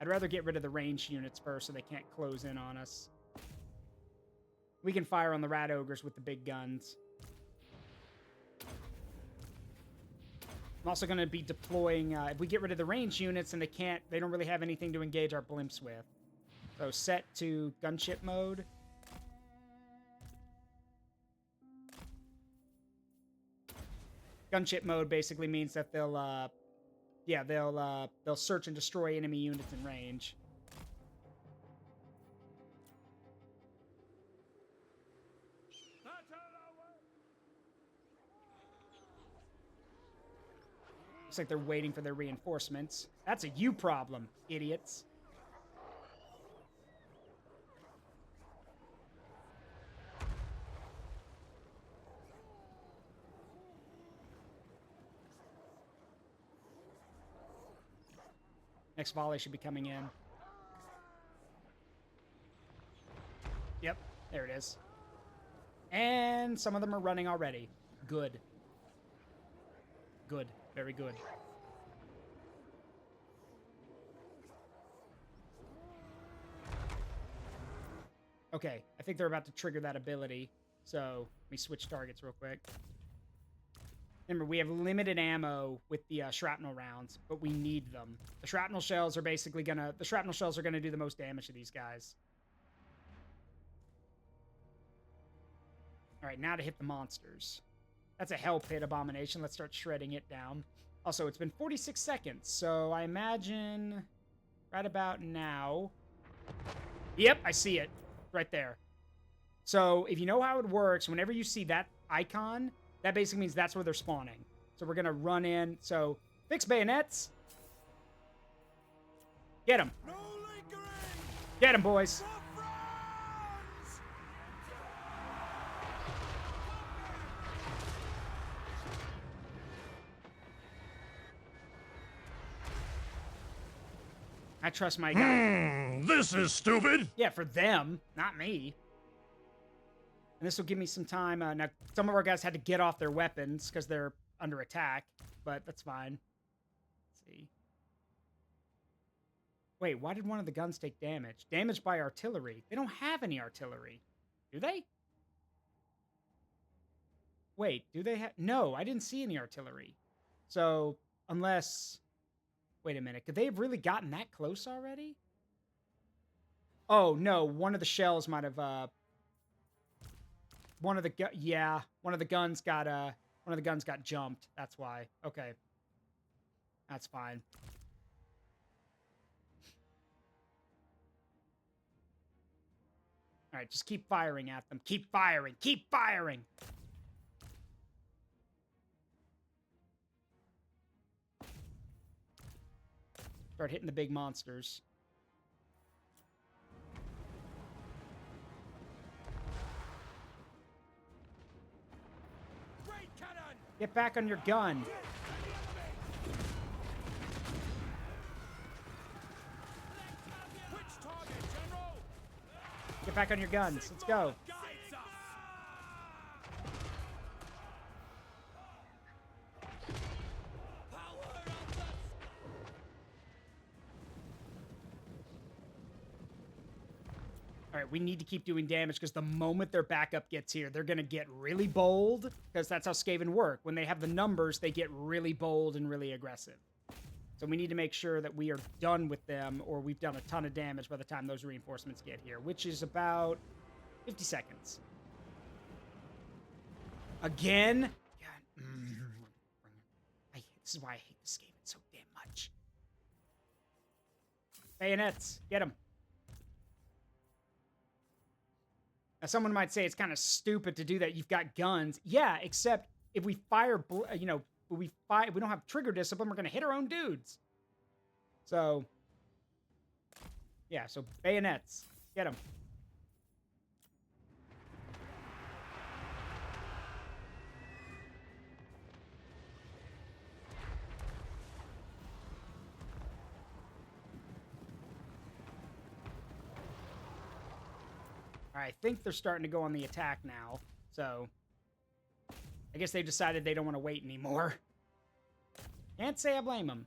I'd rather get rid of the ranged units first so they can't close in on us. We can fire on the Rat Ogres with the big guns. I'm also going to be deploying, if we get rid of the range units and they don't really have anything to engage our blimps with. So set to gunship mode. Gunship mode basically means that they'll search and destroy enemy units in range. Looks like they're waiting for their reinforcements. That's a you problem, idiots. Next volley should be coming in. Yep, there it is. And some of them are running already. Good. Good. Very good. Okay, I think they're about to trigger that ability. So, let me switch targets real quick. Remember, we have limited ammo with the shrapnel rounds, but we need them. The shrapnel shells are basically gonna... The shrapnel shells are gonna do the most damage to these guys. All right, now to hit the monsters. That's a hell pit abomination. Let's start shredding it down. Also, it's been 46 seconds, so I imagine right about now... Yep, I see it. Right there. So, if you know how it works, whenever you see that icon, that basically means that's where they're spawning. So we're going to run in. So, fix bayonets. Get them. No lingering! Get them, boys. For France! I trust my guy. This is stupid! Yeah, for them, not me. And this will give me some time. Now, some of our guys had to get off their weapons because they're under attack, but that's fine. Let's see. Wait, why did one of the guns take damage? Damage by artillery. They don't have any artillery. Do they? Wait, do they have... No, I didn't see any artillery. So, unless... Wait a minute. Could they have really gotten that close already? Oh, no. One of the shells might have... One of the guns got jumped. That's why. Okay. That's fine. All right, just keep firing at them. Keep firing. Keep firing. Start hitting the big monsters. Get back on your gun. Get back on your guns. Let's go. All right, we need to keep doing damage because the moment their backup gets here, they're going to get really bold because that's how Skaven work. When they have the numbers, they get really bold and really aggressive. So we need to make sure that we are done with them or we've done a ton of damage by the time those reinforcements get here, which is about 50 seconds. Again? God. This is why I hate this game so damn much. Bayonets, get them. Now, someone might say it's kind of stupid to do that. You've got guns. Yeah, except if we fire, if we don't have trigger discipline, we're going to hit our own dudes. So, yeah, so bayonets. Get them. I think they're starting to go on the attack now, so I guess they've decided they don't want to wait anymore. Can't say I blame them.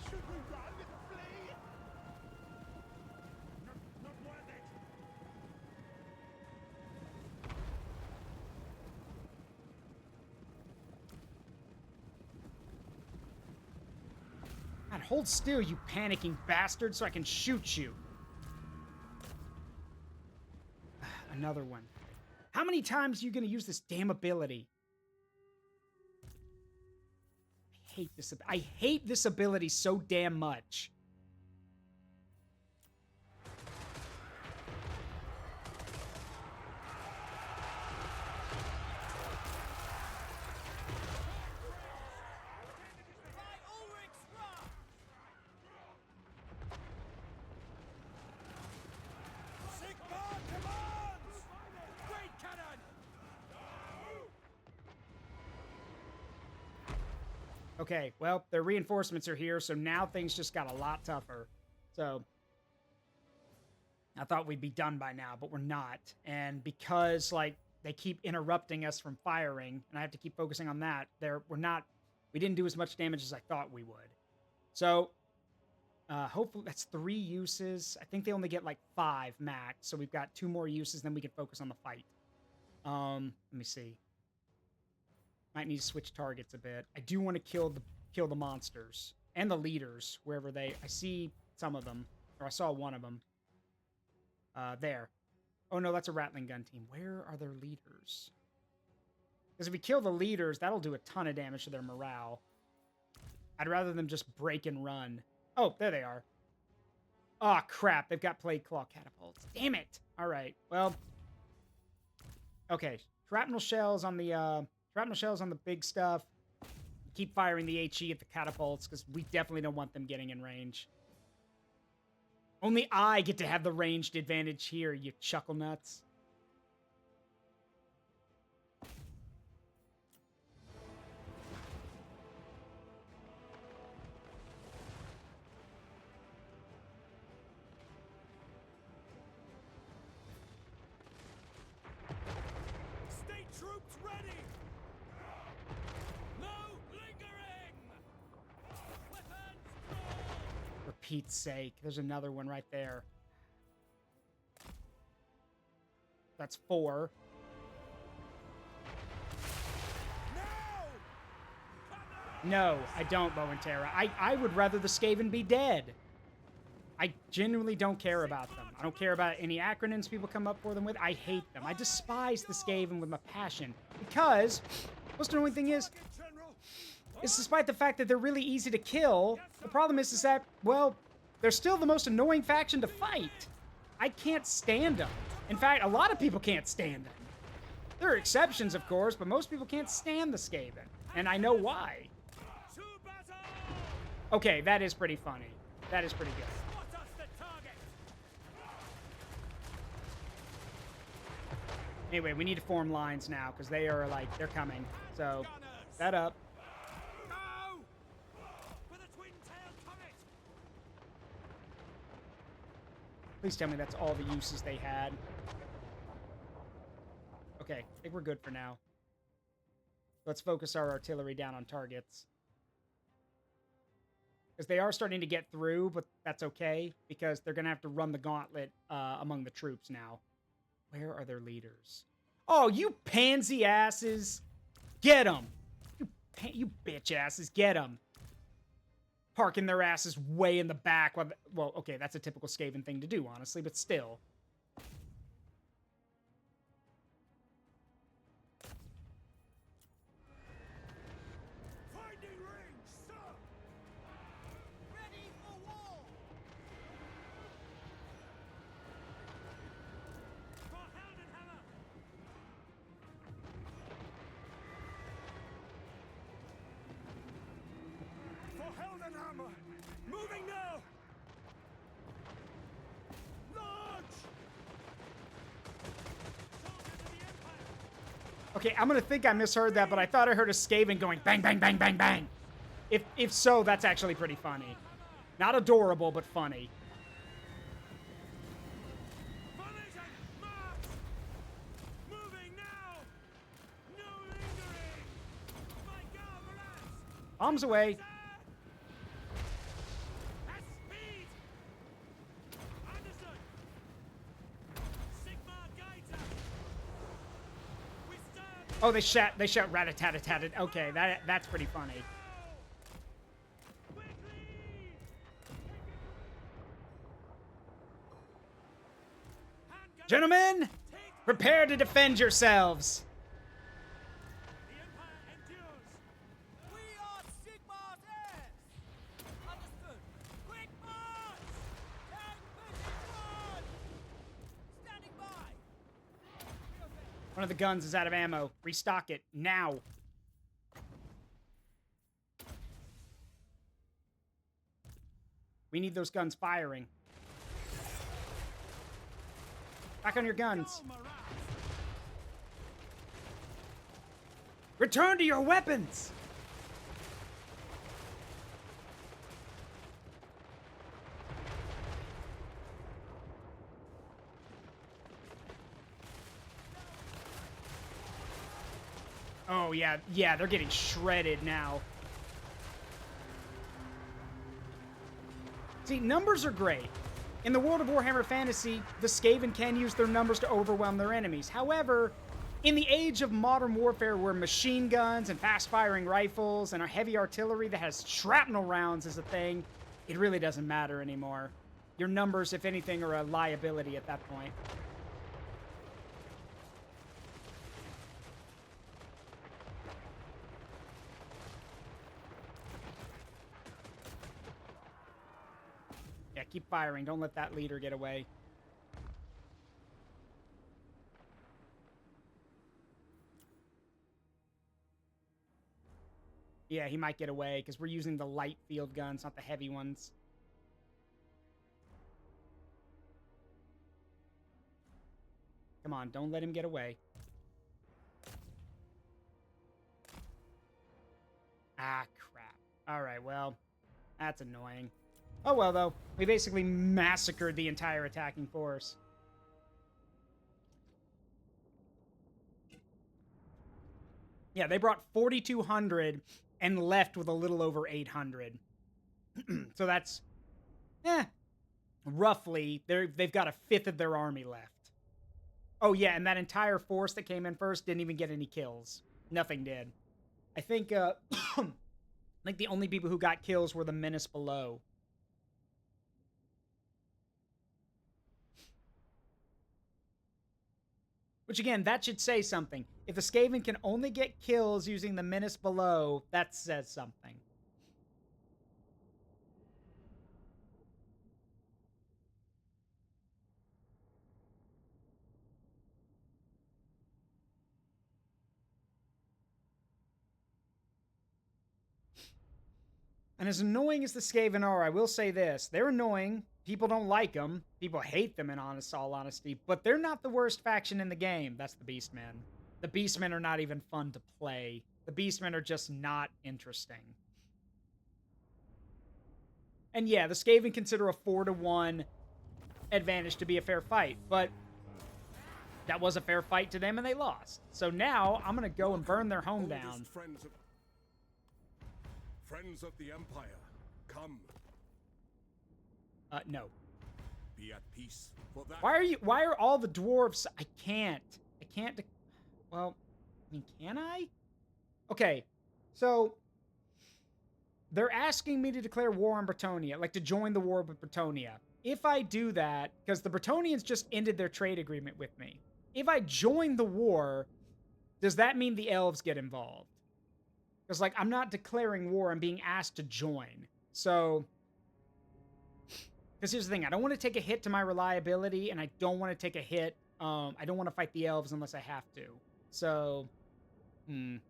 Should we run? Flee? Not worth it. God, hold still, you panicking bastard, so I can shoot you. Another one. How many times are you going to use this damn ability? I hate this. I hate this ability so damn much. Okay, well, their reinforcements are here, so now things just got a lot tougher. So, I thought we'd be done by now, but we're not. And because, like, they keep interrupting us from firing, and I have to keep focusing on that, we didn't do as much damage as I thought we would. So, hopefully, that's 3 uses. I think they only get, like, 5 max, so we've got 2 more uses, then we can focus on the fight. Let me see. Might need to switch targets a bit. I do want to kill the monsters and the leaders wherever I see some of them, or I saw one of them. There. Oh no, that's a Rattling gun team. Where are their leaders? Because if we kill the leaders, that'll do a ton of damage to their morale. I'd rather them just break and run. Oh, there they are. Oh crap! They've got plague claw catapults. Damn it! All right. Well. Okay. Shrapnel shells on the big stuff. Keep firing the HE at the catapults, because we definitely don't want them getting in range. Only I get to have the ranged advantage here, you chuckle nuts. State troops ready! No lingering! Weapons drawn! For Pete's sake, there's another one right there. That's 4. No, I don't, Bow and Terra. I would rather the Skaven be dead. I genuinely don't care about them. I don't care about any acronyms people come up for them with. I hate them. I despise the Skaven with my passion. Because, most annoying thing is despite the fact that they're really easy to kill, the problem is that, well, they're still the most annoying faction to fight. I can't stand them. In fact, a lot of people can't stand them. There are exceptions, of course, but most people can't stand the Skaven. And I know why. Okay, that is pretty funny. That is pretty good. Anyway, we need to form lines now, because they are, like, they're coming. So, that up. Please tell me that's all the uses they had. Okay, I think we're good for now. Let's focus our artillery down on targets. Because they are starting to get through, but that's okay, because they're going to have to run the gauntlet among the troops now. Where are their leaders? Oh, you pansy asses! Get them! You bitch asses, get them! Parking their asses way in the back. Well, okay, that's a typical Skaven thing to do, honestly, but still. Finding range, sir! Ready for war! For Heldenhammer! For Heldenhammer! Moving now! Launch! Okay, I'm gonna think I misheard that, but I thought I heard a Skaven going bang, bang, bang, bang, bang. If so, that's actually pretty funny. Not adorable, but funny. Formation, march! Moving now! No lingering! My God, relax! Bombs away. At speed! Understood! Sigma guides us! We stand! Oh, they shout rat-a-tat-a-tat. Okay, that's pretty funny. Quickly! Handgun! Gentlemen, prepare to defend yourselves. The Empire endures! We are Sigma One of the guns is out of ammo. Restock it now. We need those guns firing. Back on your guns. Return to your weapons! Oh, yeah, they're getting shredded now. See, numbers are great. In the world of Warhammer Fantasy, the Skaven can use their numbers to overwhelm their enemies. However, in the age of modern warfare where machine guns and fast-firing rifles and a heavy artillery that has shrapnel rounds is a thing, it really doesn't matter anymore. Your numbers, if anything, are a liability at that point. Yeah, keep firing. Don't let that leader get away. Yeah, he might get away because we're using the light field guns, not the heavy ones. Come on, don't let him get away. Ah, crap. All right, well, that's annoying. Oh, well, though. We basically massacred the entire attacking force. Yeah, they brought 4,200 and left with a little over 800. So that's, roughly, they've got a fifth of their army left. Oh, yeah, and that entire force that came in first didn't even get any kills. Nothing did. I think, I think the only people who got kills were the Menace below. Which, again, that should say something. If the Skaven can only get kills using the Menace below, that says something. And as annoying as the Skaven are, I will say this. They're annoying. People don't like them. People hate them, in all honesty. But they're not the worst faction in the game. That's the Beastmen. The Beastmen are not even fun to play. The Beastmen are just not interesting. And yeah, the Skaven consider a 4-to-1 advantage to be a fair fight. But that was a fair fight to them, and they lost. So now, I'm going to go and burn their home down. Friends of the Empire, come. No. Be at peace. For that Why are all the dwarves... I can't. Well, I mean, can I? Okay, so... They're asking me to declare war on Bretonnia, like to join the war with Bretonnia. If I do that, because the Bretonians just ended their trade agreement with me. If I join the war, does that mean the elves get involved? Because, like, I'm not declaring war, I'm being asked to join. So... Because here's the thing, I don't want to take a hit to my reliability, and I don't want to take a hit, I don't want to fight the elves unless I have to. So, trying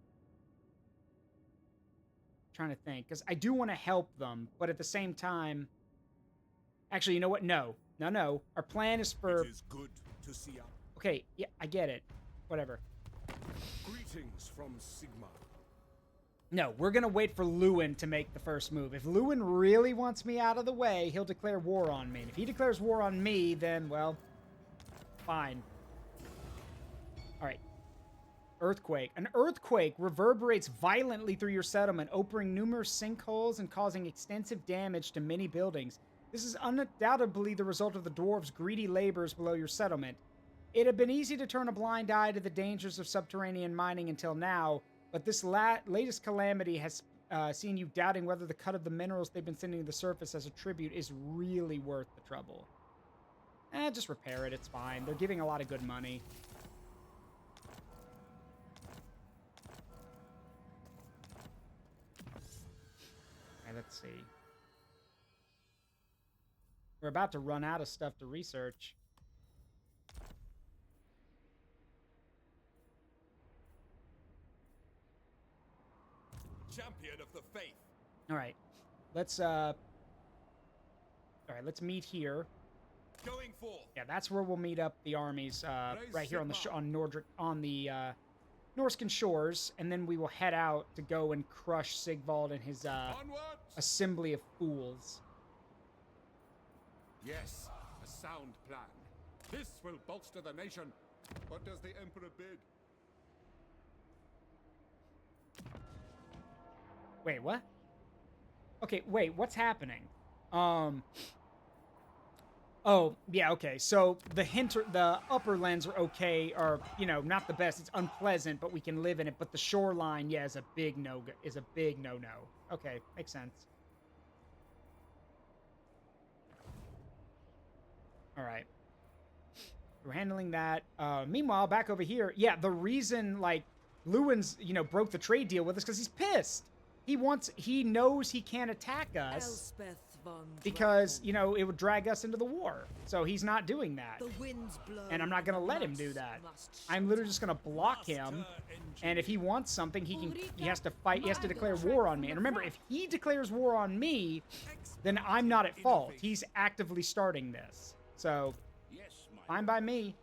to think, because I do want to help them, but at the same time... Actually, you know what? No. Our plan is for... It is good to see us. Okay, yeah, I get it. Whatever. Greetings from Sigma. No, we're going to wait for Lewin to make the first move. If Lewin really wants me out of the way, he'll declare war on me. And if he declares war on me, then, well, fine. All right. Earthquake. An earthquake reverberates violently through your settlement, opening numerous sinkholes and causing extensive damage to many buildings. This is undoubtedly the result of the dwarves' greedy labors below your settlement. It had been easy to turn a blind eye to the dangers of subterranean mining until now, but this latest calamity has seen you doubting whether the cut of the minerals they've been sending to the surface as a tribute is really worth the trouble. Just repair it, it's fine. They're giving a lot of good money. Okay, let's see. We're about to run out of stuff to research. All right. Let's let's meet here. Going forth. Yeah, that's where we'll meet up the armies, right here on the on the Norscan shores, and then we will head out to go and crush Sigvald and his Onwards. assembly of fools. Yes, a sound plan. This will bolster the nation. What does the Emperor bid? Wait, what? Okay, wait, what's happening? Oh, yeah, okay. So the upper lands are okay, or not the best. It's unpleasant, but we can live in it. But the shoreline, yeah, is a big no. Okay, makes sense. All right, we're handling that. Meanwhile, back over here, yeah, the reason like Lewin's broke the trade deal with us because he's pissed. He knows he can't attack us because, it would drag us into the war. So he's not doing that. And I'm not going to let him do that. I'm literally just going to block him. And if he wants something, he has to fight. He has to declare war on me. And remember, if he declares war on me, then I'm not at fault. He's actively starting this. So, fine by me.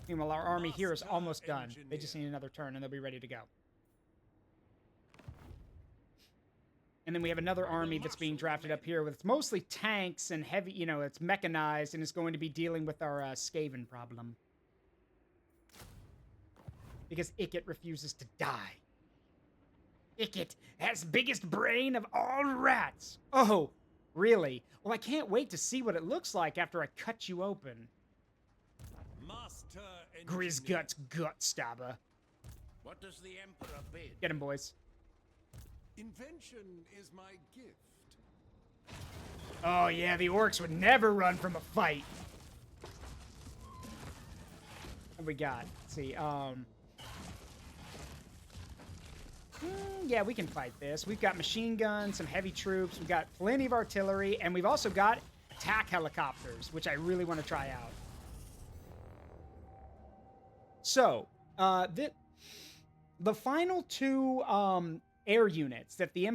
Meanwhile, our army here is almost done. They just need another turn, and they'll be ready to go. And then we have another army that's being drafted up here with it's mostly tanks and heavy, it's mechanized, and it's going to be dealing with our Skaven problem. Because Ikit refuses to die. Ikit has biggest brain of all rats. Oh, really? Well, I can't wait to see what it looks like after I cut you open. Grizzgut's gut stabber. What does the Emperor bid? Get him, boys. Invention is my gift. Oh, yeah, the orcs would never run from a fight. What we got? Let's see, yeah, we can fight this. We've got machine guns, some heavy troops, we've got plenty of artillery, and we've also got attack helicopters, which I really want to try out. So, the final two air units that the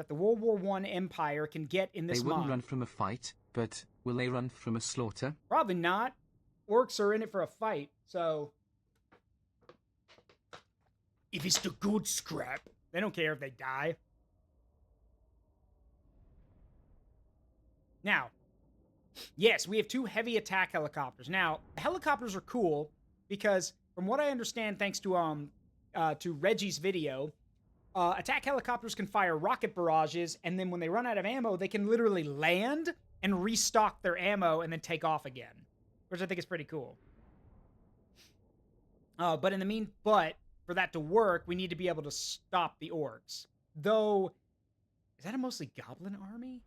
World War I Empire can get in this They wouldn't run from a fight, but will they run from a slaughter? Probably not. Orcs are in it for a fight, so if it's the good scrap, they don't care if they die. Now, yes, we have two heavy attack helicopters. Now, helicopters are cool. Because, from what I understand, thanks to Reggie's video, attack helicopters can fire rocket barrages, and then when they run out of ammo, they can literally land and restock their ammo and then take off again, which I think is pretty cool. But for that to work, we need to be able to stop the orcs. Though, is that a mostly goblin army?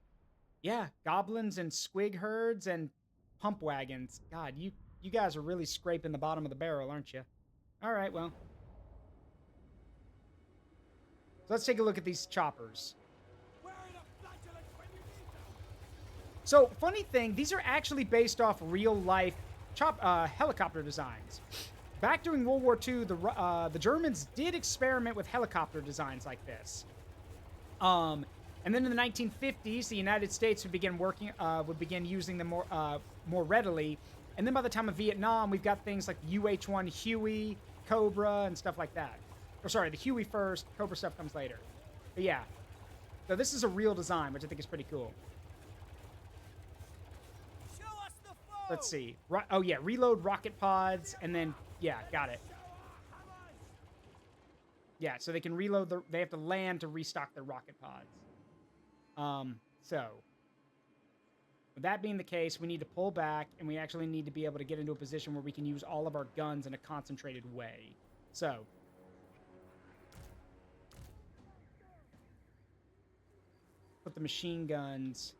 Yeah, goblins and squig herds and pump wagons. God, you guys are really scraping the bottom of the barrel, aren't you? All right, well. So let's take a look at these choppers. So, funny thing, these are actually based off real-life helicopter designs. Back during World War II, the Germans did experiment with helicopter designs like this. And then in the 1950s, the United States would begin using them more readily. And then by the time of Vietnam, we've got things like UH-1 Huey, Cobra, and stuff like that. Or sorry, the Huey first, Cobra stuff comes later. But yeah. So this is a real design, which I think is pretty cool. Show us the foe! Let's see. Oh yeah, reload rocket pods, and then, yeah, got it. Yeah, so they can reload they have to land to restock their rocket pods. So, with that being the case, we need to pull back, and we actually need to be able to get into a position where we can use all of our guns in a concentrated way. So, put the machine guns.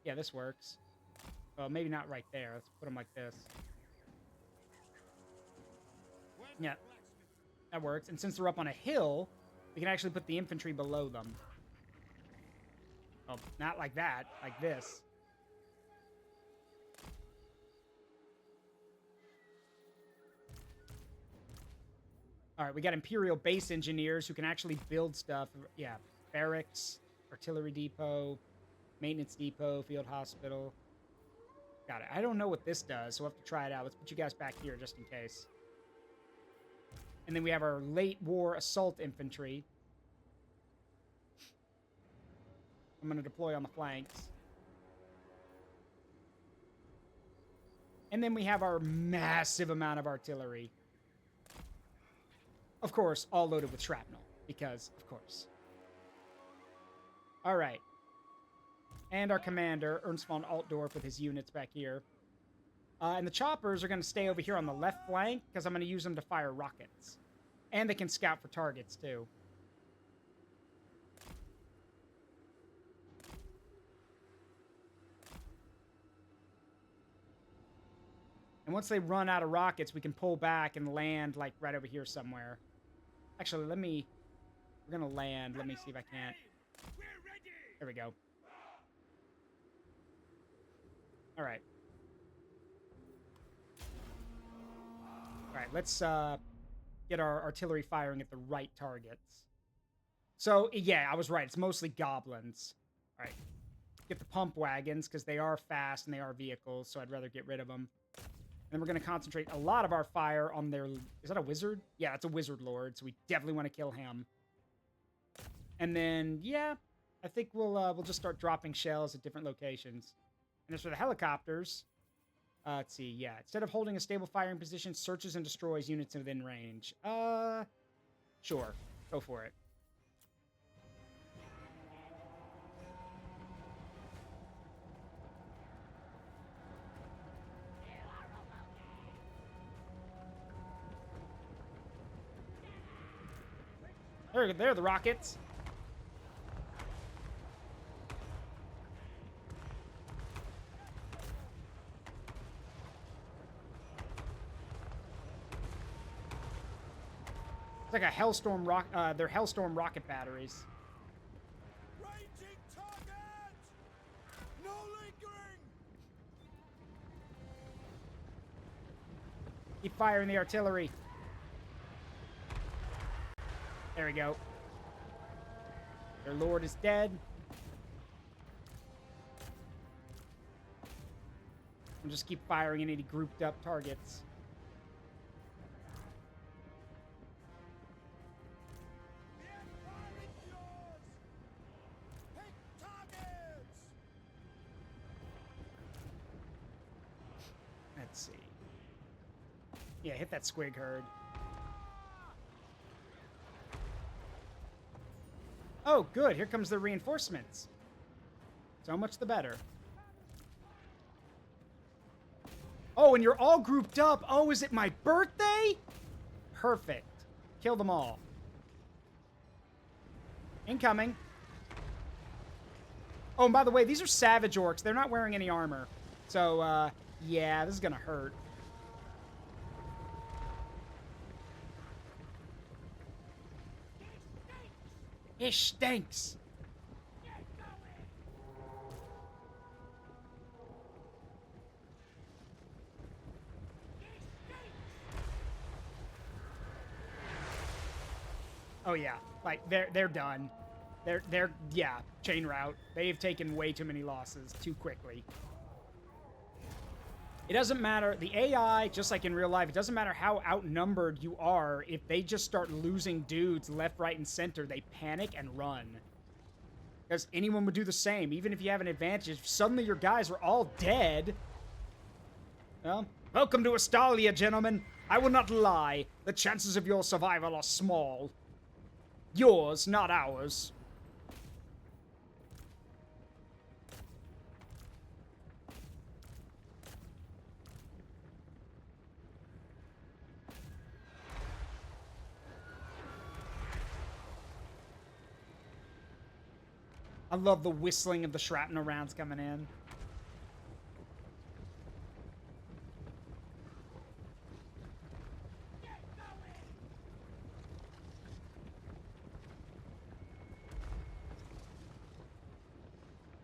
Yeah, this works. Well, maybe not right there. Let's put them like this. Yeah, that works. And since they're up on a hill, we can actually put the infantry below them. Well, not like that. Like this. All right, we got Imperial base engineers who can actually build stuff. Yeah, barracks, artillery depot, maintenance depot, field hospital. Got it. I don't know what this does, so we'll have to try it out. Let's put you guys back here just in case. And then we have our late war assault infantry. I'm going to deploy on the flanks. And then we have our massive amount of artillery. Of course, all loaded with shrapnel, because, of course. All right. And our commander, Ernst von Altdorf, with his units back here. And the choppers are going to stay over here on the left flank, because I'm going to use them to fire rockets. And they can scout for targets, too. And once they run out of rockets, we can pull back and land, like, right over here somewhere. Actually, we're going to land. Let me see if I can't. There we go. All right. All right, let's get our artillery firing at the right targets. So, yeah, I was right. It's mostly goblins. All right. Get the pump wagons, because they are fast and they are vehicles, so I'd rather get rid of them. And then we're going to concentrate a lot of our fire on their... Is that a wizard? Yeah, it's a wizard lord, so we definitely want to kill him. And then, yeah, I think we'll just start dropping shells at different locations. And as for the helicopters, let's see, yeah. Instead of holding a stable firing position, searches and destroys units within range. Sure. Go for it. There are the rockets. It's like a Hellstorm they're Hellstorm rocket batteries. Ranging target! No lingering! Keep firing the artillery. There we go. Their lord is dead. And just keep firing any grouped up targets. The Empire is yours! Pick targets! Let's see. Yeah, hit that squig herd. Oh, good. Here comes the reinforcements. So much the better. Oh, and you're all grouped up. Oh, is it my birthday? Perfect. Kill them all. Incoming. Oh, and by the way, these are savage orcs. They're not wearing any armor. So, yeah, this is gonna hurt. It stinks. Oh yeah, like they're done. They're yeah, chain route. They've taken way too many losses too quickly. It doesn't matter. The AI, just like in real life, it doesn't matter how outnumbered you are. If they just start losing dudes left, right, and center, they panic and run. Because anyone would do the same. Even if you have an advantage, if suddenly your guys are all dead. Well, welcome to Astalia, gentlemen. I will not lie. The chances of your survival are small. Yours, not ours. I love the whistling of the shrapnel rounds coming in.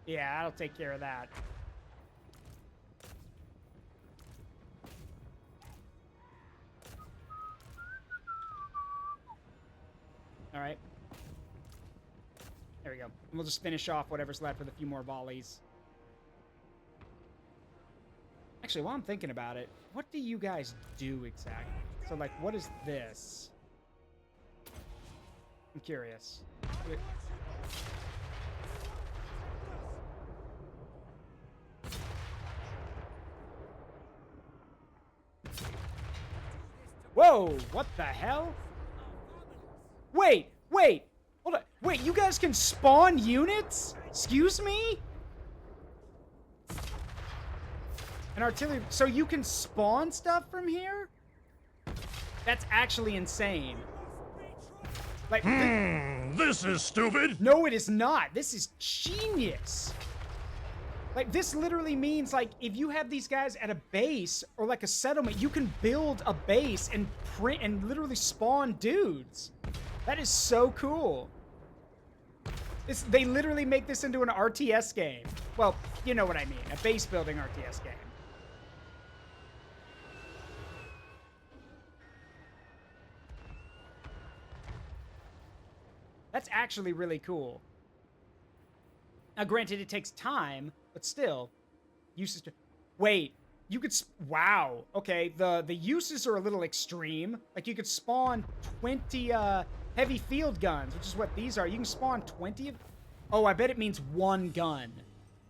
Yeah, I'll take care of that. All right. There we go. And we'll just finish off whatever's left with a few more volleys. Actually, while I'm thinking about it, what do you guys do exactly? So, like, what is this? I'm curious. Whoa, what the hell? Wait, hold on. Wait, you guys can spawn units? Excuse me? An artillery, so you can spawn stuff from here? That's actually insane. Like, This is stupid! no, it is not. This is genius. Like, this literally means, like, if you have these guys at a base or, like, a settlement, you can build a base and print and literally spawn dudes. That is so cool. They literally make this into an RTS game. Well, you know what I mean. A base building RTS game. That's actually really cool. Now, granted, it takes time, but still, uses to... Wait, you could... Wow. Okay, the uses are a little extreme. Like, you could spawn 20 heavy field guns, which is what these are. You can spawn 20 of... Oh, I bet it means one gun.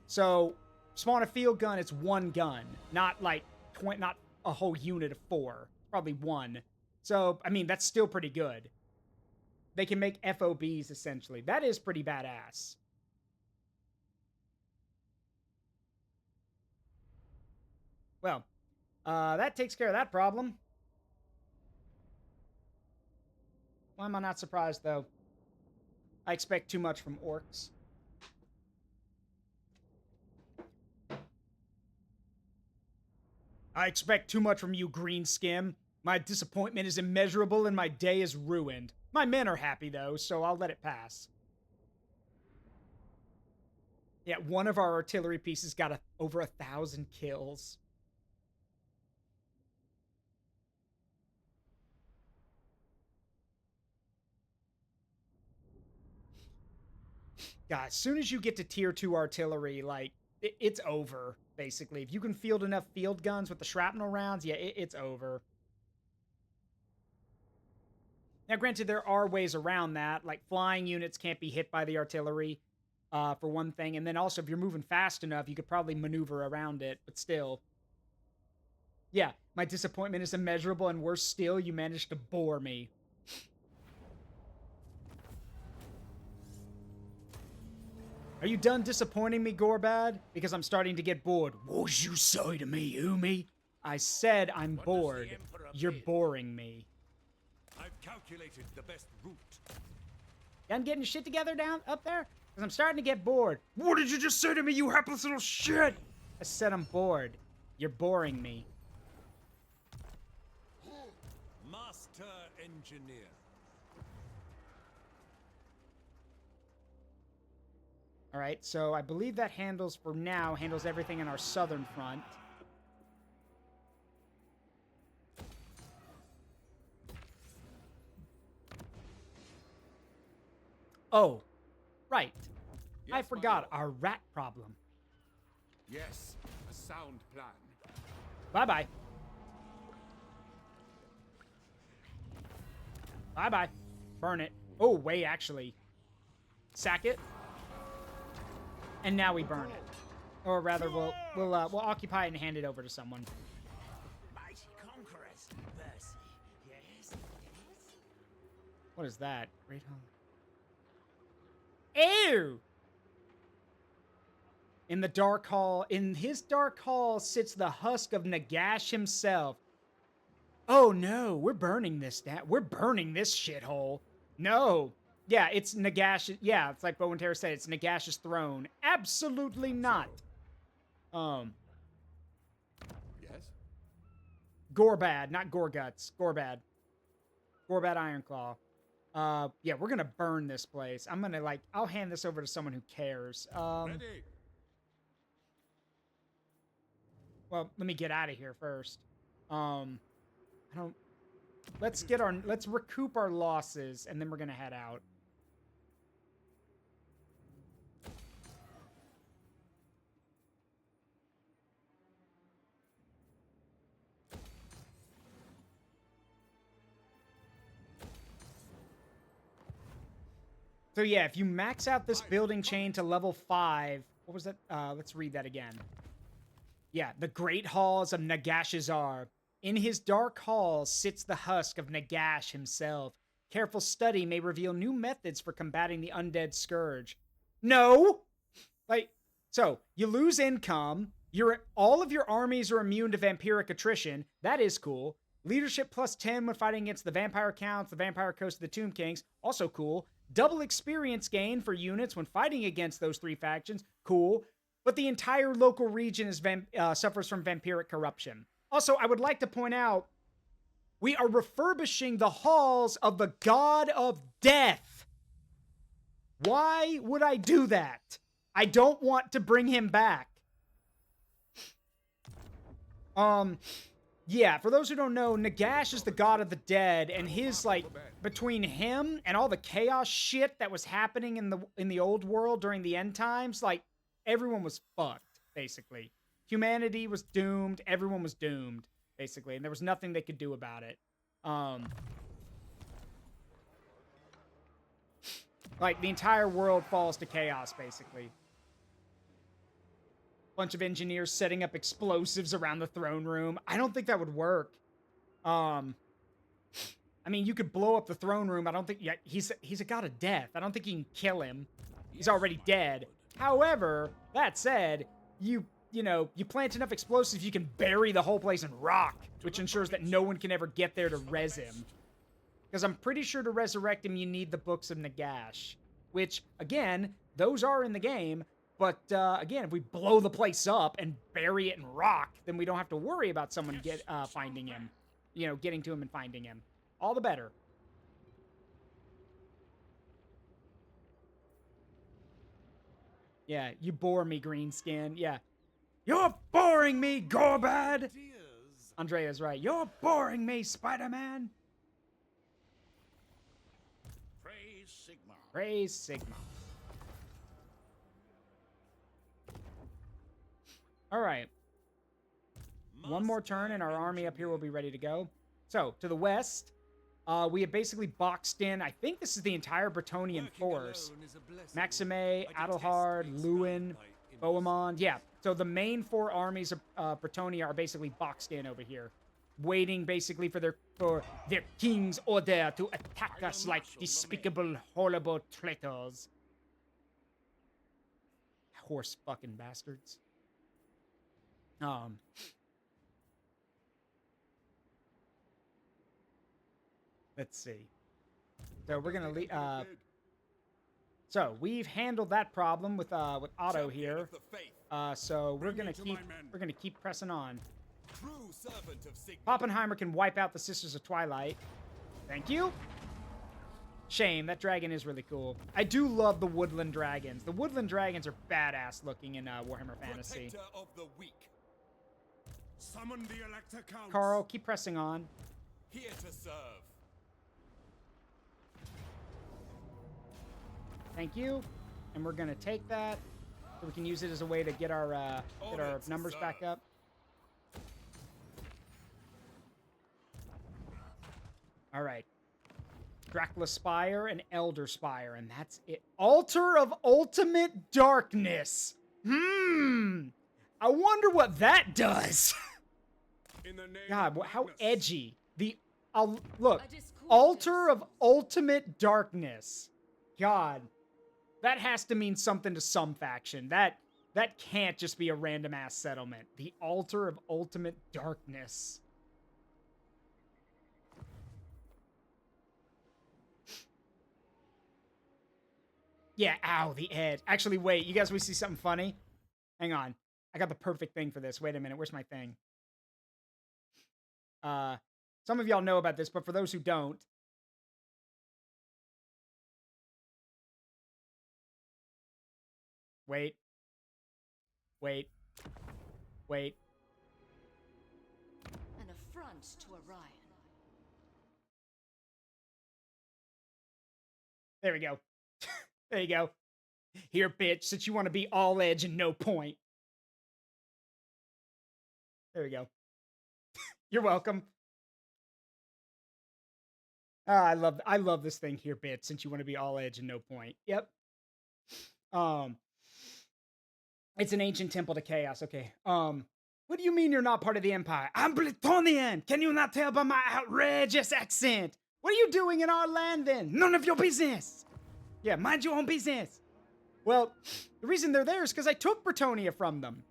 So, spawn a field gun, it's one gun. Not, like, not a whole unit of 4. Probably one. So, I mean, that's still pretty good. They can make FOBs, essentially. That is pretty badass. Well, that takes care of that problem. Why am I not surprised, though? I expect too much from orcs. I expect too much from you, green skim. My disappointment is immeasurable and my day is ruined. My men are happy, though, so I'll let it pass. Yeah, one of our artillery pieces got over 1,000 kills. God, as soon as you get to tier 2 artillery, like, it's over, basically. If you can field enough field guns with the shrapnel rounds, yeah, it's over. Now, granted, there are ways around that. Like, flying units can't be hit by the artillery, for one thing. And then also, if you're moving fast enough, you could probably maneuver around it. But still. Yeah, my disappointment is immeasurable, and worse still, you managed to bore me. Are you done disappointing me, Gorbad? Because I'm starting to get bored. What'd you say to me, Umi? I said I'm bored. You're boring me. I've calculated the best route. I'm getting shit together down up there? Because I'm starting to get bored. What did you just say to me, you hapless little shit? I said I'm bored. You're boring me. Master engineer. All right, so I believe that handles, for now, handles everything in our southern front. Oh, right. Yes, I my forgot lord. our rat problem. Yes, a sound plan. Bye-bye. Bye-bye. Burn it. Oh, wait, actually. Sack it. And now we burn it. Or rather, we'll occupy it and hand it over to someone. Mighty conquerors, mercy. Yes. What is that? Great home. Ew! In the dark hall, in his dark hall sits the husk of Nagash himself. Oh no, we're burning this down. We're burning this shithole. No. Yeah, it's Nagash. Yeah, it's like Bow and Terror said, it's Nagash's throne. Absolutely not. Yes? Gorbad, not Gorguts. Gorbad. Gorbad Ironclaw. Yeah, we're gonna burn this place. I'm gonna, like, I'll hand this over to someone who cares. Ready. Well, let me get out of here first. I don't... Let's recoup our losses, and then we're gonna head out. So yeah, if you max out this building chain to level 5, what was that? Let's read that again. Yeah, the great halls of Nagashazar. In his dark halls sits the husk of Nagash himself. Careful study may reveal new methods for combating the undead scourge. No! Like, so, you lose income, all of your armies are immune to vampiric attrition. That is cool. Leadership plus 10 when fighting against the Vampire Counts, the Vampire Coast of the Tomb Kings. Also cool. Double experience gain for units when fighting against those 3 factions. Cool. But the entire local region suffers from vampiric corruption. Also, I would like to point out, we are refurbishing the halls of the God of Death. Why would I do that? I don't want to bring him back. Yeah, for those who don't know, Nagash is the god of the dead, and his, like, between him and all the chaos shit that was happening in the old world during the end times, like, everyone was fucked, basically. Humanity was doomed, everyone was doomed, basically, and there was nothing they could do about it. Like, the entire world falls to chaos, basically. Bunch of engineers setting up explosives around the throne room. I don't think that would work. I mean, you could blow up the throne room. I don't think... Yeah, he's a god of death. I don't think you can kill him. He's already dead. However, that said, you plant enough explosives, you can bury the whole place in rock, which ensures that no one can ever get there to res him. Because I'm pretty sure to resurrect him, you need the Books of Nagash. Which, again, those are in the game. But, again, if we blow the place up and bury it in rock, then we don't have to worry about someone finding him. You know, getting to him and finding him. All the better. Yeah, you bore me, Greenskin. Yeah. You're boring me, Gorbad! Andrea's right. You're boring me, Spider-Man! Praise Sigma. Praise Sigma. All right. One more turn and our army up here will be ready to go. So, to the west, we have basically boxed in, I think this is the entire Bretonnian force. Maxime, Adelhard, Lewin, Bohemond. Yeah, so the main 4 armies of Bretonnia are basically boxed in over here. Waiting, basically, for their king's order to attack us like despicable, horrible traitors. Horse fucking bastards. Let's see. So we're gonna leave. So we've handled that problem with Otto here. So we're gonna keep pressing on. Poppenheimer can wipe out the Sisters of Twilight. Thank you. Shame, that dragon is really cool. I do love the woodland dragons. The woodland dragons are badass looking in Warhammer Fantasy. Summon the Elector Counts. Carl, keep pressing on. Here to serve. Thank you. And we're gonna take that so we can use it as a way to get our numbers back up. All right. Dracula Spire and Elder Spire, and that's it. Altar of Ultimate Darkness. I wonder what that does. God, how edgy. Look, Altar of Ultimate Darkness. God, that has to mean something to some faction. That can't just be a random ass settlement. The Altar of Ultimate Darkness. Yeah, ow, the edge. Actually, wait, you guys want to see something funny? Hang on. I got the perfect thing for this. Wait a minute, where's my thing? Some of y'all know about this, but for those who don't, wait. affront to Orion. There we go. There you go. Here, bitch, since you want to be all edge and no point. There we go. You're welcome. I love this thing here, bitch, since you want to be all edge and no point. Yep. It's an ancient temple to chaos. Okay. What do you mean you're not part of the Empire? I'm Blytonian. Can you not tell by my outrageous accent? What are you doing in our land then? None of your business. Yeah, mind your own business. Well, the reason they're there is because I took Bretonia from them.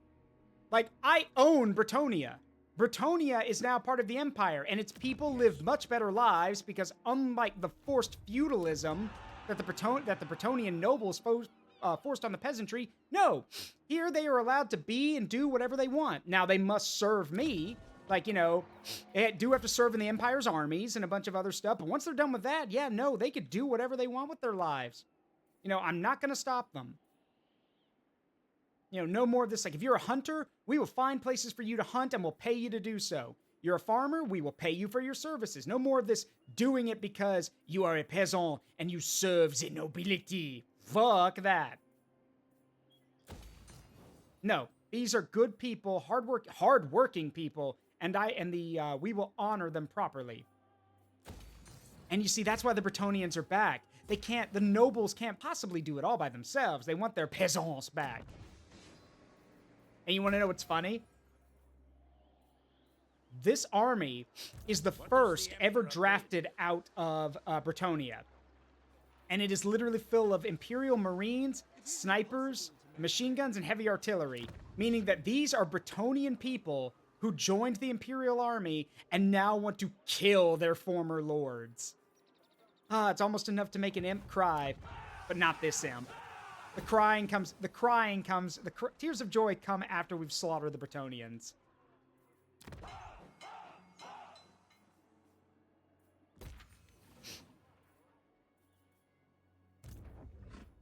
Like, I own Bretonia. Bretonia is now part of the Empire, and its people live much better lives because unlike the forced feudalism that the Bretonian nobles forced on the peasantry, no. Here they are allowed to be and do whatever they want. Now, they must serve me. Like, you know, they do have to serve in the Empire's armies and a bunch of other stuff. But once they're done with that, yeah, no, they could do whatever they want with their lives. You know, I'm not going to stop them. You know, no more of this. Like, if you're a hunter, we will find places for you to hunt and we'll pay you to do so. You're a farmer, we will pay you for your services. No more of this doing it because you are a peasant and you serve the nobility. Fuck that. No, these are good people, hardworking people, and we will honor them properly. And you see, that's why the Bretonians are back. The nobles can't possibly do it all by themselves. They want their peasants back. And you want to know what's funny? This army is the first ever drafted out of Bretonia. And it is literally full of Imperial Marines, snipers, machine guns, and heavy artillery. Meaning that these are Bretonian people who joined the Imperial Army and now want to kill their former lords. It's almost enough to make an imp cry, but not this imp. The tears of joy come after we've slaughtered the Bretonians.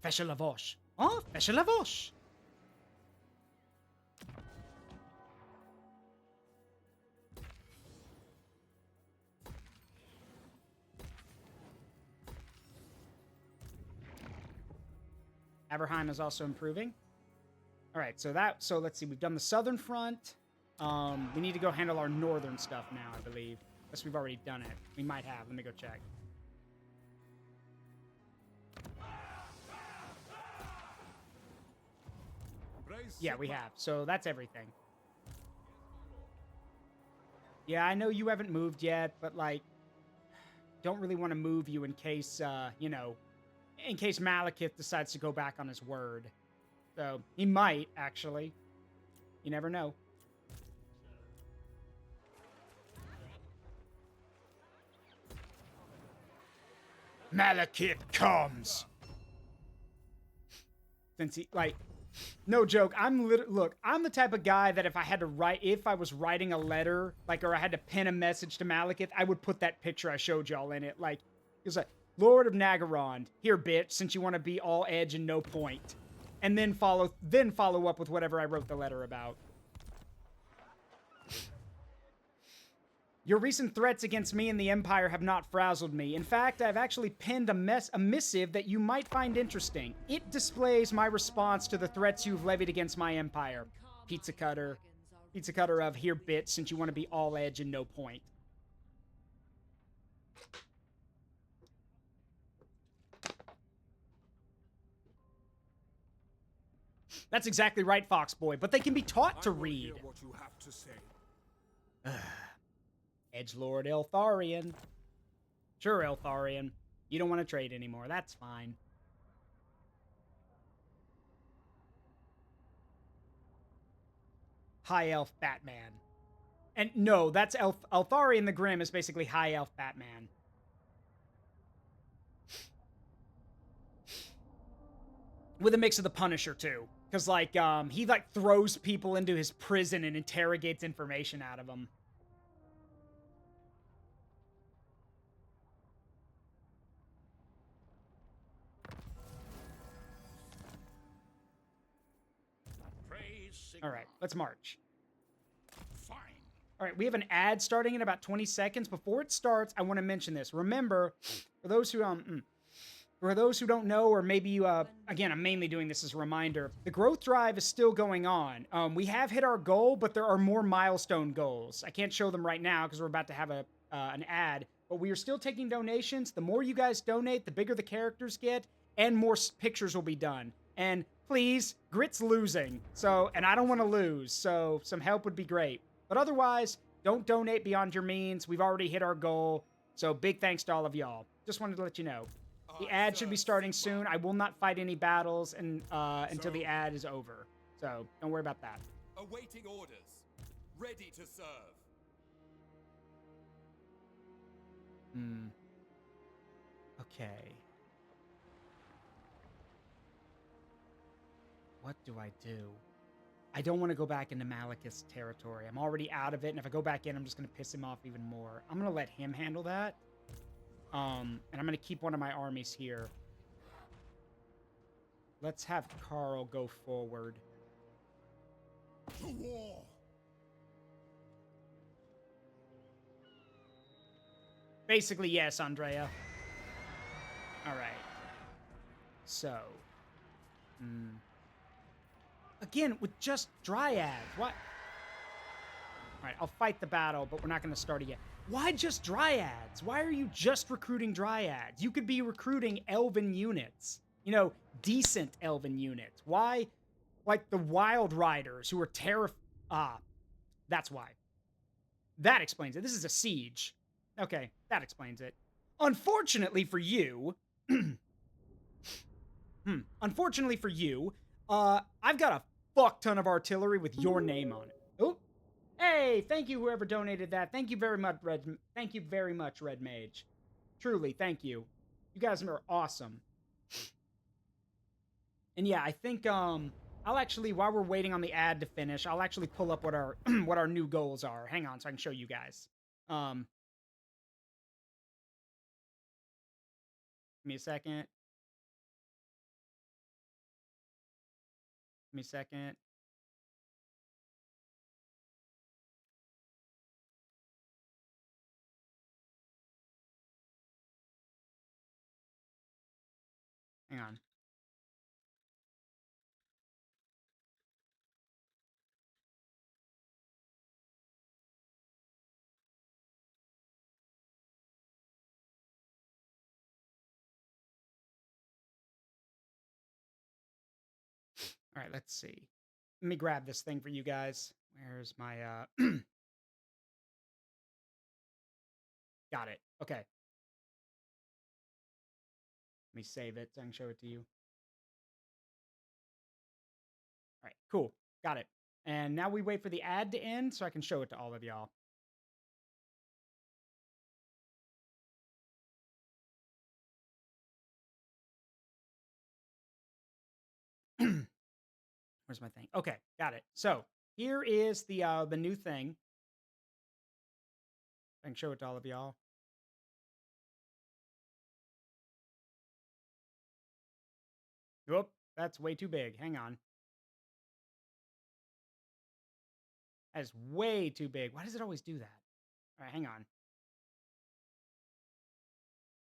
Fâche la vache. Oh, fâche la vache. Aberheim is also improving. All right, so let's see. We've done the southern front. We need to go handle our northern stuff now, I believe. Unless we've already done it. We might have. Let me go check. Yeah, we have. So that's everything. Yeah, I know you haven't moved yet, but, like, don't really want to move you in case, you know, in case Malekith decides to go back on his word. So, he might, actually. You never know. Malekith comes! Since he, like, no joke, look, I'm the type of guy that if I was writing a letter, like, or I had to pen a message to Malekith, I would put that picture I showed y'all in it. Like, it was like, Lord of Nagaron, here, bitch, since you want to be all edge and no point. And then follow up with whatever I wrote the letter about. Your recent threats against me and the Empire have not frazzled me. In fact, I've actually penned a missive that you might find interesting. It displays my response to the threats you've levied against my Empire. Pizza cutter of, here, bitch, since you want to be all edge and no point. That's exactly right, Foxboy, but they can be taught to read. What you have to say. Edgelord Eltharion. Sure, Eltharion. You don't want to trade anymore. That's fine. High Elf Batman. And no, that's Eltharion the Grim is basically High Elf Batman. With a mix of the Punisher, too. Because, like, he, like, throws people into his prison and interrogates information out of them. All right, let's march. Fine. All right, we have an ad starting in about 20 seconds. Before it starts, I want to mention this. Remember, for those who don't know, or maybe you, again, I'm mainly doing this as a reminder, the growth drive is still going on. We have hit our goal, but there are more milestone goals. I can't show them right now because we're about to have an ad, but we are still taking donations. The more you guys donate, the bigger the characters get, and more pictures will be done. And please, Grit's losing, and I don't want to lose, so some help would be great. But otherwise, don't donate beyond your means. We've already hit our goal, so big thanks to all of y'all. Just wanted to let you know. The ad should be starting soon. I will not fight any battles until the ad is over. So, don't worry about that. Awaiting orders. Ready to serve. Okay. What do I do? I don't want to go back into Malekith's territory. I'm already out of it, and if I go back in, I'm just going to piss him off even more. I'm going to let him handle that. And I'm going to keep one of my armies here. Let's have Carl go forward. To war. Basically, yes, Andrea. All right. So. Again, with just Dryads. What? All right, I'll fight the battle, but we're not going to start it yet. Why just Dryads? Why are you just recruiting Dryads? You could be recruiting Elven units. You know, decent Elven units. Why, like, the Wild Riders who are that's why. That explains it. This is a siege. Okay, that explains it. Unfortunately for you... Unfortunately for you, I've got a fuck ton of artillery with your name on it. Oh, hey, thank you whoever donated that. Thank you very much, Red Mage. Truly, thank you. You guys are awesome. And yeah, I think I'll actually, while we're waiting on the ad to finish, I'll actually pull up what our what our new goals are. Hang on, so I can show you guys. Give me a second. Give me a second. Hang on. All right, let's see. Let me grab this thing for you guys. Where's my, Got it. Okay. Let me save it so I can show it to you. All right, cool. Got it. And now we wait for the ad to end so I can show it to all of y'all. Where's my thing? Okay, got it. So here is the new thing. I can show it to all of y'all. Whoop, that's way too big. Hang on. That is way too big. Why does it always do that? All right, hang on.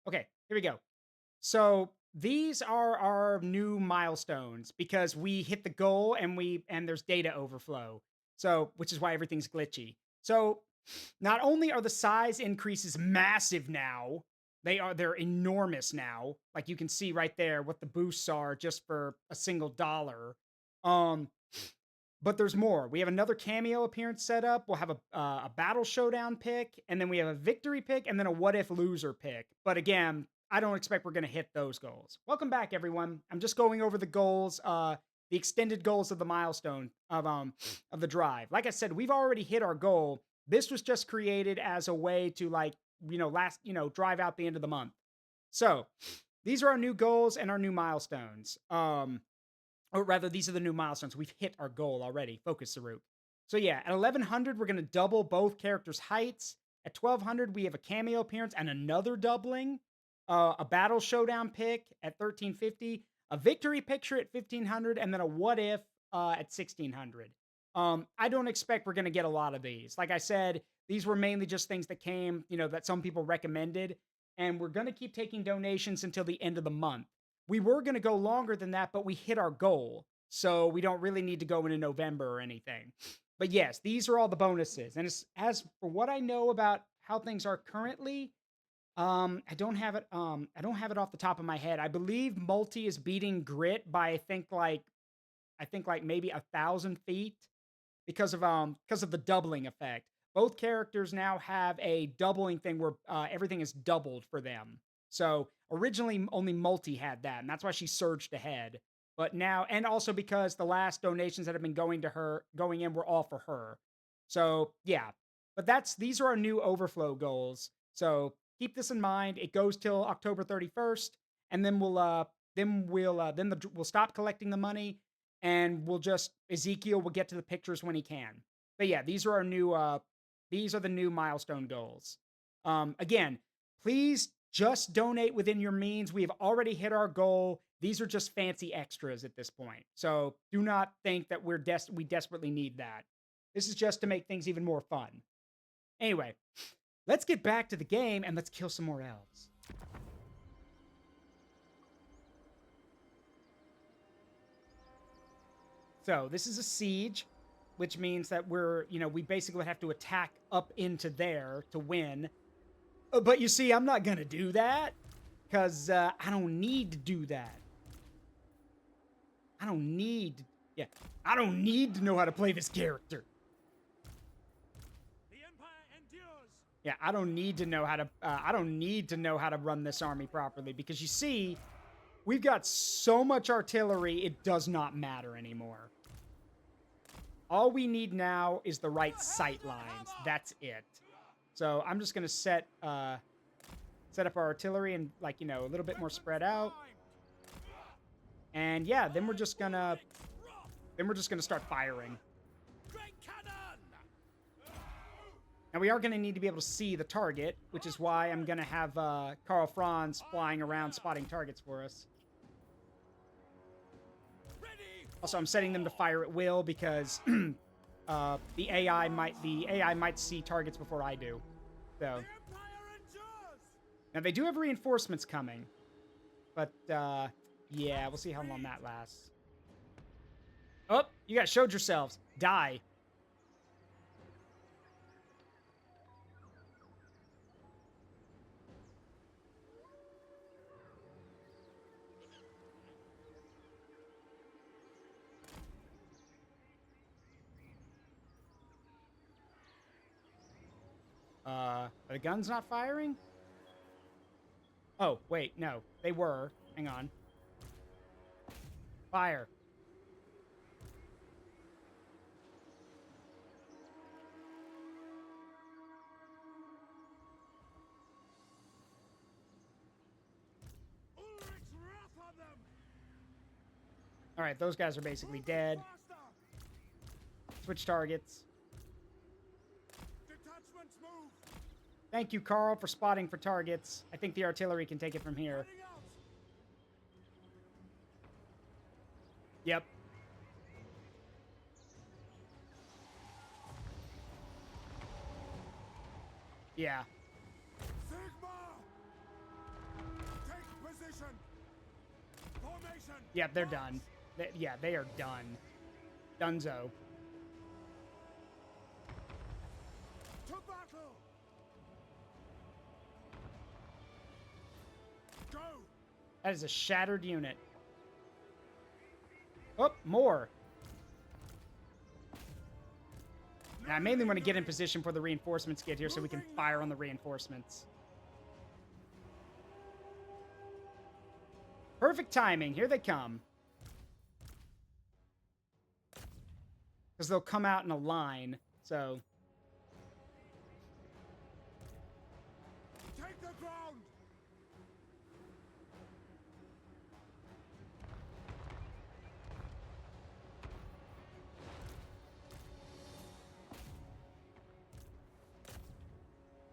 Okay, here we go. So these are our new milestones because we hit the goal and there's data overflow. So, which is why everything's glitchy. So not only are the size increases massive now, they're enormous now. Like you can see right there what the boosts are just for a single dollar. But there's more. We have another cameo appearance set up. We'll have a battle showdown pick, and then we have a victory pick, and then a what if loser pick. But again, I don't expect we're going to hit those goals. Welcome back, everyone. I'm just going over the goals, the extended goals of the milestone of the drive. Like I said, we've already hit our goal. This was just created as a way to drive out the end of the month. So these are our new goals and our new milestones. Or rather, these are the new milestones. We've hit our goal already. Focus, Saruk. So yeah, at 1100, we're going to double both characters' heights. At 1200, we have a cameo appearance and another doubling. A battle showdown pick at 1350. A victory picture at 1500. And then a what if at 1600. I don't expect we're going to get a lot of these. Like I said, these were mainly just things that came, that some people recommended. And we're going to keep taking donations until the end of the month. We were going to go longer than that, but we hit our goal. So we don't really need to go into November or anything. But yes, these are all the bonuses. And as for what I know about how things are currently, I don't have it. I don't have it off the top of my head. I believe multi is beating grit by I think like maybe 1,000 feet because of the doubling effect. Both characters now have a doubling thing where everything is doubled for them. So originally only multi had that, and that's why she surged ahead. But now, and also because the last donations that have been going in were all for her. So yeah, but these are our new overflow goals. So keep this in mind. It goes till October 31st, and then we'll stop collecting the money, and Ezekiel will get to the pictures when he can. But yeah, these are the new milestone goals. Again, please just donate within your means. We have already hit our goal. These are just fancy extras at this point. So do not think that we desperately need that. This is just to make things even more fun. Anyway, let's get back to the game and let's kill some more elves. So this is a siege, which means that we basically have to attack up into there to win. But you see, I'm not going to do that because I don't need to do that. I don't need to know how to play this character. The Empire endures. Yeah, I don't need to know how to run this army properly because you see, we've got so much artillery, it does not matter anymore. All we need now is the right sight lines. That's it. So I'm just gonna set up our artillery and a little bit more spread out. And yeah, then we're just gonna start firing. Now we are gonna need to be able to see the target, which is why I'm gonna have Karl Franz flying around spotting targets for us. Also, I'm setting them to fire at will because the AI might see targets before I do. So now they do have reinforcements coming, but yeah, we'll see how long that lasts. Oh, you guys showed yourselves. Die. Are the guns not firing? Oh, wait, no. They were. Hang on. Fire. Alright, those guys are basically dead. Switch targets. Thank you, Carl, for spotting for targets. I think the artillery can take it from here. Yep. Yeah. Yeah, they're done. They are done. Dunzo. That is a shattered unit. Oh, more. Now, I mainly want to get in position for the reinforcements get here so we can fire on the reinforcements. Perfect timing. Here they come. Because they'll come out in a line, so... Take the ground!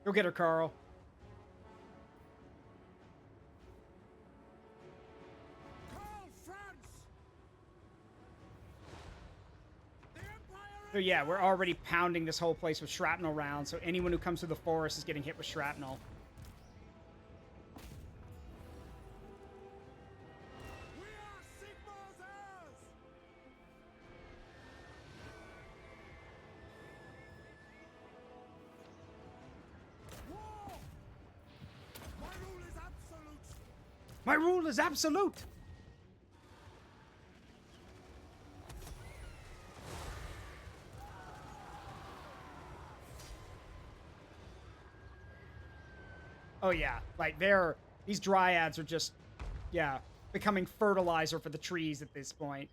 Go get her, Carl. Karl Franz! The Empire So yeah, we're already pounding this whole place with shrapnel rounds, so anyone who comes through the forest is getting hit with shrapnel. We are Sigmar's heirs! War! My rule is absolute! My rule is absolute! Oh yeah, like these dryads are just, yeah, becoming fertilizer for the trees at this point.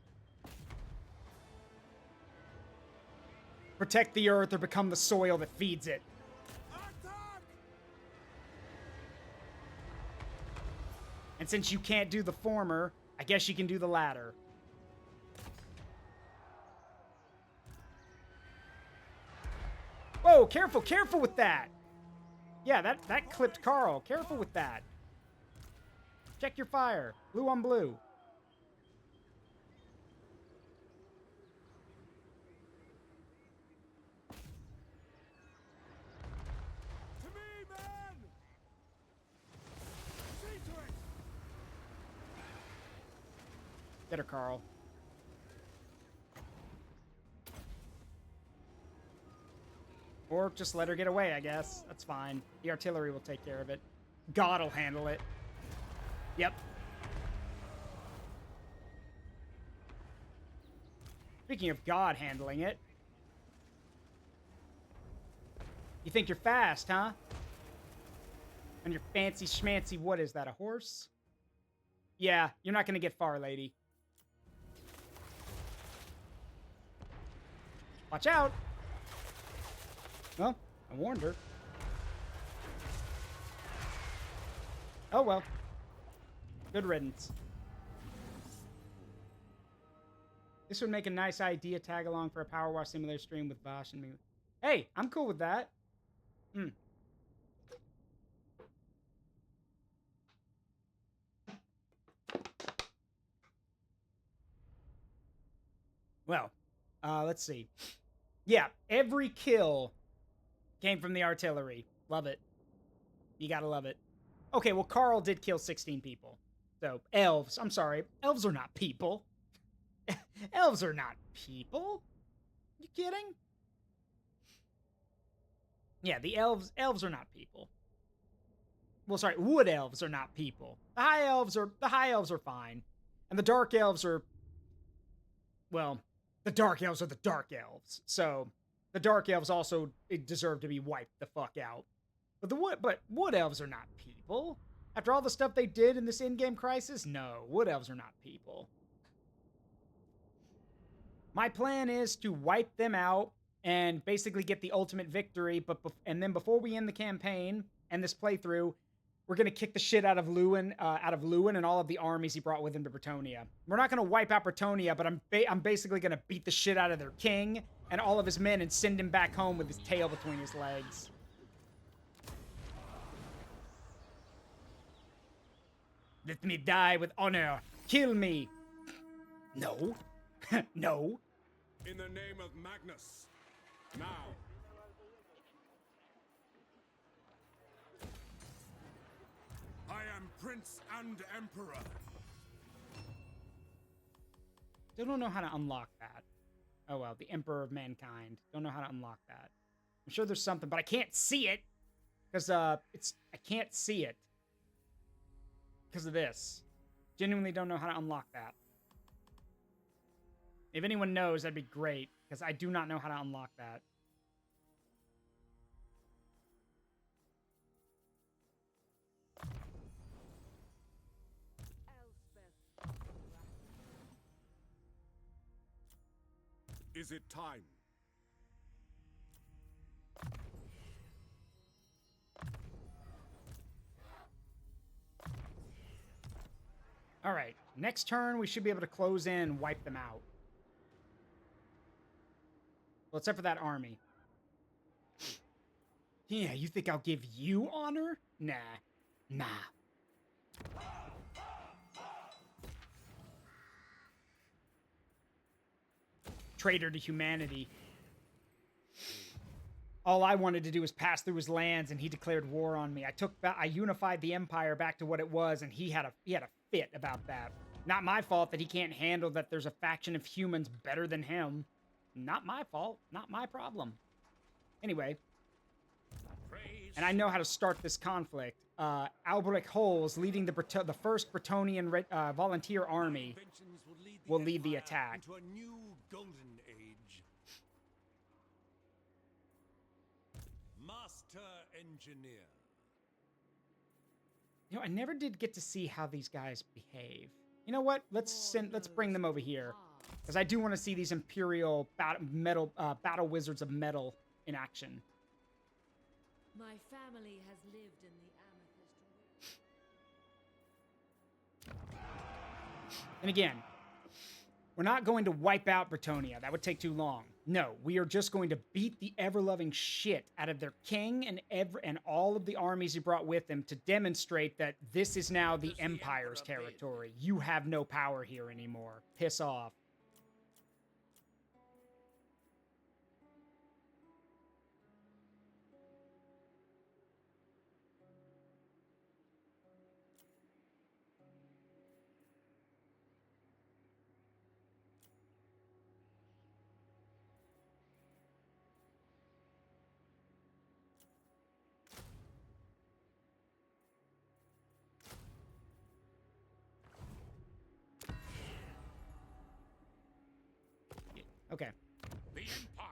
Protect the earth or become the soil that feeds it. Attack! And since you can't do the former, I guess you can do the latter. Whoa, careful, careful with that! Yeah, that clipped Carl. Careful with that. Check your fire. Blue on blue. To me, man! See to it! Get her, Carl. Or just let her get away, I guess. That's fine. The artillery will take care of it. God will handle it. Yep. Speaking of God handling it. You think you're fast, huh? And your fancy schmancy, what is that, a horse? Yeah, you're not gonna get far, lady. Watch out! Well, I warned her. Oh well. Good riddance. This would make a nice idea tag along for a Power Wash Simulator stream with Vosh and me. Hey, I'm cool with that. Well, let's see. Yeah, every kill came from the artillery. Love it. You gotta love it. Okay, well, Carl did kill 16 people. So, elves. I'm sorry. Elves are not people. Elves are not people. You kidding? Yeah, the elves are not people. Well, sorry, wood elves are not people. The high elves are fine. And the dark elves are, well, the dark elves are the dark elves. So, the dark elves also deserve to be wiped the fuck out. But wood elves are not people. After all the stuff they did in this in-game crisis, no, wood elves are not people. My plan is to wipe them out and basically get the ultimate victory, and then before we end the campaign and this playthrough, we're gonna kick the shit out of Lewin and all of the armies he brought with him to Bretonnia. We're not gonna wipe out Bretonnia, but I'm basically gonna beat the shit out of their king and all of his men and send him back home with his tail between his legs. Let me die with honor. Kill me. No. No. In the name of Magnus. Now. I am Prince and Emperor. Still don't know how to unlock that. Oh well, the Emperor of Mankind. Don't know how to unlock that. I'm sure there's something, but I can't see it. Because, I can't see it. Because of this. Genuinely don't know how to unlock that. If anyone knows, that'd be great. Because I do not know how to unlock that. Is it time? All right. Next turn, we should be able to close in and wipe them out. Well, except for that army. Yeah, you think I'll give you honor? Nah. Nah. Traitor to humanity. all I wanted to do was pass through his lands, and he declared war on me. I unified the empire back to what it was, and he had a fit about that. Not my fault that he can't handle that there's a faction of humans better than him. Not my fault. Not my problem. Anyway. And I know how to start this conflict. Albrecht Holz, leading the first Bretonian volunteer army, will lead the attack. Into a new golden age. Master engineer. You know, I never did get to see how these guys behave. You know what? Let's bring them over here, because I do want to see these Imperial battle wizards of metal in action. My family has lived in the Amethyst. And again, we're not going to wipe out Bretonia. That would take too long. No, we are just going to beat the ever-loving shit out of their king and all of the armies he brought with him to demonstrate that this is now the Empire's territory. You have no power here anymore. Piss off. Okay. The Empire.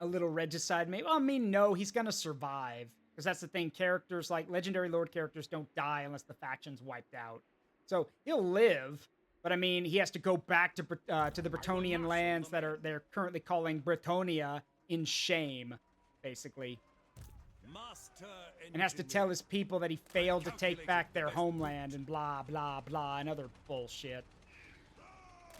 A little regicide, maybe. Well, I mean, no, he's gonna survive. Because that's the thing. Characters, like Legendary Lord characters, don't die unless the faction's wiped out. So he'll live, but I mean, he has to go back to the Bretonian lands that they're currently calling Bretonia in shame, basically. And has to tell his people that he failed to take back their homeland and blah, blah, blah, and other bullshit.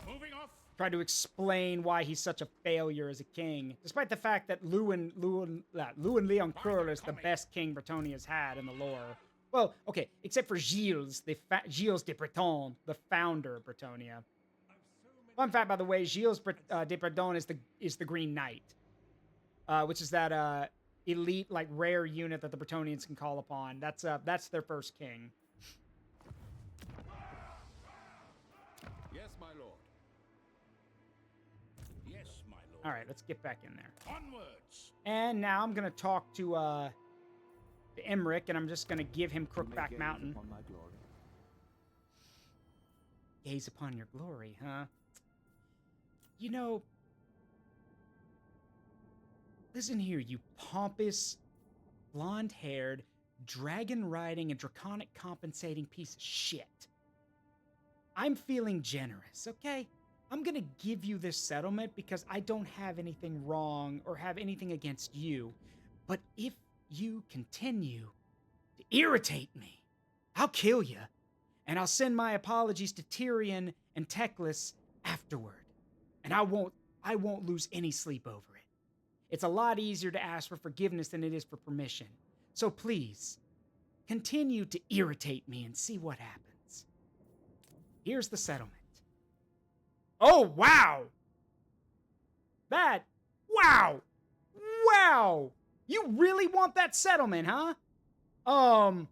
Moving off. Try to explain why he's such a failure as a king, despite the fact that Lewin Leon Krul is the best king Bretonia's had in the lore. Well, okay, except for Gilles, Gilles de Breton, the founder of Bretonia. Fun fact, by the way, Gilles de Breton is the Green Knight, which is that elite, like, rare unit that the Bretonians can call upon. That's their first king. Yes, my lord. Yes, my lord. All right, let's get back in there. Onwards. And now I'm gonna talk to Emmerich, and I'm just gonna give him Crookback Mountain. Upon my glory. Gaze upon your glory, huh? You know, listen here, you pompous, blonde-haired, dragon-riding, and draconic compensating piece of shit. I'm feeling generous, okay? I'm gonna give you this settlement because I don't have anything wrong or have anything against you. But if you continue to irritate me, I'll kill you. And I'll send my apologies to Tyrion and Teclis afterward. And I won't lose any sleep over it. It's a lot easier to ask for forgiveness than it is for permission. So please, continue to irritate me and see what happens. Here's the settlement. Oh, wow! Wow! You really want that settlement, huh? I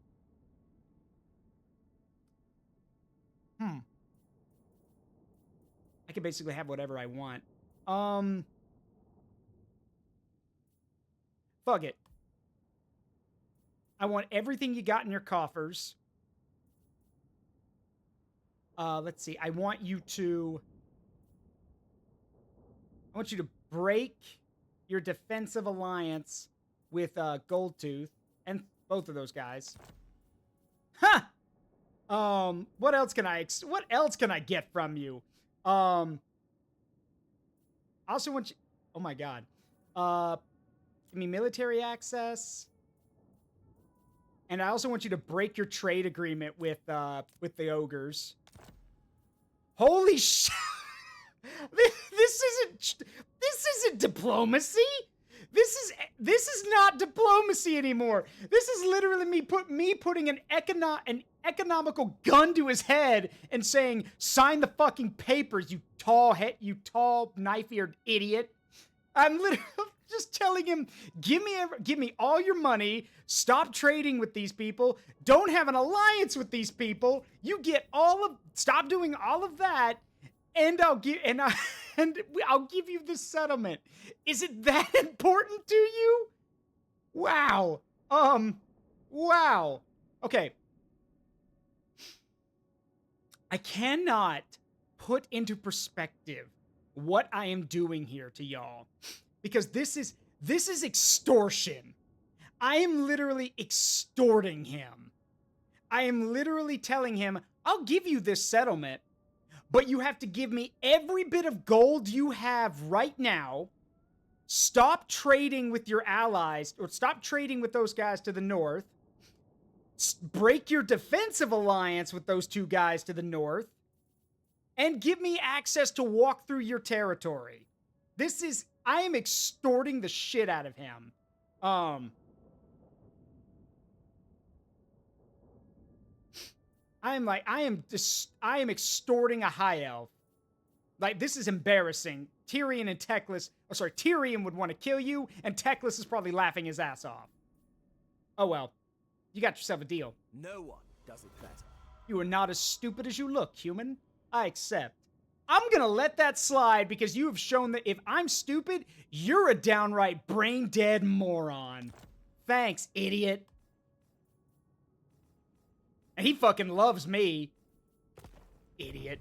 can basically have whatever I want. Fuck it. I want everything you got in your coffers. Let's see. I want you to break your defensive alliance with Goldtooth and both of those guys. Ha! What else can I get from you? I also want you. Oh my god. Give me military access. And I also want you to break your trade agreement with the ogres. Holy shit! This isn't diplomacy. This is not diplomacy anymore. This is literally me putting an economical gun to his head and saying, "Sign the fucking papers, you tall knife-eared idiot." I'm literally Just telling him, give me all your money. Stop trading with these people. Don't have an alliance with these people. You get stop doing all of that, and I'll give you this settlement. Is it that important to you? Wow. Wow. Okay. I cannot put into perspective what I am doing here to y'all, because this is extortion. I am literally extorting him. I am literally telling him, I'll give you this settlement, but you have to give me every bit of gold you have right now. Stop trading with your allies, or stop trading with those guys to the north. Break your defensive alliance with those two guys to the north. And give me access to walk through your territory. I am extorting the shit out of him. I am extorting a high elf. Like, this is embarrassing. Tyrion and Teclis, Tyrion would want to kill you, and Teclis is probably laughing his ass off. Oh well, you got yourself a deal. No one does it better. You are not as stupid as you look, human. I accept. I'm gonna let that slide because you have shown that if I'm stupid, you're a downright brain-dead moron. Thanks, idiot. And he fucking loves me. Idiot.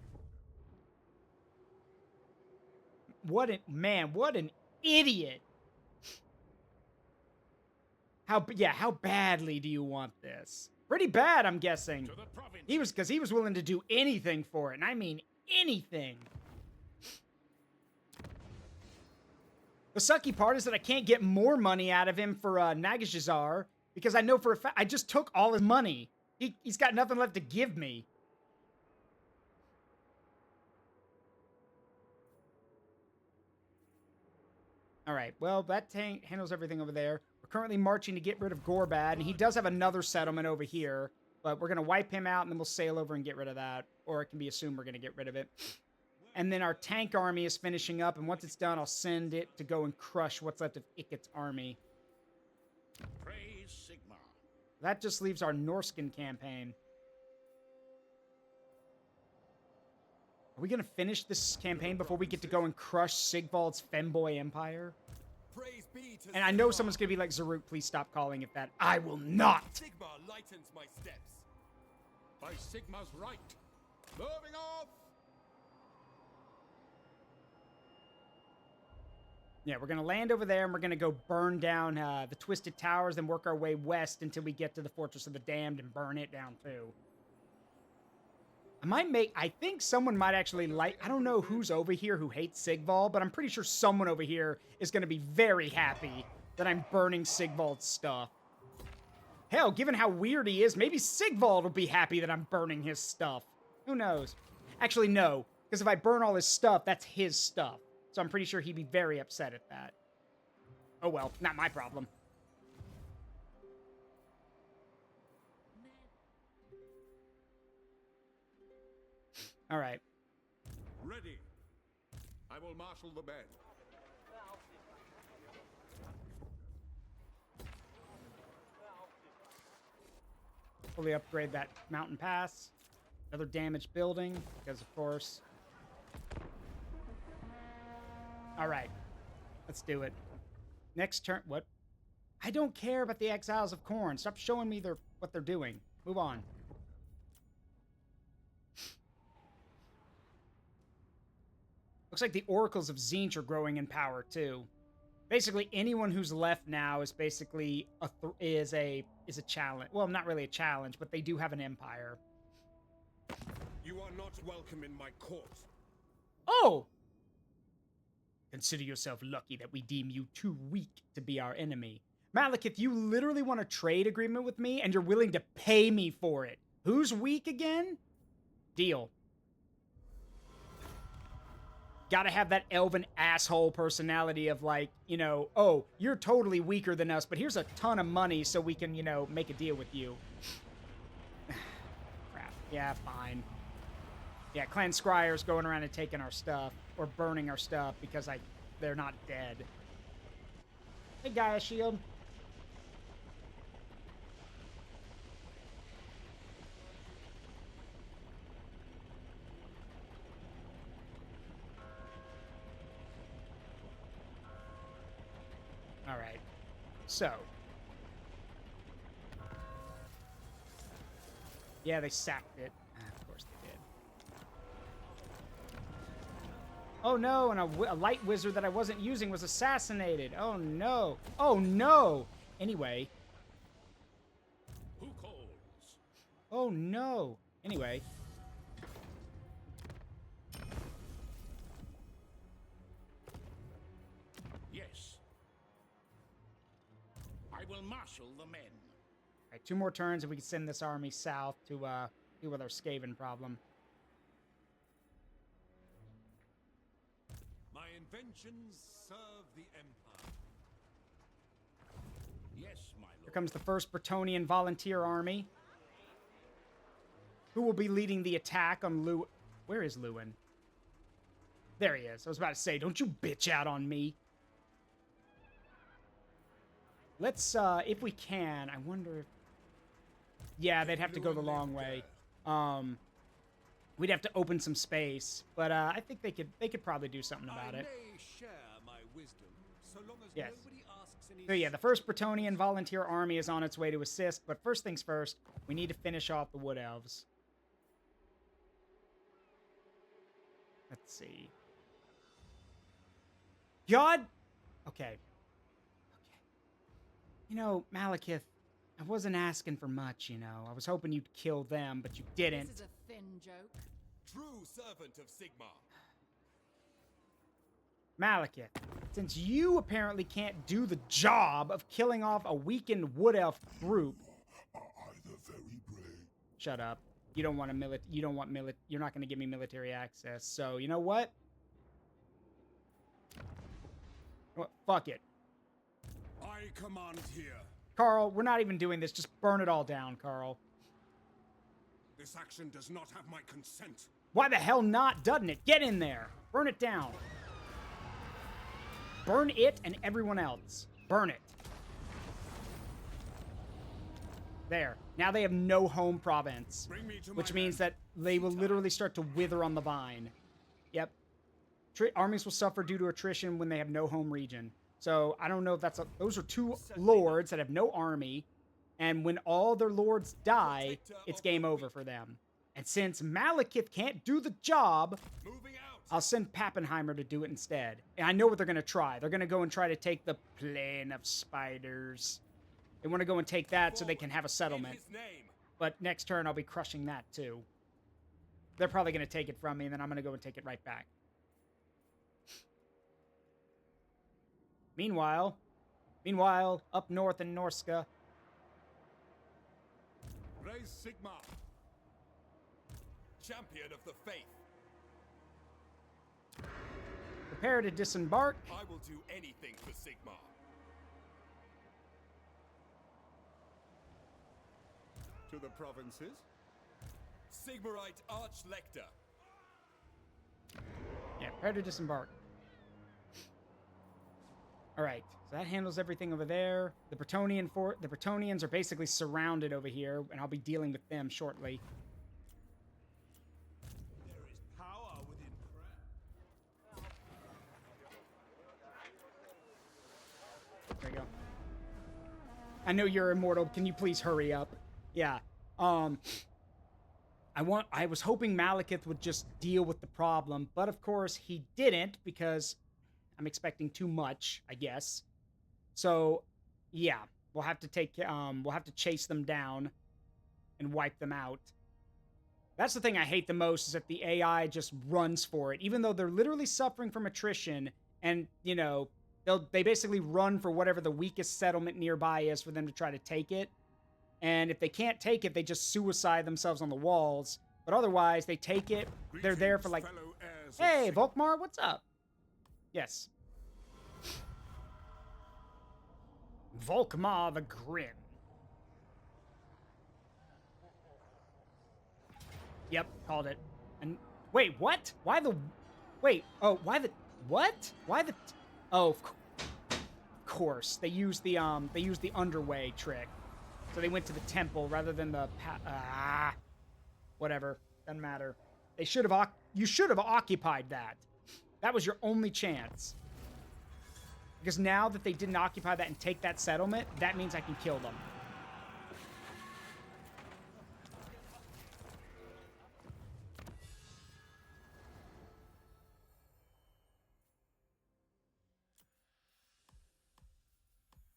What an idiot. How badly do you want this? Pretty bad, I'm guessing. He was willing to do anything for it, and I mean anything. The sucky part is that I can't get more money out of him for Nagashazar, because I know for a fact I just took all his money. He's got nothing left to give me. All right, well, that tank handles everything over there. We're currently marching to get rid of Gorbad, and he does have another settlement over here, but we're going to wipe him out, and then we'll sail over and get rid of that, or it can be assumed we're going to get rid of it. And then our tank army is finishing up, and once it's done, I'll send it to go and crush what's left of Ikit's army. Praise Sigmar. That just leaves our Norskin campaign. Are we going to finish this campaign before we get to go and crush Sigvald's femboy empire? Praise be to And I know someone's going to be like, Zaruk, please stop calling it that. I will not! Sigmar lightens my steps. By Sigma's right. Moving off! Yeah, we're going to land over there, and we're going to go burn down the Twisted Towers, then work our way west until we get to the Fortress of the Damned and burn it down, too. I think someone might actually I don't know who's over here who hates Sigvald, but I'm pretty sure someone over here is going to be very happy that I'm burning Sigvald's stuff. Hell, given how weird he is, maybe Sigvald will be happy that I'm burning his stuff. Who knows? Actually, no, because if I burn all his stuff, that's his stuff. So I'm pretty sure he'd be very upset at that. Oh well, not my problem. All right. Ready. I will marshal the men. Fully upgrade that mountain pass. Another damaged building, because of course. All right. Let's do it. Next turn. What? I don't care about the Exiles of Khorne. Stop showing me what they're doing. Move on. Looks like the Oracles of Tzeentch are growing in power too. Basically, anyone who's left now is basically is a challenge. Well, not really a challenge, but they do have an empire. You are not welcome in my court. Oh! Consider yourself lucky that we deem you too weak to be our enemy. Malekith, you literally want a trade agreement with me, and you're willing to pay me for it. Who's weak again? Deal. Gotta have that elven asshole personality of like, you know, oh, you're totally weaker than us, but here's a ton of money so we can, you know, make a deal with you. Crap. Yeah, fine. Yeah, Clan Scryer's going around and taking our stuff, or burning our stuff because they're not dead. Hey, Gaia shield. All right. So. Yeah, they sacked it. Of course they did. Oh no, and a light wizard that I wasn't using was assassinated. Oh no. Oh no. Anyway. Who calls? Oh no. Anyway. Yes. I will marshal the men. All right, 2 more turns and we can send this army south to deal with our Skaven problem. My inventions serve the Empire. Yes, my lord. Here comes the first Bretonnian volunteer army. Who will be leading the attack on Lewin? Where is Lewin? There he is. I was about to say, don't you bitch out on me. Let's, if we can, I wonder if... Yeah, they'd have to go the long way. We'd have to open some space, but I think they could probably do something about it. I may share my wisdom, so long as Yes. nobody asks any. So yeah, the first Bretonnian volunteer army is on its way to assist, but first things first, we need to finish off the Wood Elves. Let's see. God! Okay. You know, Malekith, I wasn't asking for much, you know. I was hoping you'd kill them, but you didn't. This is a thin joke. True servant of Sigmar. Malekith, since you apparently can't do the job of killing off a weakened Wood Elf group... Shut up. You don't want you're not going to give me military access. So, you know what? Fuck it. I command here. Carl, we're not even doing this. Just burn it all down, Carl. This action does not have my consent. Why the hell not, doesn't it? Get in there. Burn it down. Burn it and everyone else. Burn it. There. Now they have no home province. Bring me to Which my means men. that they will literally start to wither on the vine. Yep. Armies will suffer due to attrition when they have no home region. So, I don't know if that's those are 2 lords that have no army. And when all their lords die, it's game over for them. And since Malekith can't do the job, Moving out. I'll send Pappenheimer to do it instead. And I know what they're going to try. They're going to go and try to take the Plain of Spiders. They want to go and take that so they can have a settlement. In his name. But next turn, I'll be crushing that too. They're probably going to take it from me, and then I'm going to go and take it right back. Meanwhile, up north in Norska, Raise Sigmar. Champion of the faith. prepare to disembark. I will do anything for Sigmar. To the provinces. Sigmarite Archlector. Yeah, prepare to disembark. All right, so that handles everything over there. The Bretonnians are basically surrounded over here, and I'll be dealing with them shortly. There is power within prayer. There you go. I know you're immortal. Can you please hurry up? Yeah. I was hoping Malekith would just deal with the problem, but of course he didn't because I'm expecting too much, I guess. So, yeah, we'll have to chase them down and wipe them out. That's the thing I hate the most, is that the AI just runs for it, even though they're literally suffering from attrition, and, you know, they basically run for whatever the weakest settlement nearby is for them to try to take it. And if they can't take it, they just suicide themselves on the walls. But otherwise, they take it. They're there for like, Fellow heirs of hey, Sigmar. Volkmar, what's up? Yes. Volkmar the Grim. Yep, called it. And wait, what? Why the? Wait, oh, why the? What? Why the? Oh, of course, they used the underway trick. So they went to the temple rather than the whatever. Doesn't matter. They should have you should have occupied that. That was your only chance. Because now that they didn't occupy that and take that settlement, that means I can kill them.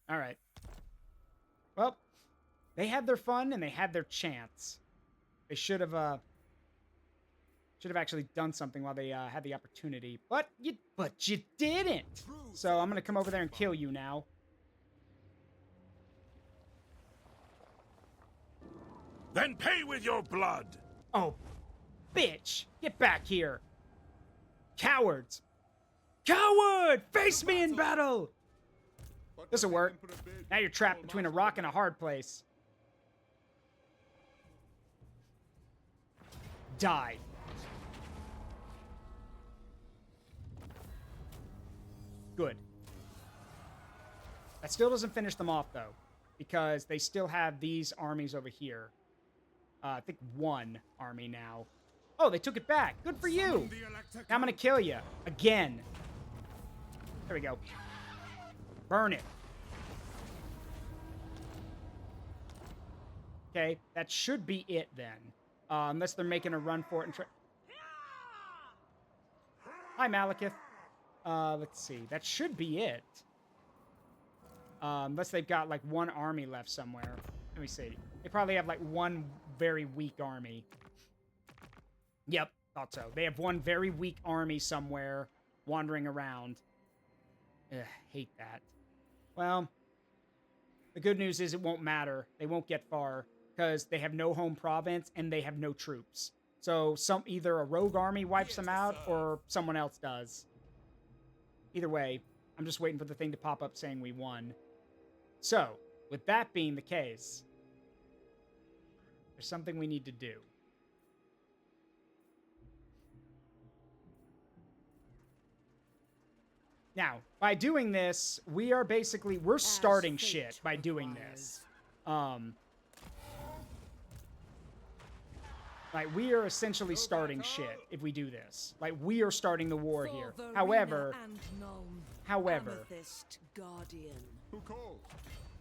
All right. Well, they had their fun and they had their chance. They should have actually done something while they had the opportunity, but you didn't. So I'm gonna come over there and kill you now. Then pay with your blood. Oh, bitch! Get back here, cowards! Coward! Face me in battle. This'll work. Now you're trapped between a rock and a hard place. Die. Good. That still doesn't finish them off, though, because they still have these armies over here. I think one army now. Oh, they took it back. Good for you. Now I'm going to kill you. Again. There we go. Burn it. Okay, that should be it then. Unless they're making a run for it and try... Hi, Malekith. Let's see. That should be it. Unless they've got, like, one army left somewhere. Let me see. They probably have, like, one very weak army. Yep, thought so. They have one very weak army somewhere wandering around. Ugh, hate that. Well, the good news is it won't matter. They won't get far because they have no home province and they have no troops. So either a rogue army wipes them out or someone else does. Either way, I'm just waiting for the thing to pop up saying we won. So, with that being the case, there's something we need to do. Now, by doing this, we're starting shit by doing this. Like, we are essentially starting shit if we do this. Like, we are starting the war here. However, Who called?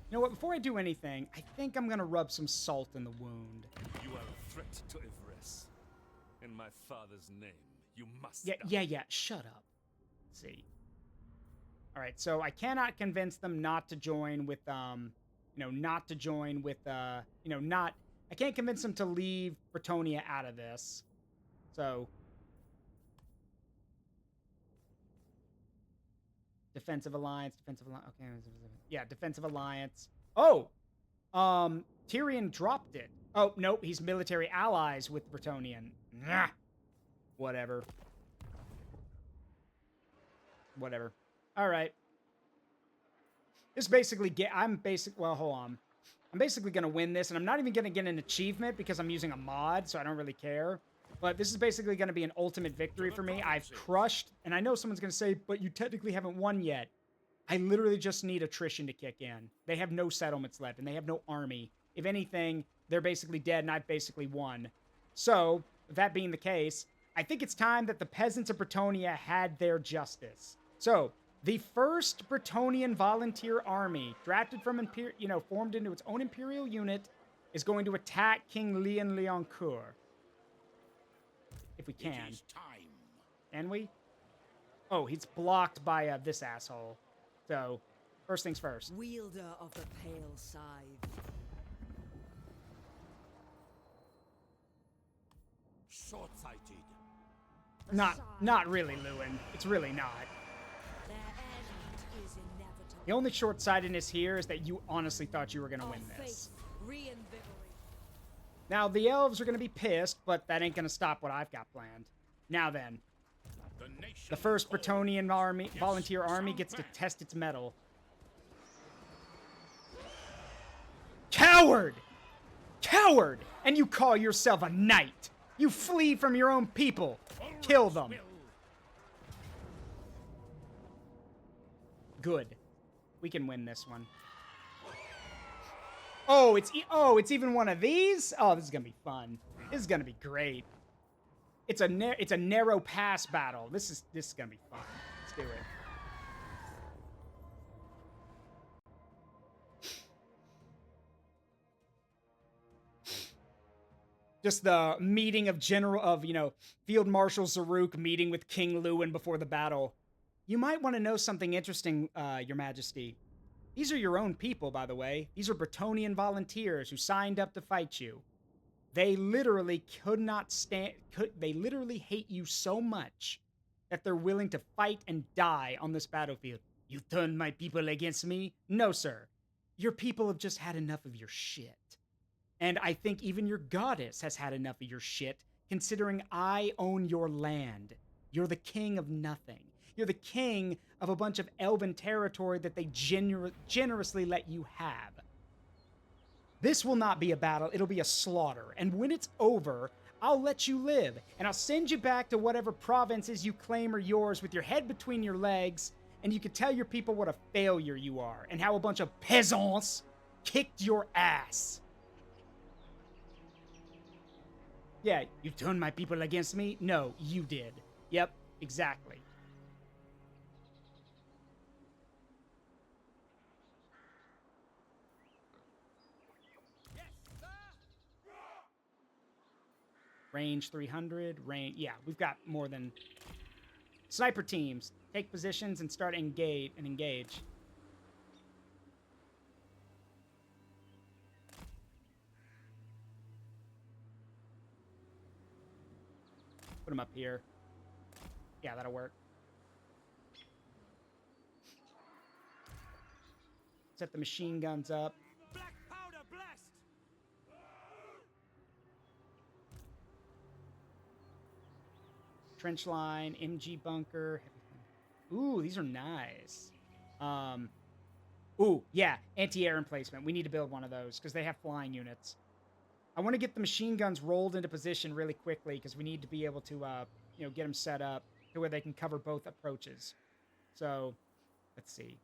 you know what? Before I do anything, I think I'm gonna rub some salt in the wound. You are a threat to Ivris. In my father's name, you must Yeah, die. yeah. Shut up. Let's see. All right, so I cannot convince them not to join with, not to join with, I can't convince them to leave Bretonia out of this. So. Defensive alliance. Okay. Yeah, defensive alliance. Oh! Tyrion dropped it. Oh, nope, he's military allies with Bretonian. Nah. Whatever. All right. This basically well, hold on. I'm basically going to win this, and I'm not even going to get an achievement because I'm using a mod, so I don't really care. But this is basically going to be an ultimate victory for me. I've crushed, and I know someone's going to say, but you technically haven't won yet. I literally just need attrition to kick in. They have no settlements left, and they have no army. If anything, they're basically dead, and I've basically won. So, with that being the case, I think it's time that the peasants of Bretonia had their justice. So, the first Bretonian volunteer army, drafted from formed into its own imperial unit, is going to attack King Leon Leoncourt. If we can. It is time. Can we? Oh, he's blocked by this asshole. So, first things first. Wielder of the pale scythe. Short-sighted. Not really, Lewin. It's really not. Their end is inevitable. The only short-sightedness here is that you honestly thought you were going to win this. Now, the elves are going to be pissed, but that ain't going to stop what I've got planned. Now then. The first Bretonian army, volunteer army gets to test its mettle. Coward! Coward! And you call yourself a knight! You flee from your own people! Kill them! Good. We can win this one. Oh, it's even one of these? Oh, this is gonna be fun. This is gonna be great. It's a narrow pass battle. This is gonna be fun. Let's do it. Just the meeting of Field Marshal Zaruk meeting with King Lewin before the battle. You might want to know something interesting, Your Majesty. These are your own people, by the way. These are Bretonnian volunteers who signed up to fight you. They literally they literally hate you so much that they're willing to fight and die on this battlefield. You turned my people against me? No, sir. Your people have just had enough of your shit. And I think even your goddess has had enough of your shit, considering I own your land. You're the king of nothing. You're the king of a bunch of elven territory that they generously let you have. This will not be a battle, it'll be a slaughter. And when it's over, I'll let you live. And I'll send you back to whatever provinces you claim are yours with your head between your legs, and you can tell your people what a failure you are, and how a bunch of peasants kicked your ass. Yeah, you turned my people against me? No, you did. Yep, exactly. Range 300, yeah, we've got more than... Sniper teams, take positions and start engage. Put them up here. Yeah, that'll work. Set the machine guns up. Black powder blast! Trench line, MG bunker. Ooh, these are nice. Ooh, yeah, anti-air emplacement. We need to build one of those because they have flying units. I want to get the machine guns rolled into position really quickly because we need to be able to, get them set up to where they can cover both approaches. So, let's see.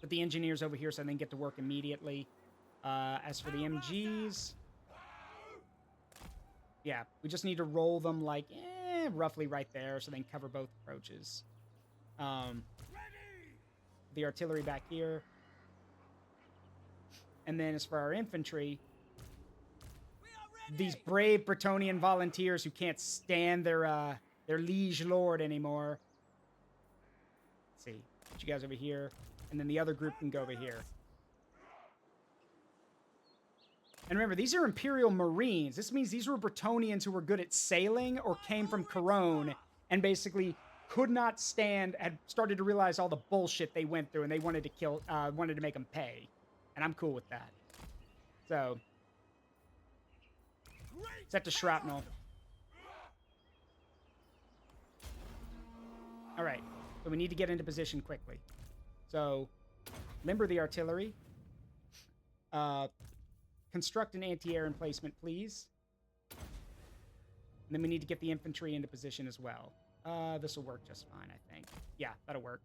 Put the engineers over here so they can get to work immediately. As for the MGs... Yeah, we just need to roll them like, roughly right there so they can cover both approaches. The artillery back here. And then as for our infantry, these brave Bretonnian volunteers who can't stand their liege lord anymore. Let's see, put you guys over here, and then the other group can go over here. And remember, these are Imperial Marines. This means these were Bretonnians who were good at sailing or came from Corone and basically could not stand, had started to realize all the bullshit they went through, and they wanted to make them pay. And I'm cool with that. So, set to shrapnel. All right, so we need to get into position quickly. So, limber the artillery. Construct an anti-air emplacement, please. And then we need to get the infantry into position as well. This will work just fine, I think. Yeah, that'll work.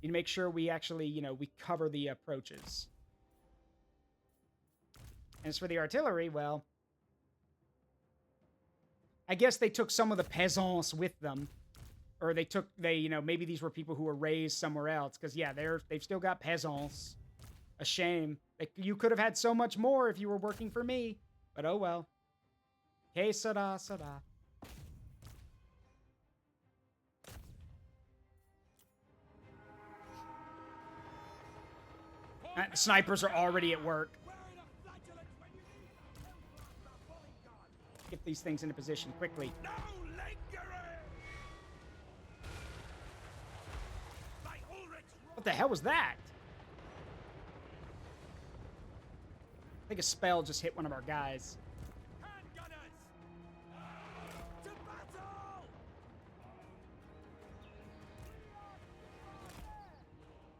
Need to make sure we actually, we cover the approaches. And as for the artillery, well... I guess they took some of the peasants with them. Or maybe these were people who were raised somewhere else. Because, yeah, they've still got peasants. A shame. You could have had so much more if you were working for me. But oh well. Que sera, sera. Snipers are already at work. Get these things into position quickly. What the hell was that? I think a spell just hit one of our guys.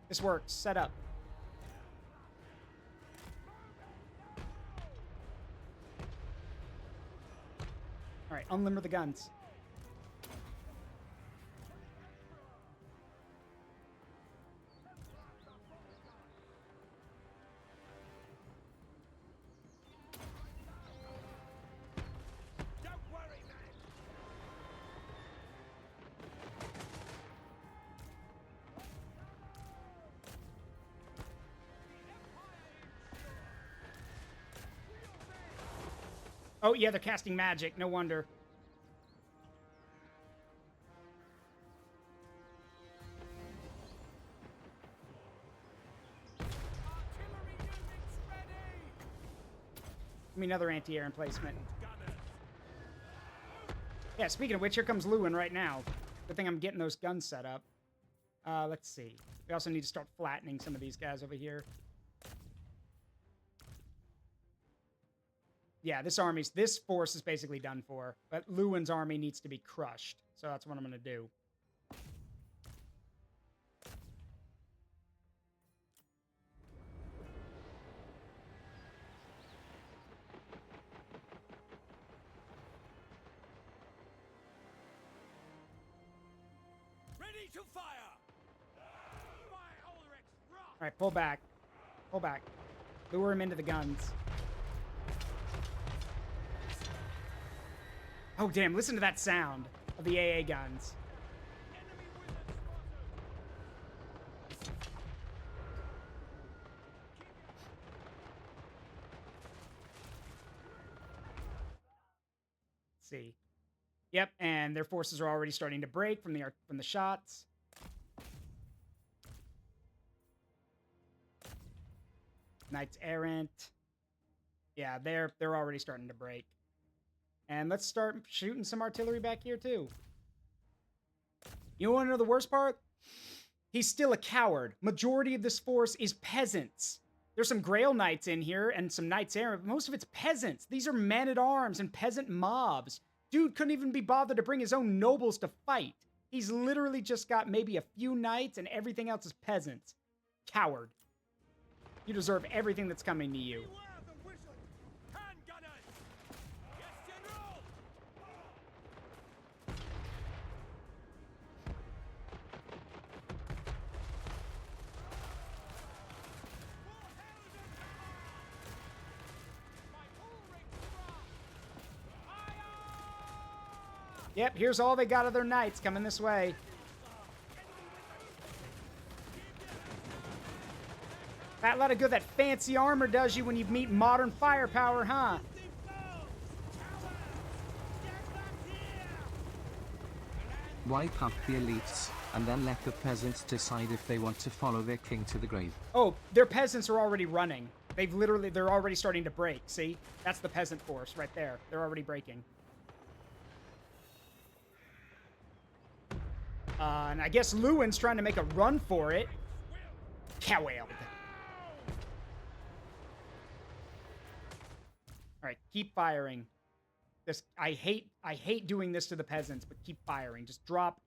This works. Set up. All right, unlimber the guns. Oh, yeah, they're casting magic. No wonder. Give me another anti-air emplacement. Yeah, speaking of which, here comes Lewin right now. Good thing I'm getting those guns set up. Let's see. We also need to start flattening some of these guys over here. Yeah, this force is basically done for. But Lewin's army needs to be crushed. So that's what I'm going to do. Ready to fire! All right, pull back. Pull back. Lure him into the guns. Oh, damn. Listen to that sound of the AA guns. Let's see. Yep, and their forces are already starting to break from the shots. Knights Errant. Yeah, they're already starting to break. And let's start shooting some artillery back here, too. You want to know the worst part? He's still a coward. Majority of this force is peasants. There's some Grail Knights in here and some Knights Errant, but most of it's peasants. These are men-at-arms and peasant mobs. Dude couldn't even be bothered to bring his own nobles to fight. He's literally just got maybe a few knights and everything else is peasants. Coward. You deserve everything that's coming to you. Yep, here's all they got of their knights coming this way. That lot of good that fancy armor does you when you meet modern firepower, huh? Wipe out the elites, and then let the peasants decide if they want to follow their king to the grave. Oh, their peasants are already running. They're already starting to break, see? That's the peasant force right there. They're already breaking. And I guess Lewin's trying to make a run for it. Coward. All right, keep firing. I hate doing this to the peasants, but keep firing. Just drop,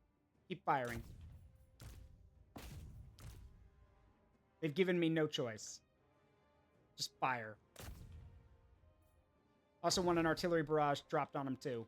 keep firing. They've given me no choice. Just fire. Also want an artillery barrage dropped on them too.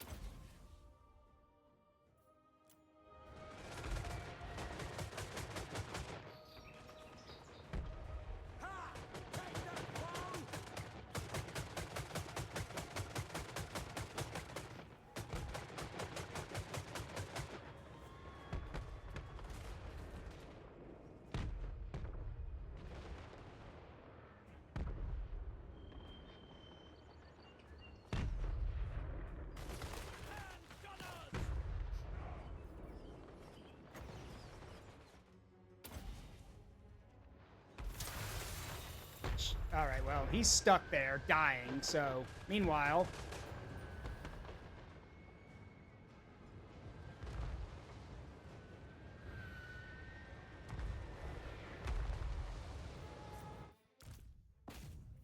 Alright, well, he's stuck there, dying, so... Meanwhile...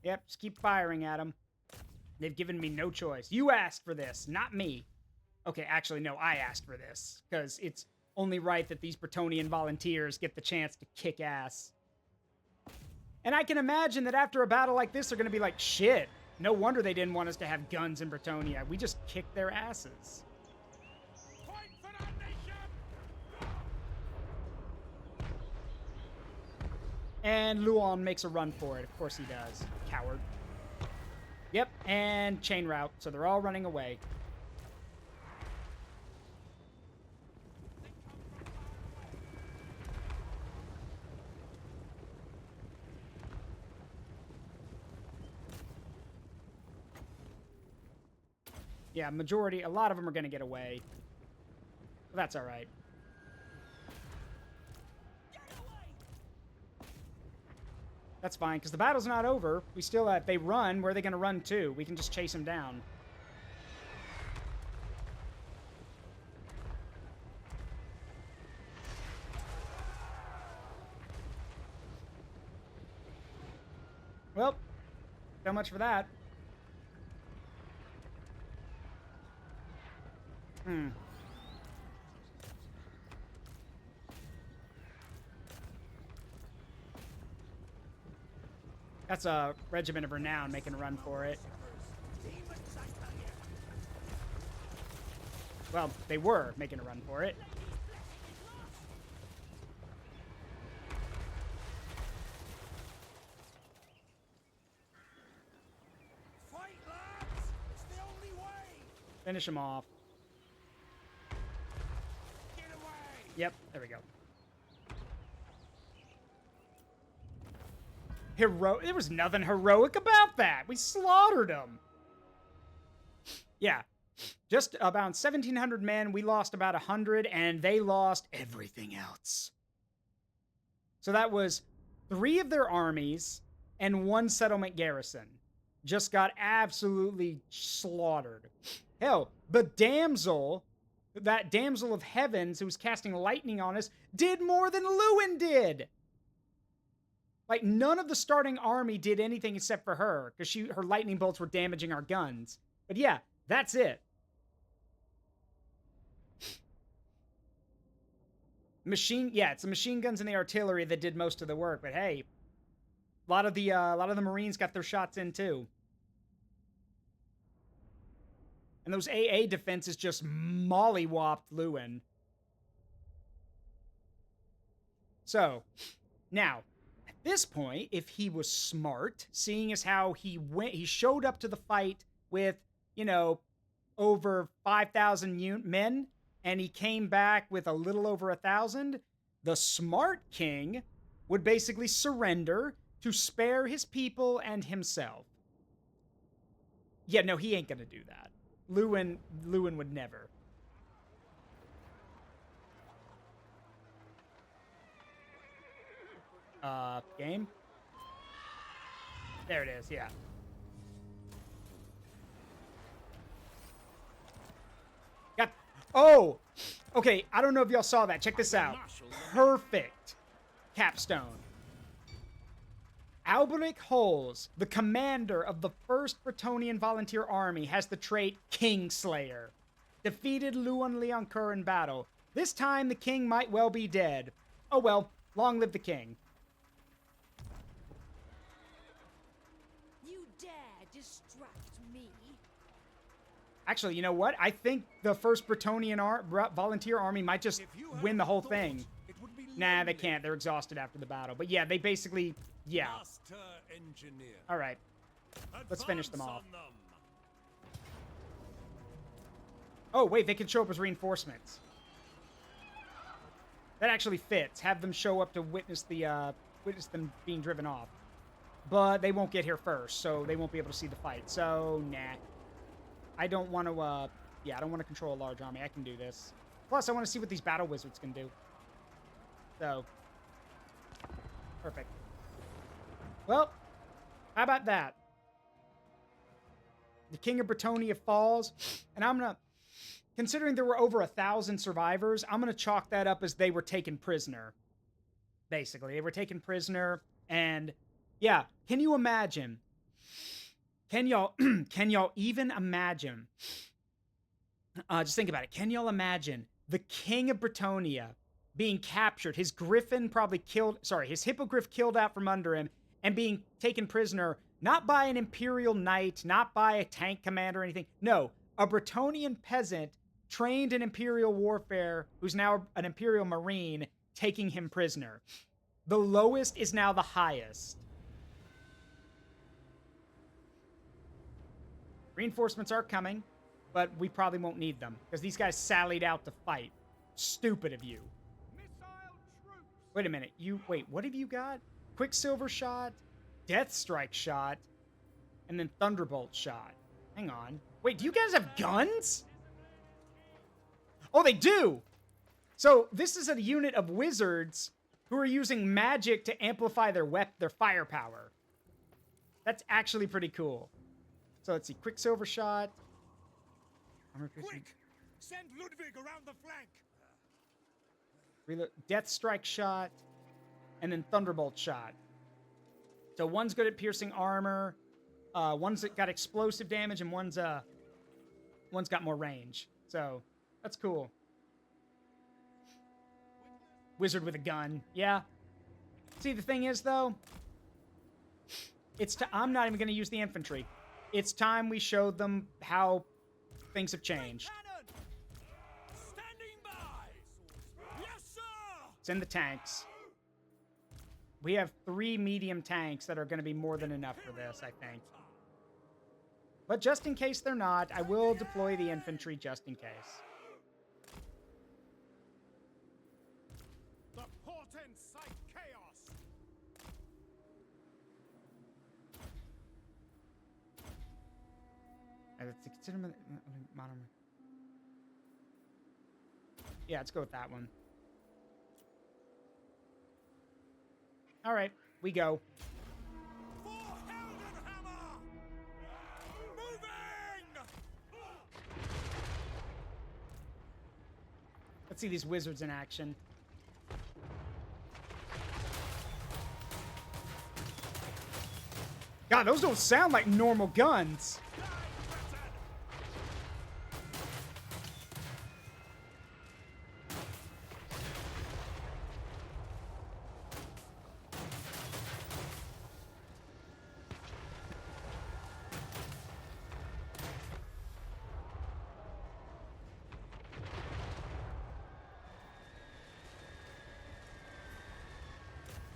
Yep, just keep firing at him. They've given me no choice. You asked for this, not me. Okay, actually, no, I asked for this, because it's only right that these Bretonnian volunteers get the chance to kick ass. And I can imagine that after a battle like this, they're going to be like, shit, no wonder they didn't want us to have guns in Bretonnia. We just kicked their asses. And Luon makes a run for it. Of course he does. Coward. Yep, and chain route. So they're all running away. Yeah, a lot of them are going to get away. But that's all right. That's fine, because the battle's not over. We still, if they run, where are they going to run to? We can just chase them down. Well, so much for that. That's a regiment of renown making a run for it. Well, they were making a run for it. Fight, lads! It's the only way! Finish him off. Get away! Yep, there we go. There was nothing heroic about that. We slaughtered them. Yeah. Just about 1,700 men. We lost about 100, and they lost everything else. So that was 3 of their armies and 1 settlement garrison. Just got absolutely slaughtered. Hell, the damsel, that damsel of heavens who was casting lightning on us, did more than Lewin did. Like, none of the starting army did anything except for her, because her lightning bolts were damaging our guns. But yeah, that's it. It's the machine guns and the artillery that did most of the work. But hey, a lot of the Marines got their shots in too. And those AA defenses just mollywopped Lewin. So, now, at this point, if he was smart, seeing as how he showed up to the fight with, over 5,000 men, and he came back with a little over 1,000, the smart king would basically surrender to spare his people and himself. Yeah, no, he ain't gonna do that. Lewin would never. Game? There it is, yeah. Oh! Okay, I don't know if y'all saw that. Check this out. Perfect capstone. Alberic Holz, the commander of the 1st Bretonnian Volunteer Army, has the trait Kingslayer. Defeated Lewin Leoncoeur in battle. This time, the king might well be dead. Oh well, long live the king. You dare distract me? Actually, you know what? I think the 1st Bretonnian Volunteer Army might just win the whole thing. Nah, they can't. They're exhausted after the battle. But yeah, they basically... Yeah. All right. Let's finish them off. Oh, wait. They can show up as reinforcements. That actually fits. Have them show up to witness them being driven off. But they won't get here first, so they won't be able to see the fight. So, nah. I don't want to, I don't want to control a large army. I can do this. Plus, I want to see what these battle wizards can do. So, perfect. Well, how about that? The King of Bretonnia falls, and I'm gonna, considering there were over 1,000 survivors, I'm gonna chalk that up as they were taken prisoner. Basically, they were taken prisoner, and yeah, can you imagine? Can y'all even imagine? Just think about it. Can y'all imagine the King of Bretonnia being captured, his griffin his hippogriff killed out from under him, and being taken prisoner, not by an Imperial knight, not by a tank commander or anything. No, a Bretonnian peasant trained in Imperial warfare, who's now an Imperial Marine, taking him prisoner. The lowest is now the highest. Reinforcements are coming, but we probably won't need them, because these guys sallied out to fight. Stupid of you. Wait a minute. Wait, what have you got? Quicksilver shot, Death Strike shot, and then Thunderbolt shot. Hang on. Wait, do you guys have guns? Oh, they do! So, this is a unit of wizards who are using magic to amplify their firepower. That's actually pretty cool. So, let's see. Quicksilver shot. Quick! Send Ludwig around the flank! Reload, Death Strike shot. And then Thunderbolt shot. So, one's good at piercing armor. One's got explosive damage, and one's got more range. So, that's cool. Wizard with a gun. Yeah. See, the thing is, though, I'm not even going to use the infantry. It's time we showed them how things have changed. Standing by! Yes, sir! Send the tanks. We have 3 medium tanks that are going to be more than enough for this, I think. But just in case they're not, I will deploy the infantry just in case. The portent cite chaos! Yeah, let's go with that one. All right, we go. For Heldenhammer! Moving! Let's see these wizards in action. God, those don't sound like normal guns.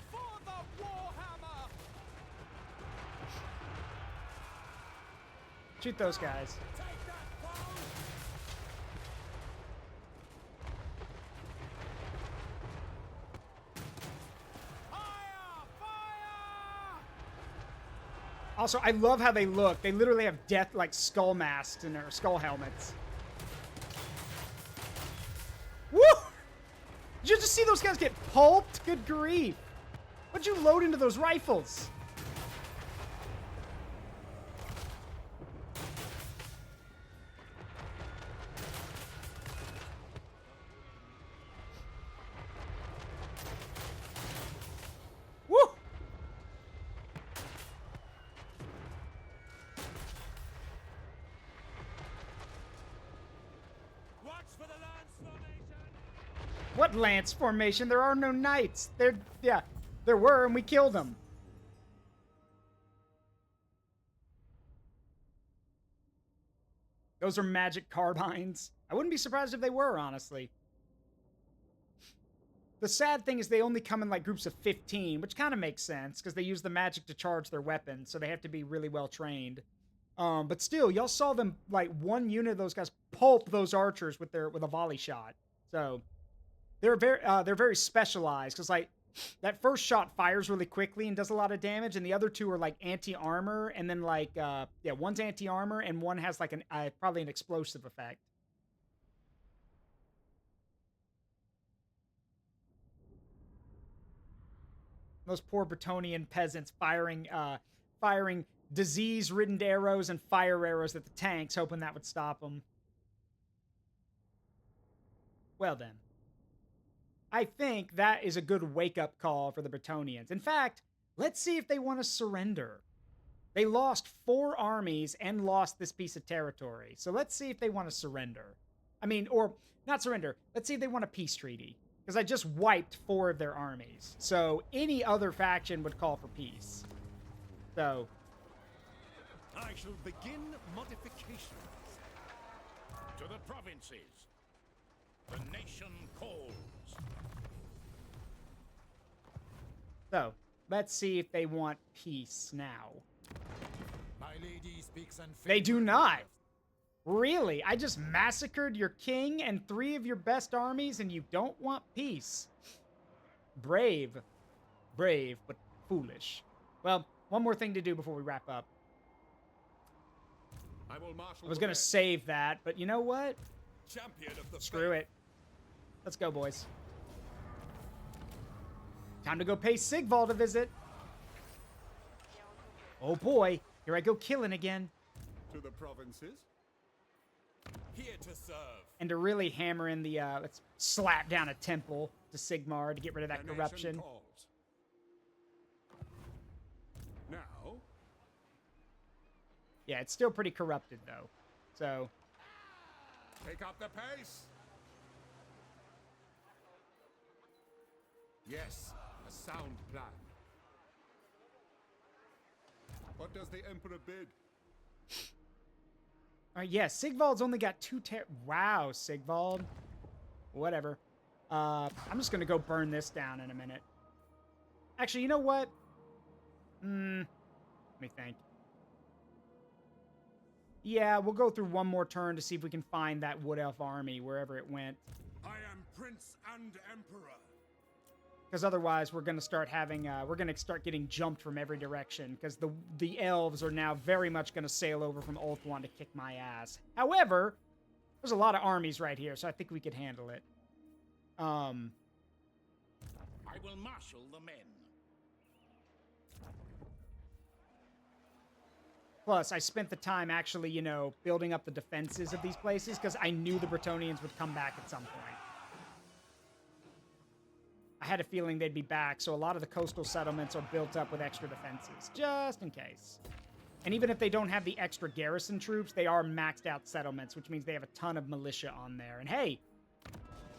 For the Warhammer! Shoot those guys. Take that, foe! Fire! Fire! Also, I love how they look. They literally have death, like, skull masks and their skull helmets. Woo! Did you just see those guys get pulped? Good grief. What'd you load into those rifles? Woo! Watch for the lance formation! What lance formation? There are no knights. There were, and we killed them. Those are magic carbines. I wouldn't be surprised if they were, honestly. The sad thing is they only come in like groups of 15, which kind of makes sense because they use the magic to charge their weapons, so they have to be really well trained. But still, y'all saw them, like, one unit of those guys pulp those archers with a volley shot. So they're very specialized because, like, that first shot fires really quickly and does a lot of damage, and the other two are like anti-armor, and then like one's anti-armor and one has like probably an explosive effect. Those poor Bretonnian peasants firing disease-ridden arrows and fire arrows at the tanks, hoping that would stop them. Well then. I think that is a good wake-up call for the Bretonnians. In fact, let's see if they want to surrender. They lost 4 armies and lost this piece of territory. So let's see if they want to surrender. I mean, or not surrender. Let's see if they want a peace treaty. Because I just wiped 4 of their armies. So any other faction would call for peace. So I shall begin modifications. To the provinces. The nation calls. So, let's see if they want peace now. My lady speaks unfavorably. They do not. Really? I just massacred your king and 3 of your best armies and you don't want peace? Brave. Brave, but foolish. Well, one more thing to do before we wrap up. I will marshal I was the gonna men. save that, but you know what? Champion of the Screw it. Let's go, boys. Time to go pay Sigvald a visit. Oh boy, here I go killing again. To the provinces. Here to serve. And to really hammer in the, let's slap down a temple to Sigmar to get rid of that The nation corruption. calls. Now, Yeah, it's still pretty corrupted, though. So, take up the pace. Yes, a sound plan. What does the Emperor bid? all right, yeah, Sigvald's only got 2 Wow, Sigvald. Whatever. I'm just gonna go burn this down in a minute. Actually, you know what? Let me think. Yeah, we'll go through one more turn to see if we can find that Wood Elf army wherever it went. I am Prince and Emperor. Because otherwise, we're gonna start having, we're gonna start getting jumped from every direction. Because the elves are now very much gonna sail over from Ulthuan to kick my ass. However, there's a lot of armies right here, so I think we could handle it. I will marshal the men. Plus, I spent the time actually, you know, building up the defenses of these places because I knew the Bretonnians would come back at some point. I had a feeling they'd be back, so a lot of the coastal settlements are built up with extra defenses, just in case. And even if they don't have the extra garrison troops, they are maxed out settlements, which means they have a ton of militia on there. And hey,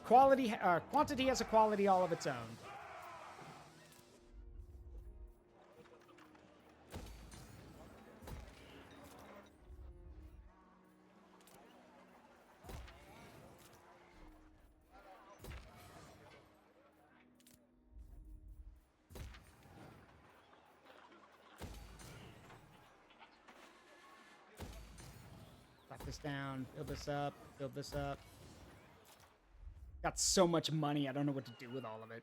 quantity has a quality all of its own. This down, build this up, build this up. Got so much money, I don't know what to do with all of it.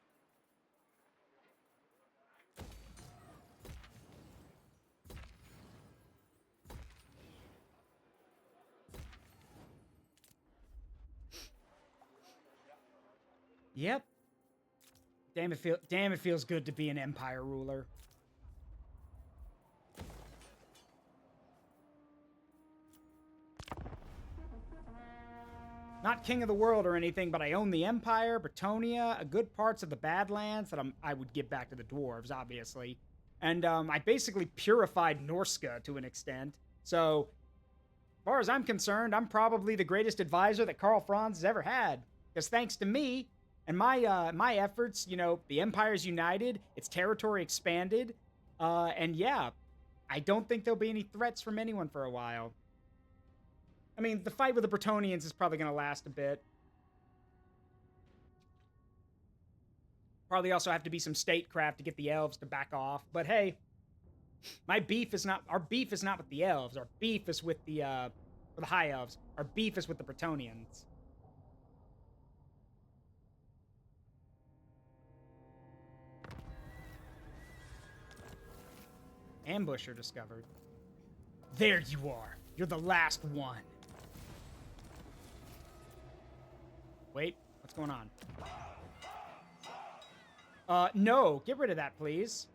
Yep. Damn, it feels good to be an empire ruler. Not king of the world or anything, but I own the Empire, Bretonia, a good parts of the Badlands that I would give back to the dwarves, obviously. And I basically purified Norska to an extent. So, as far as I'm concerned, I'm probably the greatest advisor that Karl Franz has ever had. Because thanks to me and my efforts, you know, the Empire's united, its territory expanded, and yeah, I don't think there'll be any threats from anyone for a while. I mean, the fight with the Bretonnians is probably going to last a bit. Probably also have to be some statecraft to get the elves to back off. But hey, our beef is not with the elves. Our beef is with the high elves. Our beef is with the Bretonnians. Ambusher discovered. There you are. You're the last one. Wait, what's going on? No, get rid of that, please.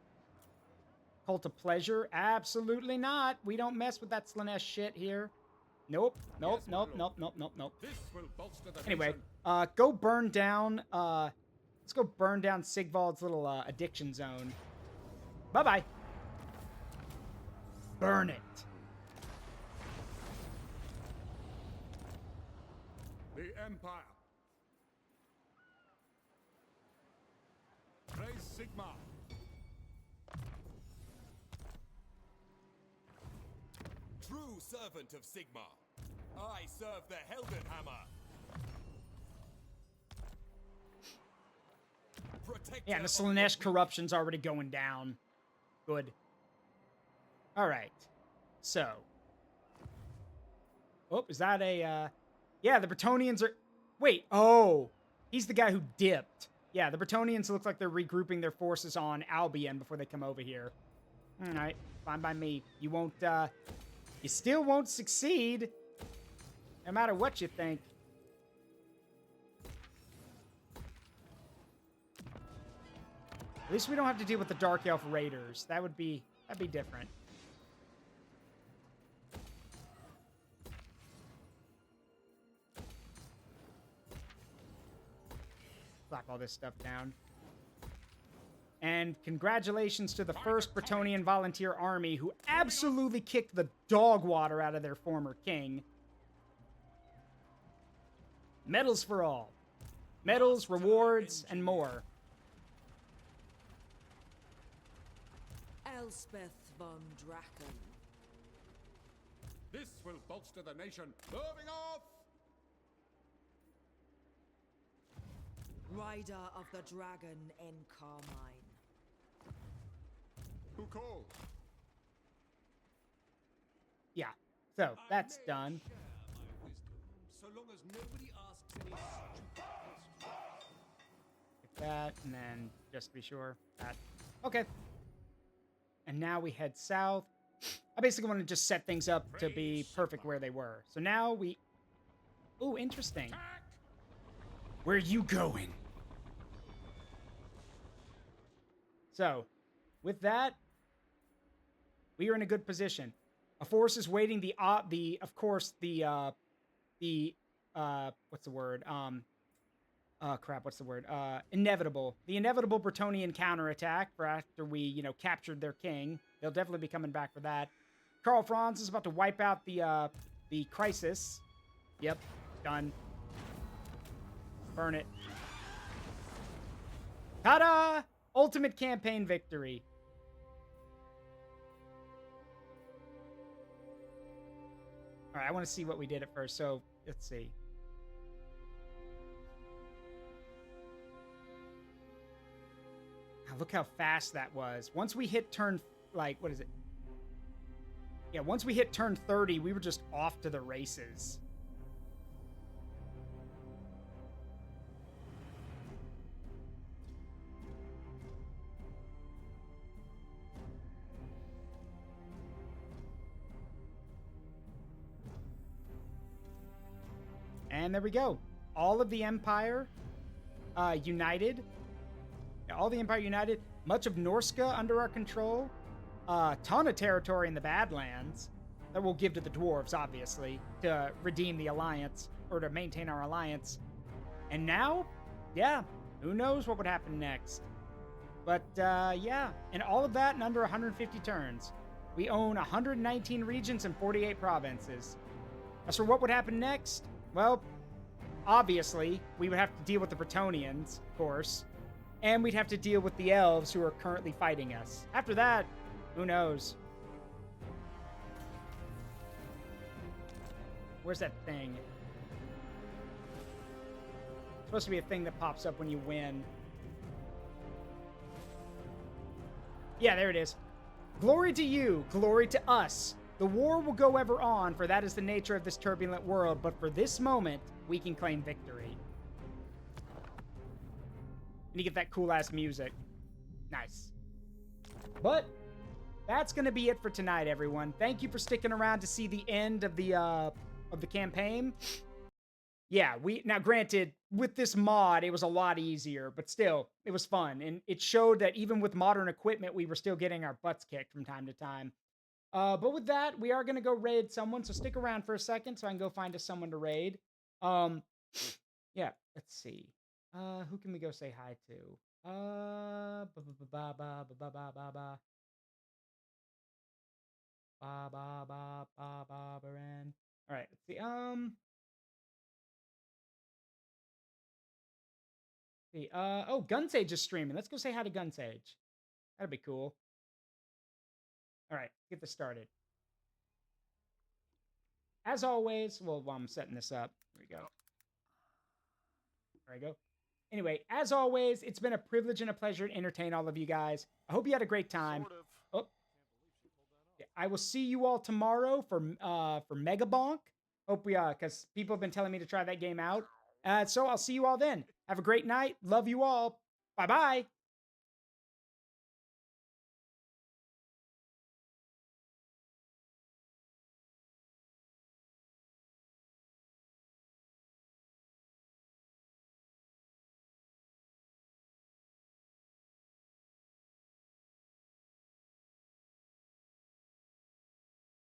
Cult of Pleasure? Absolutely not. We don't mess with that Slanesh shit here. Nope, nope, nope, nope, nope, nope, nope. This will bolster the Anyway, nation. go burn down, let's go burn down Sigvald's little, addiction zone. Bye-bye. Burn it. The Empire. Praise Sigma. True servant of Sigma. I serve the Heldenhammer. Protector Yeah, and the of Slanesh corruption's already going down. Good. Alright. So. Oh, is that a, yeah, the Bretonnians are... Wait, oh! He's the guy who dipped. Yeah, the Bretonnians look like they're regrouping their forces on Albion before they come over here. Alright, fine by me. You won't You still won't succeed, no matter what you think. At least we don't have to deal with the Dark Elf Raiders. That'd be different. Slap all this stuff down. And congratulations to the 1st Bretonnian Volunteer Army, who absolutely kicked the dog water out of their former king. Medals for all. Medals, rewards, and more. Elspeth von Draken. This will bolster the nation. Moving off! Rider of the Dragon in Carmine. Who calls? Yeah, so that's done. So long as nobody asks any stupid questions. Like that, and then just to be sure, that. Okay. And now we head south. I basically want to just set things up to be perfect where they were. So now we... Ooh, interesting. Where are you going? So, with that, we are in a good position. A force is waiting what's the word? What's the word? Inevitable. The inevitable Bretonnian counterattack for after we, captured their king. They'll definitely be coming back for that. Karl Franz is about to wipe out the crisis. Yep, done. Burn it. Ta-da! Ultimate campaign victory. All right, I want to see what we did at first. So, let's see. Look how fast that was. Once we hit turn, what is it? Yeah, once we hit turn 30, we were just off to the races. And there we go. All of the Empire united. All the Empire united. Much of Norska under our control. A ton of territory in the Badlands that we'll give to the dwarves, obviously, to redeem the alliance, or to maintain our alliance. And now, yeah, who knows what would happen next. But, yeah, and all of that in under 150 turns. We own 119 regions and 48 provinces. As for what would happen next, well, obviously, we would have to deal with the Bretonnians, of course. And we'd have to deal with the elves who are currently fighting us. After that, who knows? Where's that thing? It's supposed to be a thing that pops up when you win. Yeah, there it is. Glory to you, glory to us. The war will go ever on, for that is the nature of this turbulent world. But for this moment, we can claim victory. And you get that cool-ass music. Nice. But that's going to be it for tonight, everyone. Thank you for sticking around to see the end of the campaign. Yeah, now granted, with this mod, it was a lot easier, but still, it was fun. And it showed that even with modern equipment, we were still getting our butts kicked from time to time. But with that, we are going to go raid someone, so stick around for a second so I can go find us someone to raid. Yeah, let's see. Who can we go say hi to? Baran. All right, let's see. Oh, Gunsage is streaming. Let's go say hi to Gunsage. That'd be cool. All right, get this started. As always, well, while I'm setting this up, here we go. There we go. Anyway, as always, it's been a privilege and a pleasure to entertain all of you guys. I hope you had a great time. Sort of. Oh. I will see you all tomorrow for Mega Bonk. Hope we because people have been telling me to try that game out. So I'll see you all then. Have a great night. Love you all. Bye-bye.